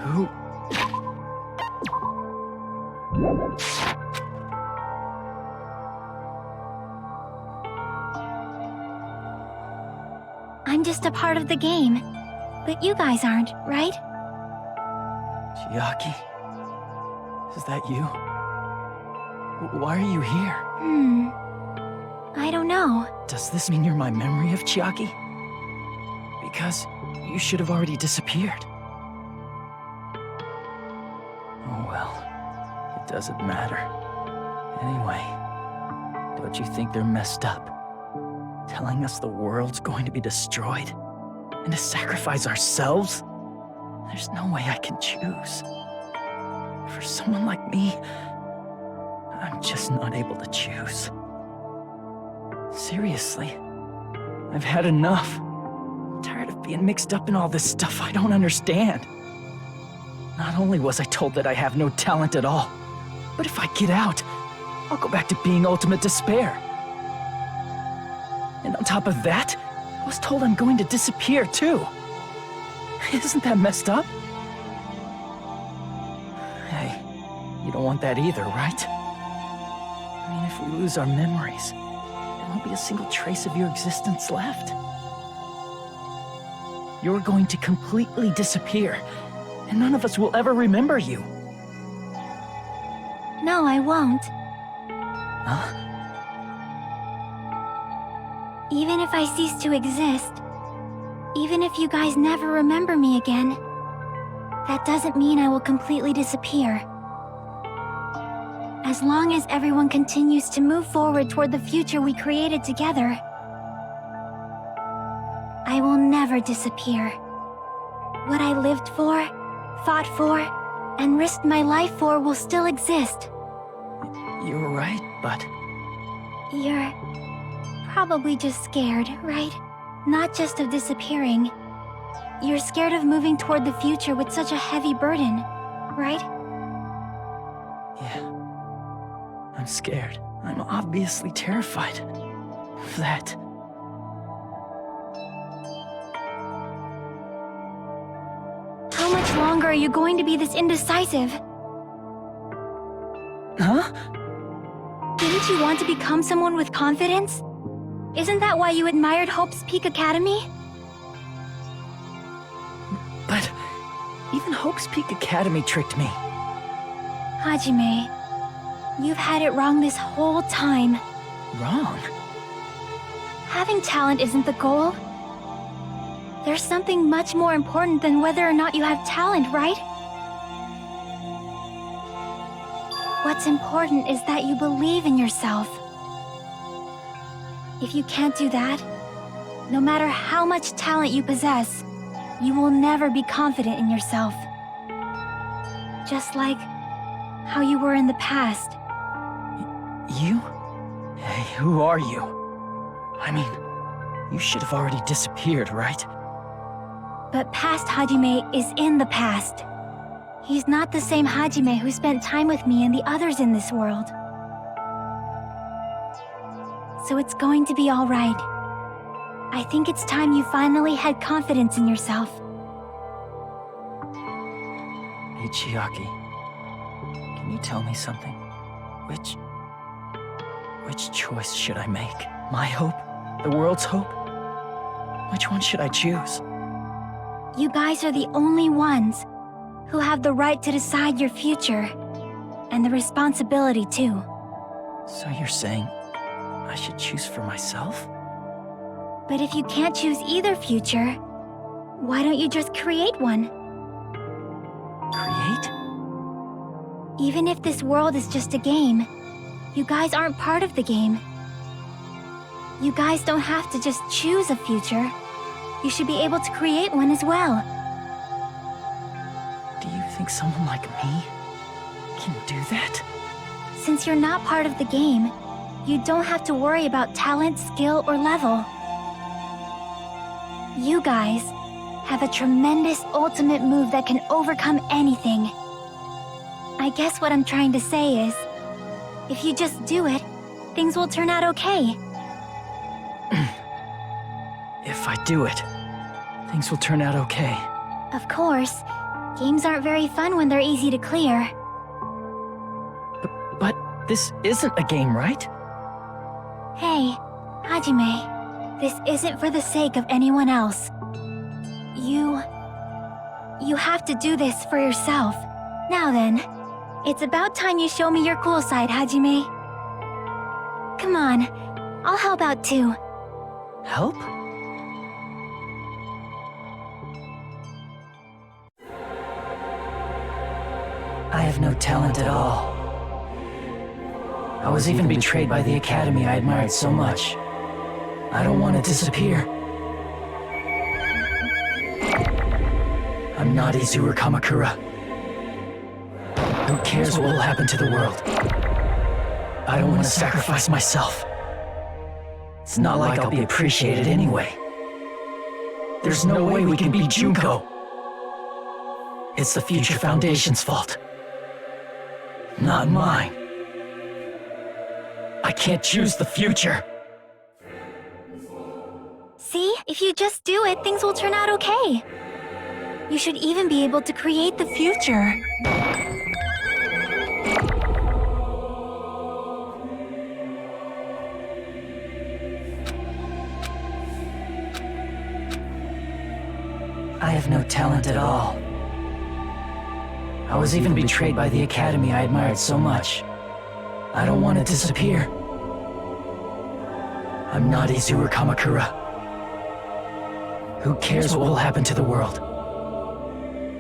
Who? I'm just a part of the game. But you guys aren't, right? Chiaki? Is that you? Why are you here? I don't know. Does this mean you're my memory of Chiaki? Because you should have already disappeared. Oh well, it doesn't matter. Anyway, don't you think they're messed up? Telling us the world's going to be destroyed? And to sacrifice ourselves? There's no way I can choose. For someone like me, I'm just not able to choose. Seriously, I've had enough. I'm tired of being mixed up in all this stuff I don't understand. Not only was I told that I have no talent at all, but if I get out, I'll go back to being ultimate despair. And on top of that, I was told I'm going to disappear too. Isn't that messed up? Hey, you don't want that either, right? I mean, if we lose our memories, there won't be a single trace of your existence left. You're going to completely disappear, and none of us will ever remember you. No, I won't. Huh? Even if I cease to exist, even if you guys never remember me again, that doesn't mean I will completely disappear. As long as everyone continues to move forward toward the future we created together, I will never disappear. What I lived for, fought for, and risked my life for will still exist. You're right, but... You're probably just scared, right? Not just of disappearing. You're scared of moving toward the future with such a heavy burden, right? Yeah. I'm scared. I'm obviously terrified of that. How much longer are you going to be this indecisive? Huh? Didn't you want to become someone with confidence? Isn't that why you admired Hope's Peak Academy? Even Hope's Peak Academy tricked me. Hajime, you've had it wrong this whole time. Wrong? Having talent isn't the goal. There's something much more important than whether or not you have talent, right? What's important is that you believe in yourself. If you can't do that, no matter how much talent you possess, you will never be confident in yourself. Just like how you were in the past. You? Hey, who are you? I mean, you should have already disappeared, right? But past Hajime is in the past. He's not the same Hajime who spent time with me and the others in this world. So it's going to be all right. I think it's time you finally had confidence in yourself. Hey, Chiaki. Can you tell me something? Which choice should I make? My hope? The world's hope? Which one should I choose? You guys are the only ones who have the right to decide your future. And the responsibility, too. So you're saying I should choose for myself? But if you can't choose either future, why don't you just create one? Create? Even if this world is just a game, you guys aren't part of the game. You guys don't have to just choose a future. You should be able to create one as well. Do you think someone like me can do that? Since you're not part of the game, you don't have to worry about talent, skill, or level. You guys have a tremendous ultimate move that can overcome anything. I guess what I'm trying to say is, if you just do it, things will turn out okay. If I do it, things will turn out okay. Of course, games aren't very fun when they're easy to clear. But this isn't a game, right? Hey, Hajime, this isn't for the sake of anyone else. You have to do this for yourself. Now then, it's about time you show me your cool side, Hajime. Come on, I'll help out too. Help? I have no talent at all. I was even betrayed by the academy I admired so much. I don't want to disappear. I'm not Izuru Kamakura. Who cares what will happen to the world? I don't want to sacrifice myself. It's not like I'll be appreciated anyway. There's no way we can beat Junko. It's the Future Foundation's fault. Not mine. I can't choose the future. See? If you just do it, things will turn out okay. You should even be able to create the future. I have no talent at all. I was even betrayed by the academy I admired so much. I don't want to disappear. I'm not Izuru Kamakura. Who cares what will happen to the world?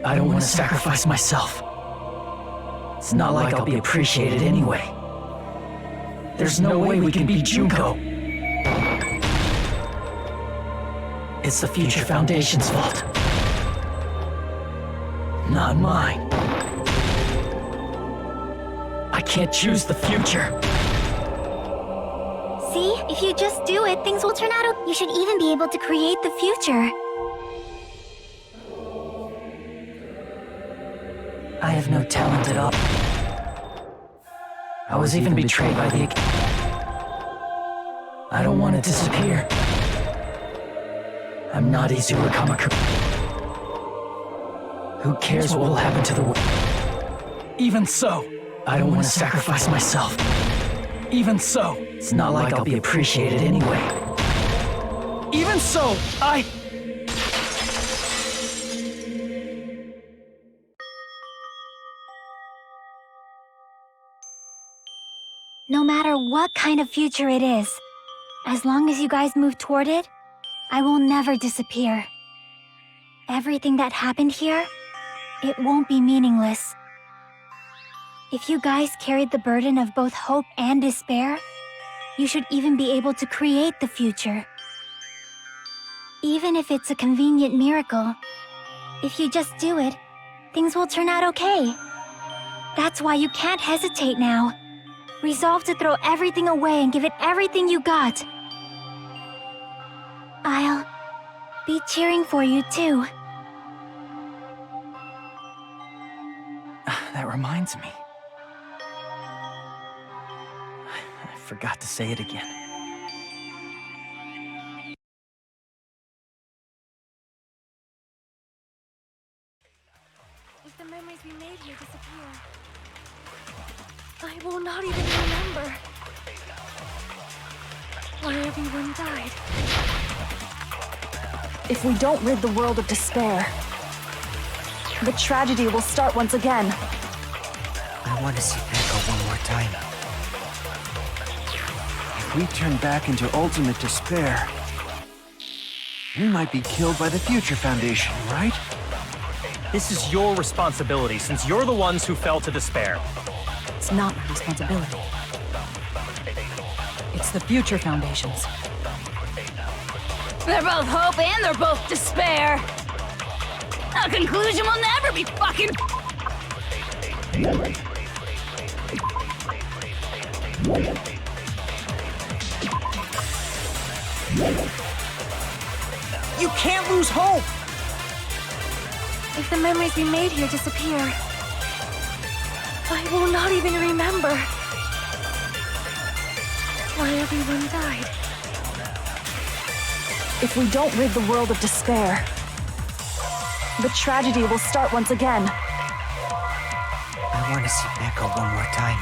I don't want to sacrifice myself. It's not like I'll be appreciated anyway. There's no way we can beat Junko. It's the Future Foundation's fault. Not mine. I can't choose the future. See? If you just do it, things will turn out okay. You should even be able to create the future. I have no talent at all. I was even betrayed by the I don't want to disappear. I'm not Izuru Kamakura. Who cares what will happen to the world? Even so, I don't want to sacrifice myself. Even so, it's not like I'll be appreciated anyway. Even so, No matter what kind of future it is, as long as you guys move toward it, I will never disappear. Everything that happened here, it won't be meaningless. If you guys carried the burden of both hope and despair, you should even be able to create the future. Even if it's a convenient miracle, if you just do it, things will turn out okay. That's why you can't hesitate now. Resolve to throw everything away and give it everything you got. I'll be cheering for you too. That reminds me. I forgot to say it again. If the memories we made here disappear, I will not even remember why everyone died. If we don't rid the world of despair, the tragedy will start once again. I want to see Echo one more time. If we turn back into ultimate despair, we might be killed by the Future Foundation, right? This is your responsibility, since you're the ones who fell to despair. It's not my responsibility. It's the Future Foundation's. They're both hope and they're both despair. A conclusion will never be fucking... You can't lose hope! If the memories we made here disappear, I will not even remember why everyone died. If we don't rid the world of despair, the tragedy will start once again. I want to see Echo one more time.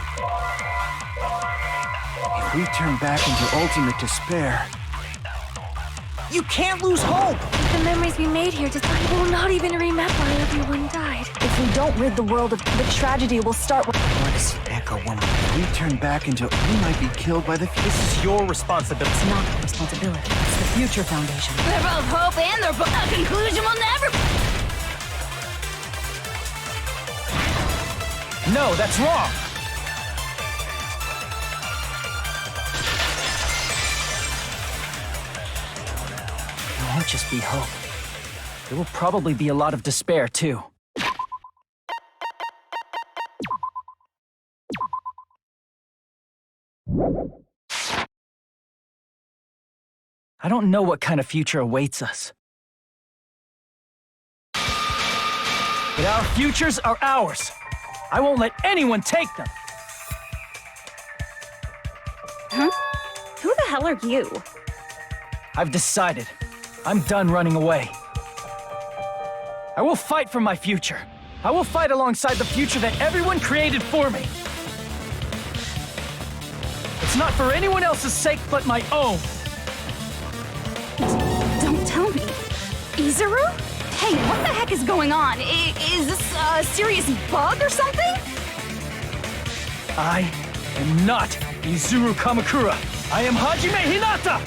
If we turn back into ultimate despair, You can't lose hope! If the memories we made here I will not even remember why everyone died. If we don't rid the world of the tragedy will start. I want to see Echo one more time. if we turn back into, we might be killed by the This is your responsibility. It's not my responsibility. It's the Future Foundation. They're both hope and they're both... A conclusion will never... No, that's wrong! It won't just be hope. There will probably be a lot of despair, too. I don't know what kind of future awaits us. But our futures are ours. I won't let anyone take them. Huh? Who the hell are you? I've decided. I'm done running away. I will fight for my future. I will fight alongside the future that everyone created for me. It's not for anyone else's sake but my own. Don't tell me. Izuru? Hey, what the heck is going on? Is this a serious bug or something? I am not Izuru Kamakura. I am Hajime Hinata!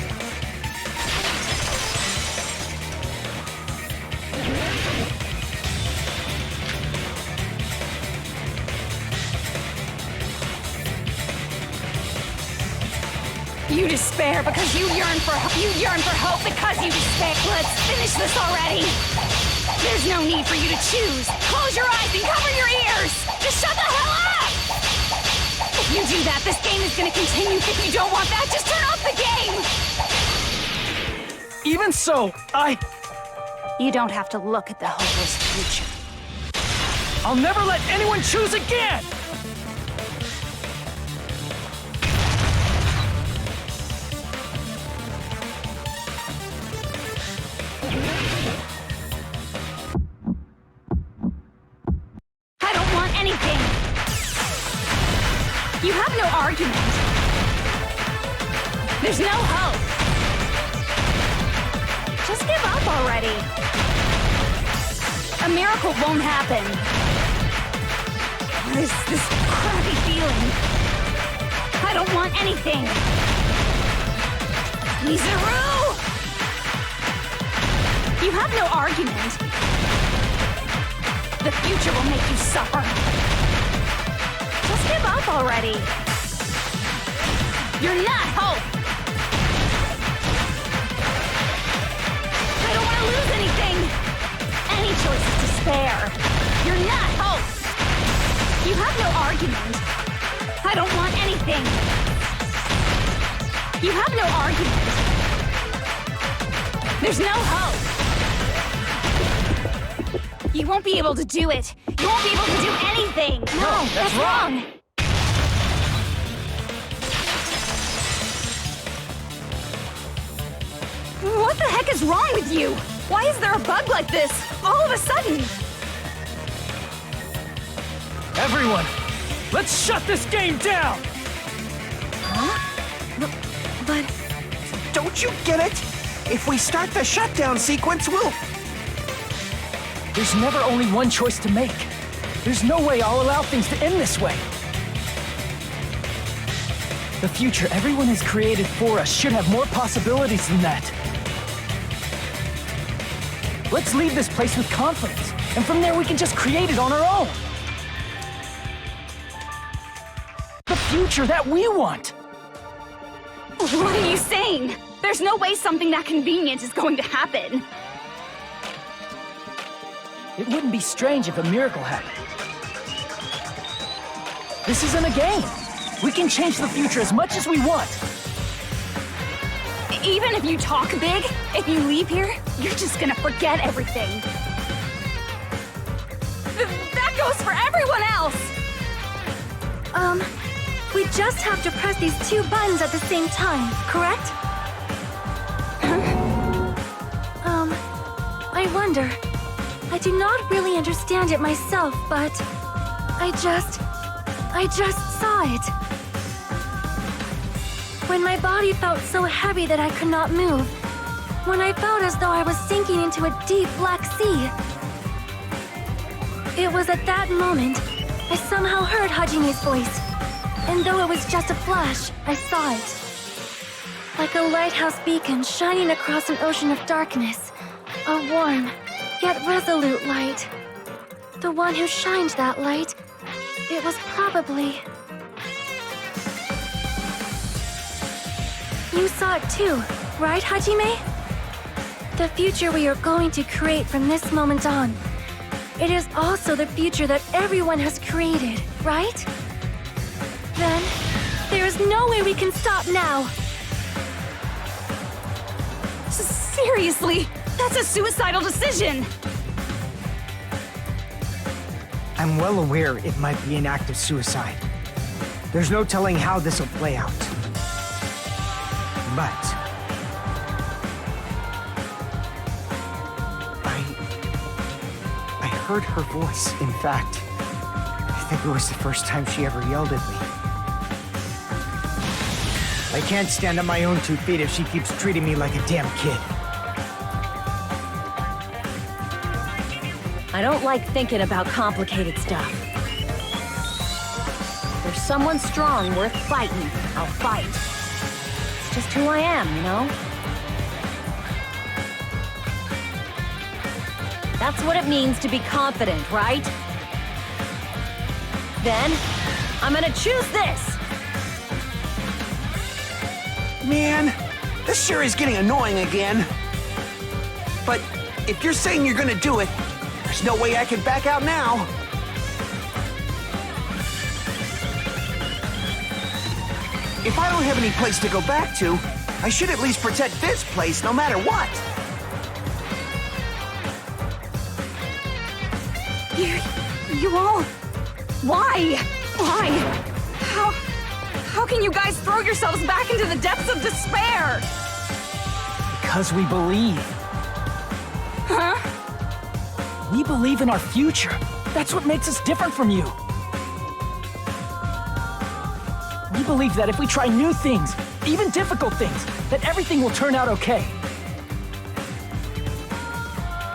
You despair because you yearn for hope because you despair. Let's finish this already. There's no need for you to choose. Close your eyes and cover your ears. Just shut the hell up. If you do that, this game is going to continue. If you don't want that, just turn off the game. Even so, You don't have to look at the hopeless future. I'll never let anyone choose again! I don't want anything. You have no argument. There's no hope. Just give up already. A miracle won't happen. What is this crappy feeling? I don't want anything! Mizuru! You have no argument. The future will make you suffer. Just give up already. You're not Hope! I don't want to lose anything! Any choice is to spare. You're not Hope! You have no argument. I don't want anything. You have no argument. There's no hope. You won't be able to do it. You won't be able to do anything. No, that's wrong. What the heck is wrong with you? Why is there a bug like this all of a sudden? Everyone, let's shut this game down! But Don't you get it? If we start the shutdown sequence, we'll... There's never only one choice to make. There's no way I'll allow things to end this way. The future everyone has created for us should have more possibilities than that. Let's leave this place with confidence, and from there we can just create it on our own. The future that we want! what are you saying? There's no way something that convenient is going to happen. It wouldn't be strange if a miracle happened. This isn't a game. We can change the future as much as we want. Even if you talk big, if you leave here, you're just gonna forget everything. That goes for everyone else! We just have to press these two buttons at the same time, correct? I wonder. I do not really understand it myself, but I just saw it. When my body felt so heavy that I could not move. When I felt as though I was sinking into a deep black sea. It was at that moment I somehow heard Hajime's voice. And though it was just a flash, I saw it. Like a lighthouse beacon shining across an ocean of darkness. A warm, yet resolute light. The one who shined that light, it was probably... You saw it too, right, Hajime? The future we are going to create from this moment on. It is also the future that everyone has created, right? Then, there is no way we can stop now. Seriously, that's a suicidal decision! I'm well aware it might be an act of suicide. There's no telling how this will play out. But... I heard her voice. In fact, I think it was the first time she ever yelled at me. I can't stand on my own 2 feet if she keeps treating me like a damn kid. I don't like thinking about complicated stuff. If there's someone strong worth fighting, I'll fight. It's just who I am, you know? That's what it means to be confident, right? Then, I'm gonna choose this! Man, this sure is getting annoying again. But if you're saying you're gonna do it, there's no way I can back out now. If I don't have any place to go back to, I should at least protect this place no matter what. You all... Why? Why? How can you guys throw yourselves back into the depths of despair? Because we believe. Huh? We believe in our future. That's what makes us different from you. We believe that if we try new things, even difficult things, that everything will turn out okay.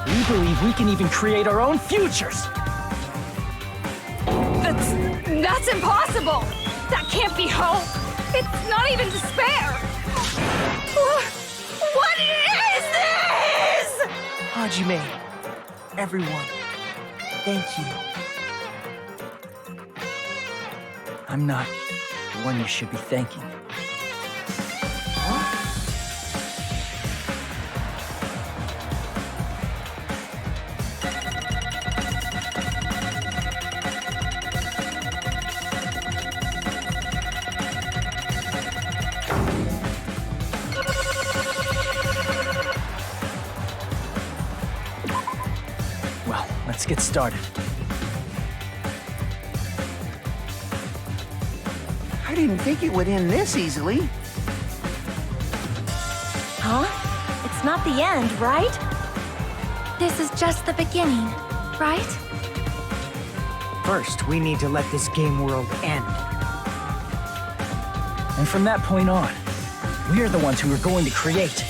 We believe we can even create our own futures. That's impossible! That can't be hope! It's not even despair! What is this?! Hajime, everyone, thank you. I'm not the one you should be thanking. Well, let's get started. I didn't think it would end this easily. Huh? It's not the end, right? This is just the beginning, right? First, we need to let this game world end. And from that point on, we're the ones who are going to create.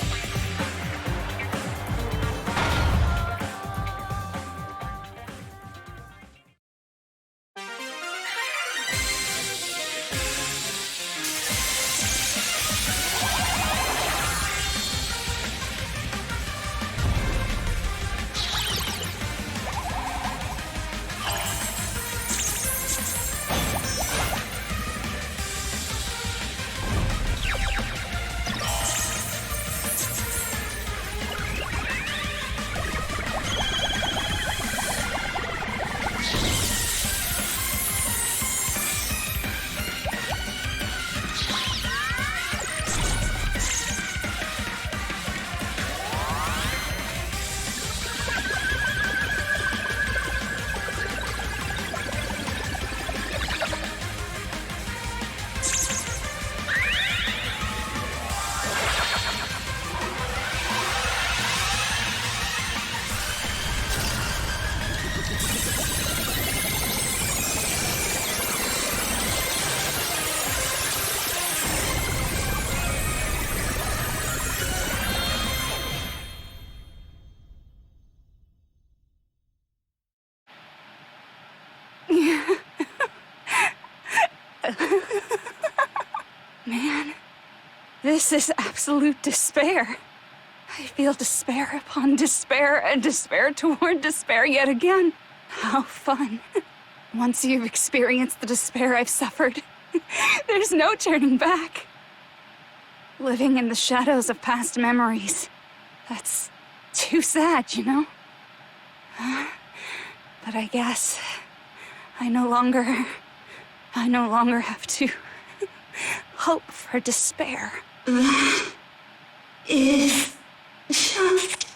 Man, this is absolute despair. I feel despair upon despair and despair toward despair yet again. How fun. Once you've experienced the despair I've suffered, there's no turning back. Living in the shadows of past memories. That's too sad, you know? But I guess I no longer have to hope for despair. Is just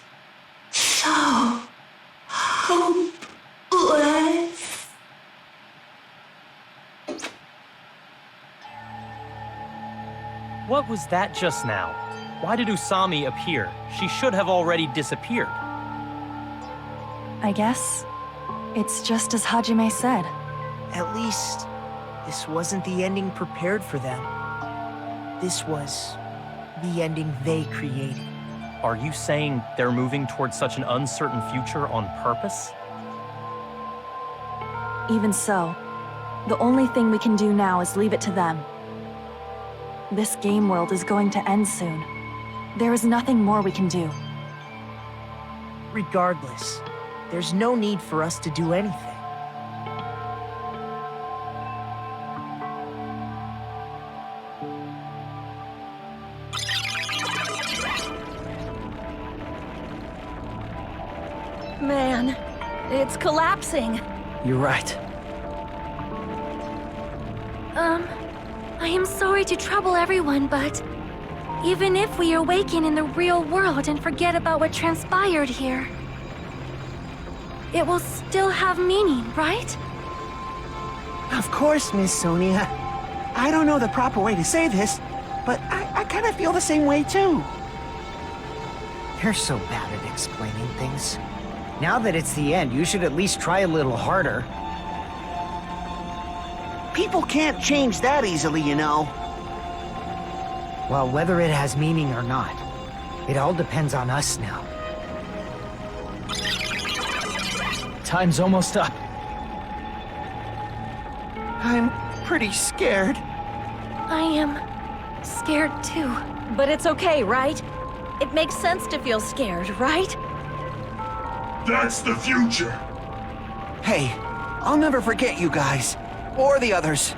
so hopeless. What was that just now? Why did Usami appear? She should have already disappeared. I guess it's just as Hajime said. At least, this wasn't the ending prepared for them. This was the ending they created. Are you saying they're moving towards such an uncertain future on purpose? Even so, the only thing we can do now is leave it to them. This game world is going to end soon. There is nothing more we can do. Regardless, there's no need for us to do anything. Man, it's collapsing. You're right. I am sorry to trouble everyone, but even if we awaken in the real world and forget about what transpired here, it will still have meaning, right? Of course, Miss Sonia. I don't know the proper way to say this, but I kind of feel the same way too. You're so bad at explaining things. Now that it's the end, you should at least try a little harder. People can't change that easily, you know. Well, whether it has meaning or not, it all depends on us now. Time's almost up. I'm pretty scared. I am scared too. But it's okay, right? It makes sense to feel scared, right? That's the future. Hey, I'll never forget you guys. Or the others.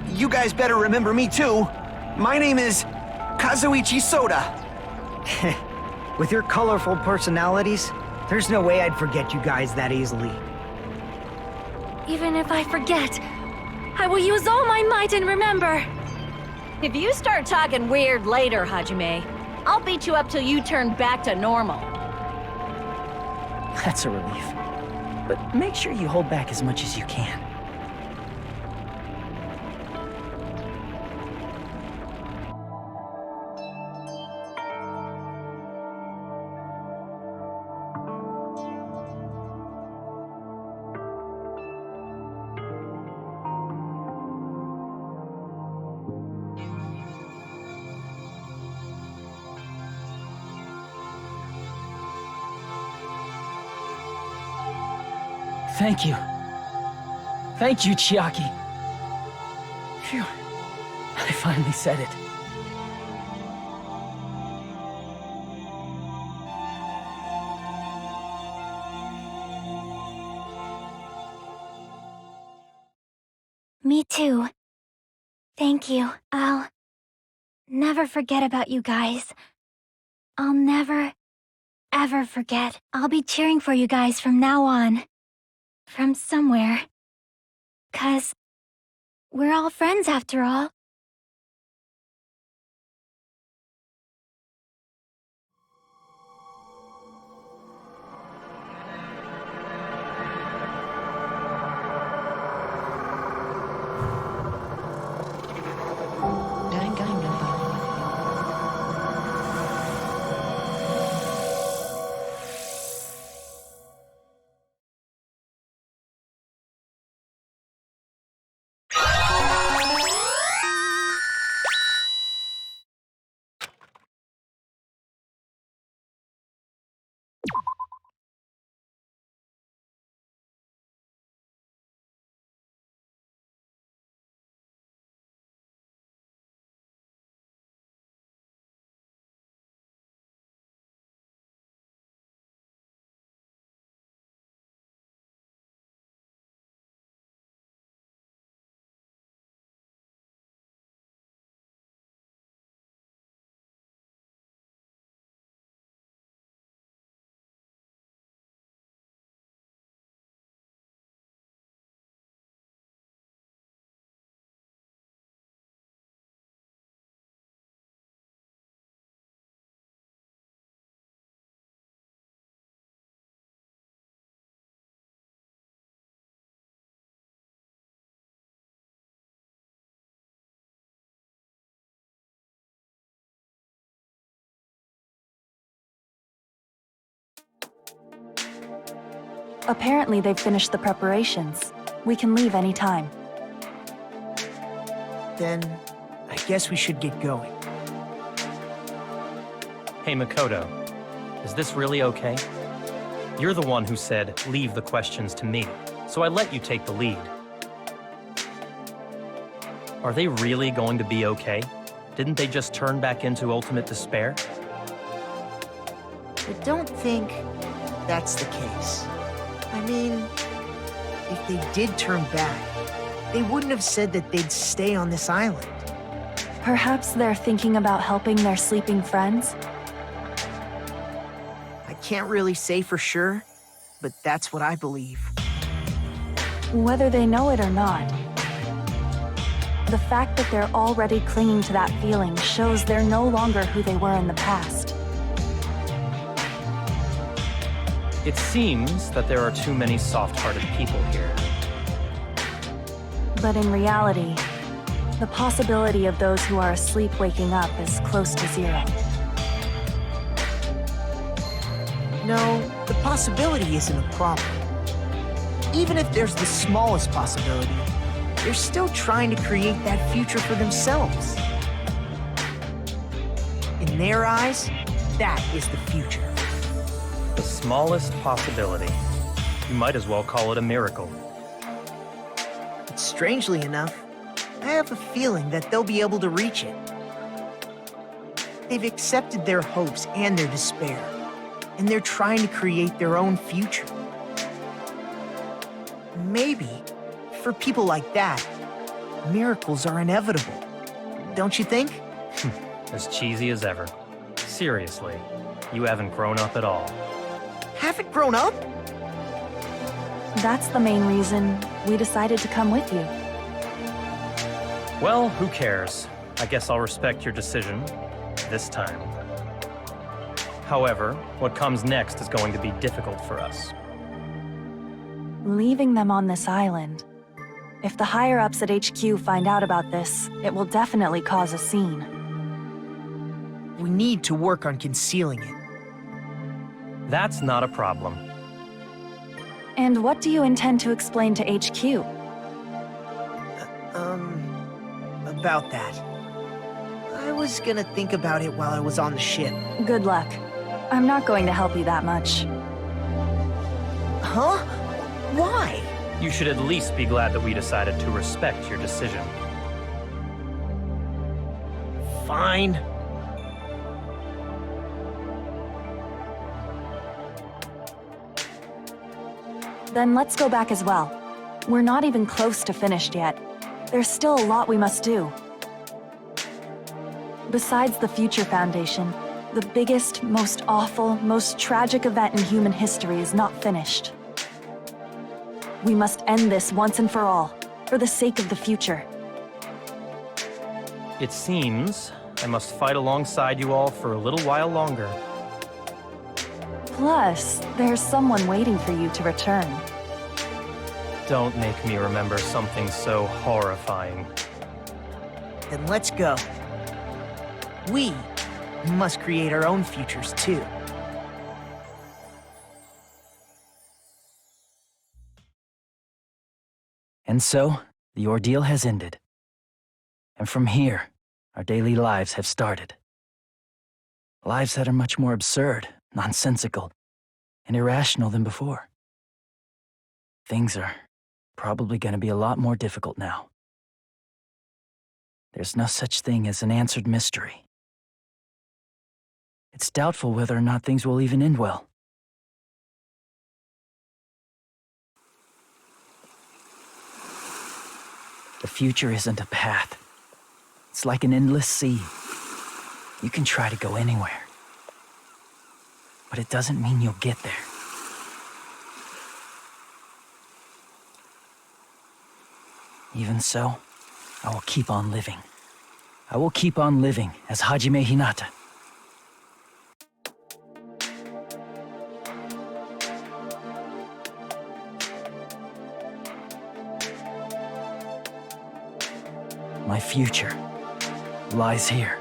You guys better remember me too. My name is Kazuichi Soda. With your colorful personalities, there's no way I'd forget you guys that easily. Even if I forget, I will use all my might and remember. If you start talking weird later, Hajime, I'll beat you up till you turn back to normal. That's a relief. But make sure you hold back as much as you can. Thank you. Thank you, Chiaki. Phew. I finally said it. Me too. Thank you. I'll never forget about you guys. I'll never, ever forget. I'll be cheering for you guys from now on. From somewhere. 'Cause we're all friends after all. Danganronpa. Apparently they've finished the preparations. We can leave any time. Then, I guess we should get going. Hey, Makoto. Is this really okay? You're the one who said, leave the questions to me, so I let you take the lead. Are they really going to be okay? Didn't they just turn back into ultimate despair? I don't think that's the case. I mean, if they did turn back, they wouldn't have said that they'd stay on this island. Perhaps they're thinking about helping their sleeping friends? I can't really say for sure, but that's what I believe. Whether they know it or not, the fact that they're already clinging to that feeling shows they're no longer who they were in the past. It seems that there are too many soft-hearted people here. But in reality, the possibility of those who are asleep waking up is close to zero. No, the possibility isn't a problem. Even if there's the smallest possibility, they're still trying to create that future for themselves. In their eyes, that is the future. The smallest possibility. You might as well call it a miracle. But strangely enough, I have a feeling that they'll be able to reach it. They've accepted their hopes and their despair, and they're trying to create their own future. Maybe, for people like that, miracles are inevitable. Don't you think? As cheesy as ever. Seriously, you haven't grown up at all. Haven't grown up? That's the main reason we decided to come with you. Well, who cares? I guess I'll respect your decision. This time. However, what comes next is going to be difficult for us. Leaving them on this island. If the higher-ups at HQ find out about this, it will definitely cause a scene. We need to work on concealing it. That's not a problem. And what do you intend to explain to HQ? About that. I was gonna think about it while I was on the ship. Good luck. I'm not going to help you that much. Huh? Why? You should at least be glad that we decided to respect your decision. Fine. Then let's go back as well. We're not even close to finished yet. There's still a lot we must do. Besides the Future Foundation, the biggest, most awful, most tragic event in human history is not finished. We must end this once and for all, for the sake of the future. It seems I must fight alongside you all for a little while longer. Plus, there's someone waiting for you to return. Don't make me remember something so horrifying. Then let's go. We must create our own futures too. And so, the ordeal has ended. And from here, our daily lives have started. Lives that are much more absurd, nonsensical, and irrational than before. Things are probably going to be a lot more difficult now. There's no such thing as an answered mystery. It's doubtful whether or not things will even end well. The future isn't a path. It's like an endless sea. You can try to go anywhere. But it doesn't mean you'll get there. Even so, I will keep on living. I will keep on living as Hajime Hinata. My future lies here.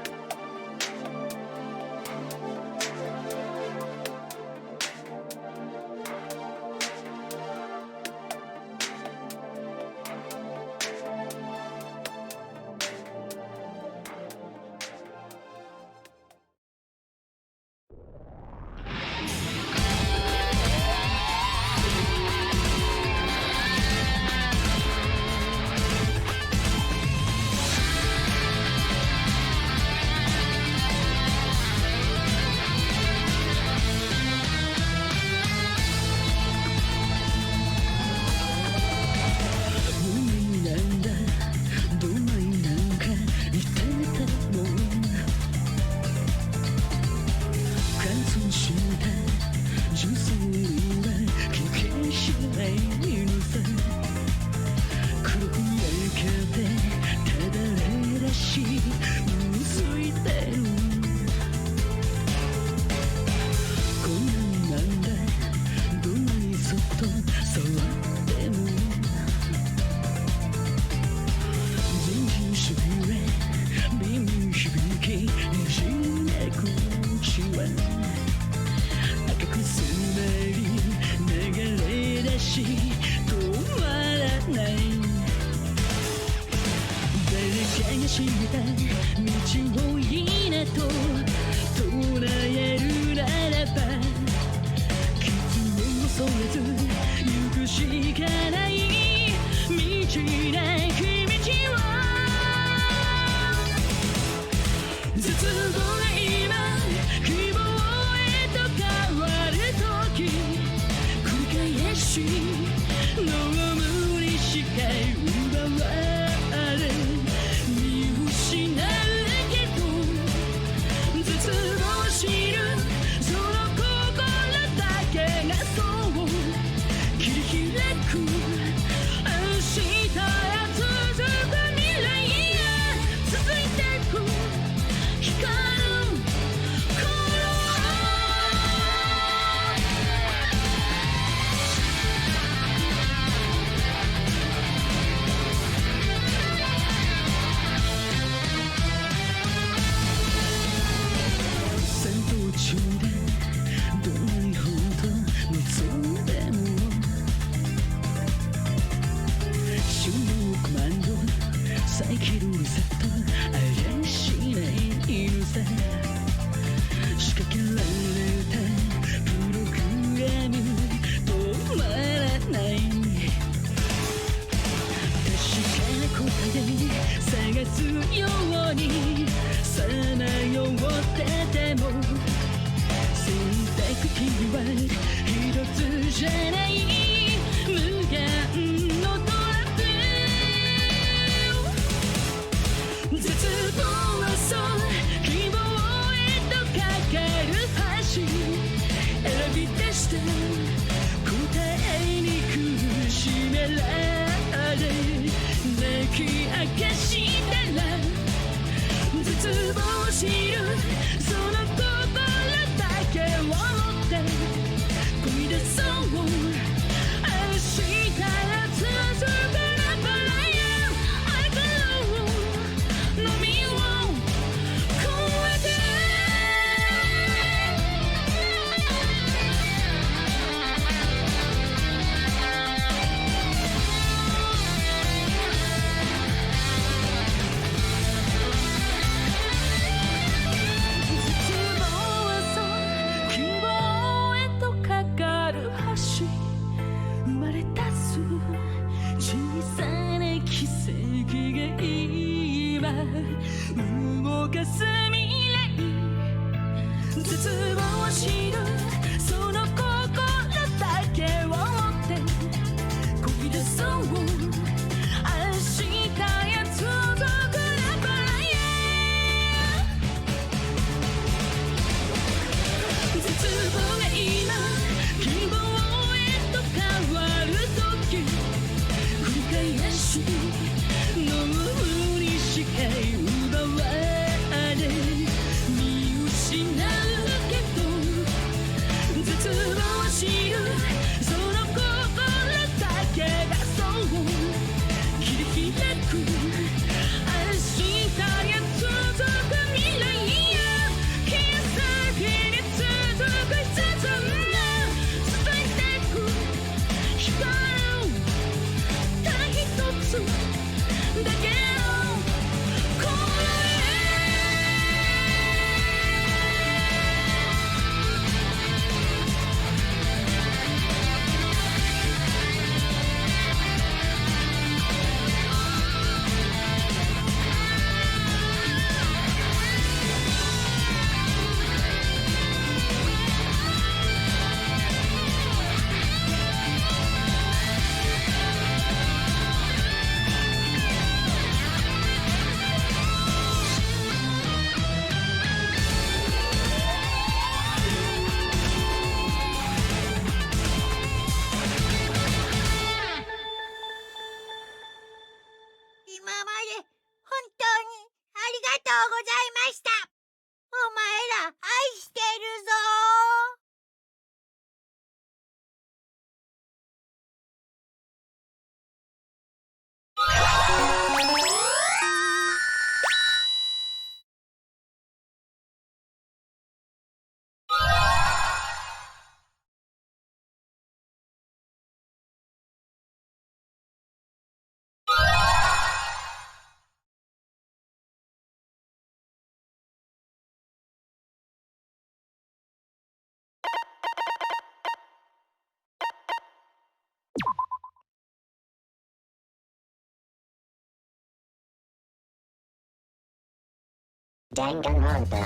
遮るさとあやしないのさ仕掛けられたプログラム止まらない確かな答え探すようにさまよってても選択肢は一つじゃない無限のドラム絶望はそう希望へとかかる橋選び出した答えに苦しめられ泣き明かしたら絶望知るその心だけを持って踏み出そう明日が続くなバラや愛からの海を越えて生まれ出す小さな奇跡が今動かす未来絶望知るその心だけを持ってこぎ出そう明日へ続くなバラや絶望が今希望変わる時繰り返しの無にしか奪われ見失うけど絶望知るその心だけがそう切り開く明日へ続く未来や奇跡に続く必然が伝えてく光るただ一つだけの声今まで本当にありがとうございました。お前ら愛してるぞDanganronpa.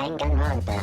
Danganronpa.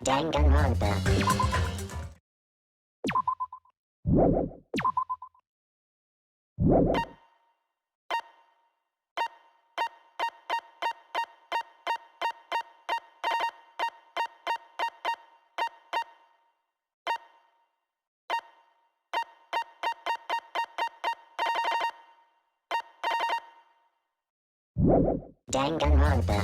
Danganronpa. Danganronpa.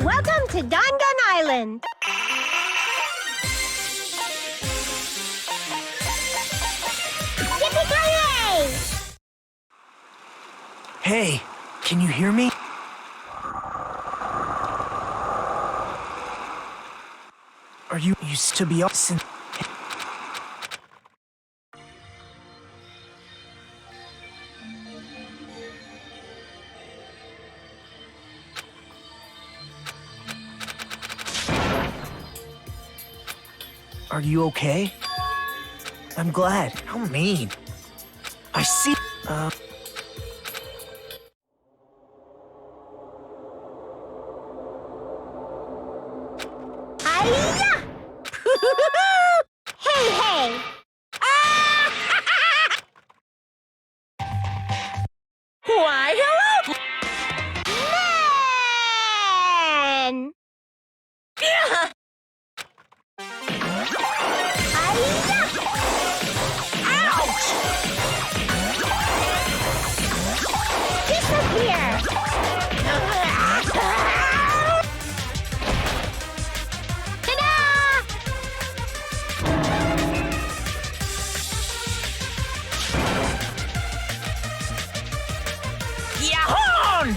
Welcome to Dangan Island. Yippee-ki-yay! Hey, can you hear me? Are you used to be awesome? Are you okay? I'm glad. How mean. I see. Hi-ya! Hey, hey! Why, hello! Man! Hi-ya! Ouch! Disappear! Ta-da! Yahoo!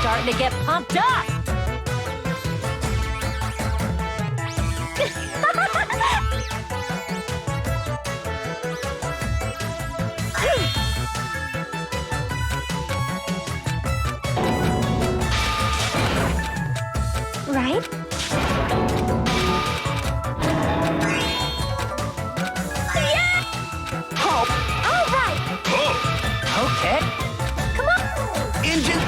Starting to get pumped up. Right? All right. Okay. Come on! Engine!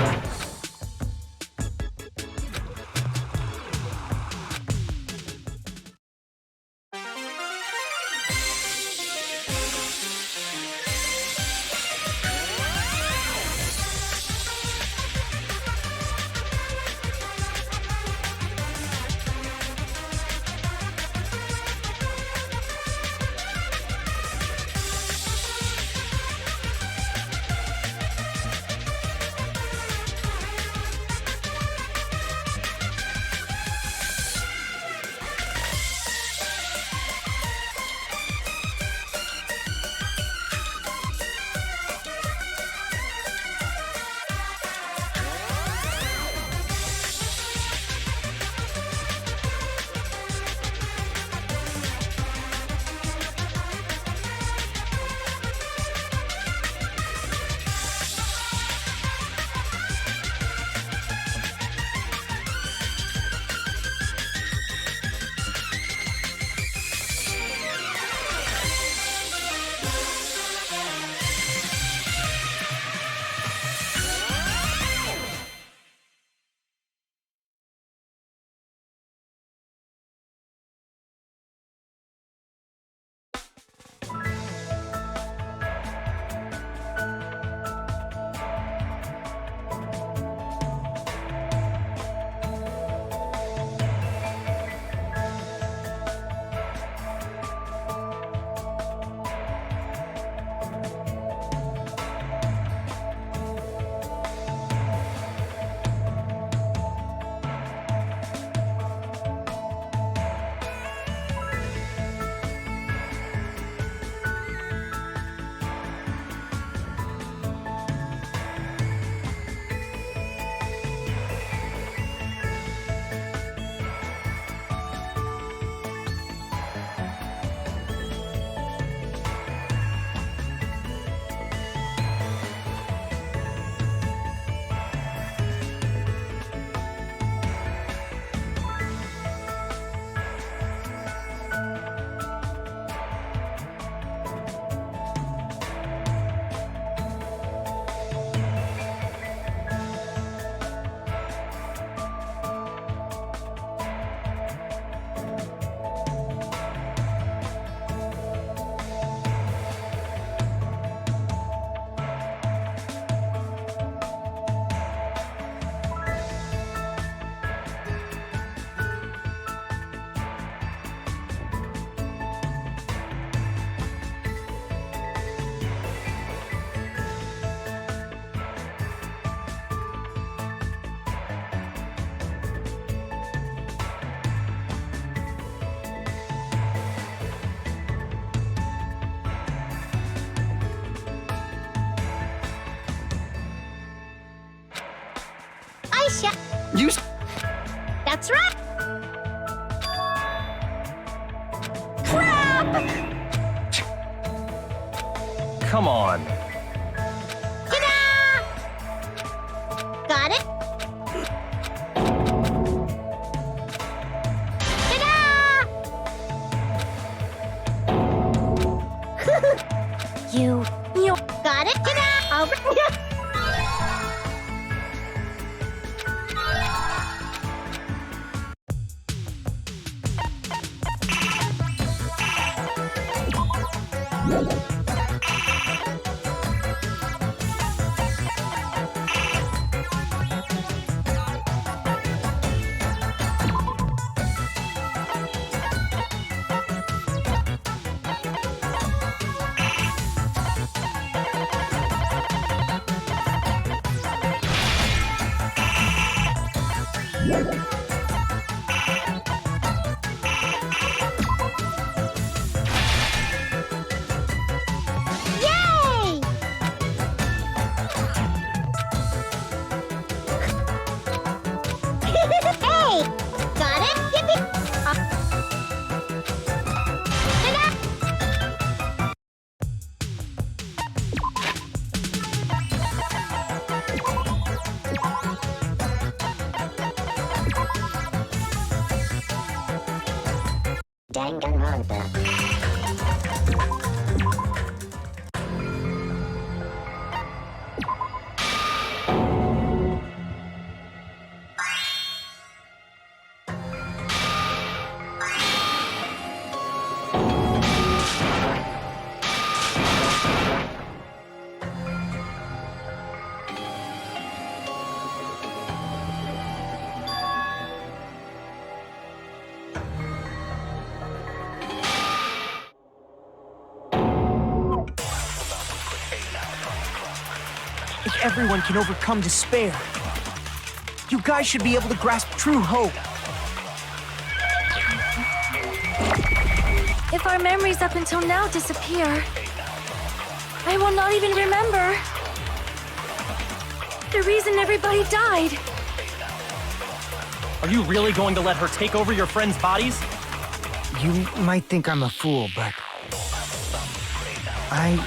You. That's right. Crap! Come on. Ta-da! Got it? Ta-da! You got it? Ta-da! All right. Yay! Danganronpa. If everyone can overcome despair, you guys should be able to grasp true hope. If our memories up until now disappear, I will not even remember the reason everybody died. Are you really going to let her take over your friends' bodies? You might think I'm a fool, but I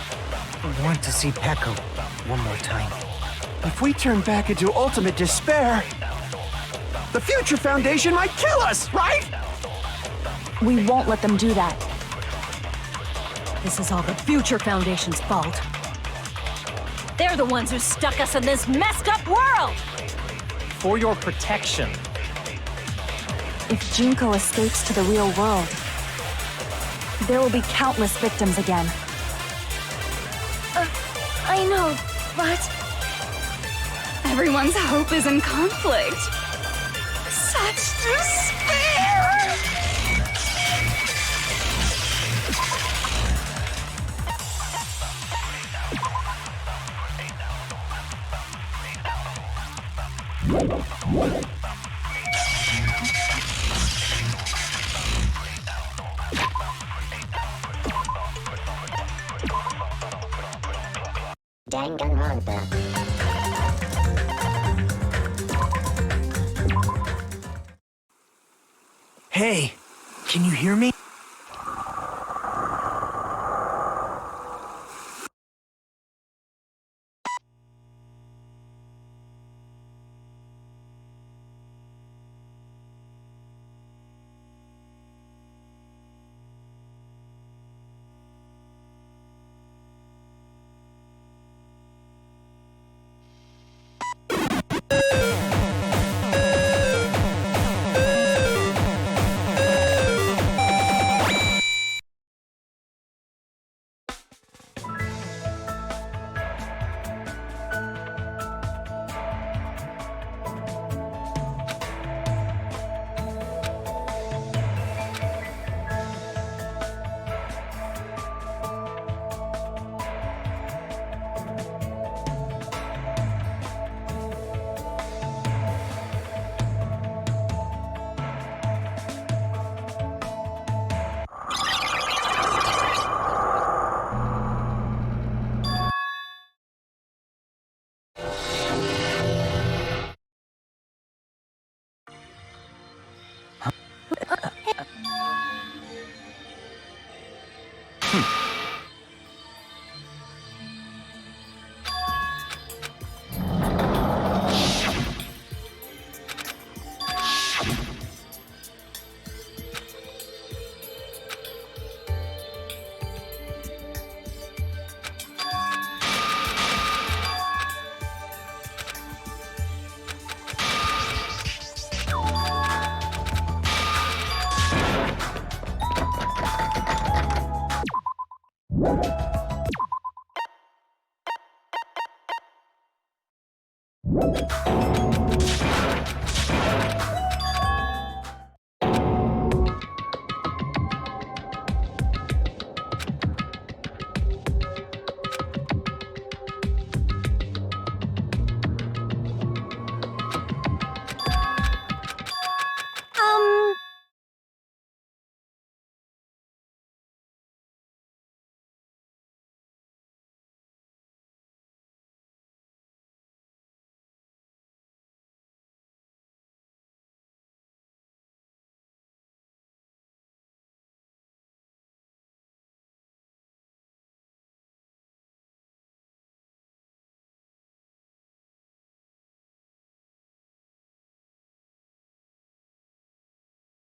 want to see Peko one more time. If we turn back into ultimate despair, the Future Foundation might kill us, right? We won't let them do that. This is all the Future Foundation's fault. They're the ones who stuck us in this messed up world! For your protection. If Junko escapes to the real world, there will be countless victims again. I know, but... Everyone's hope is in conflict. Such despair! Danganronpa. Hey, can you hear me?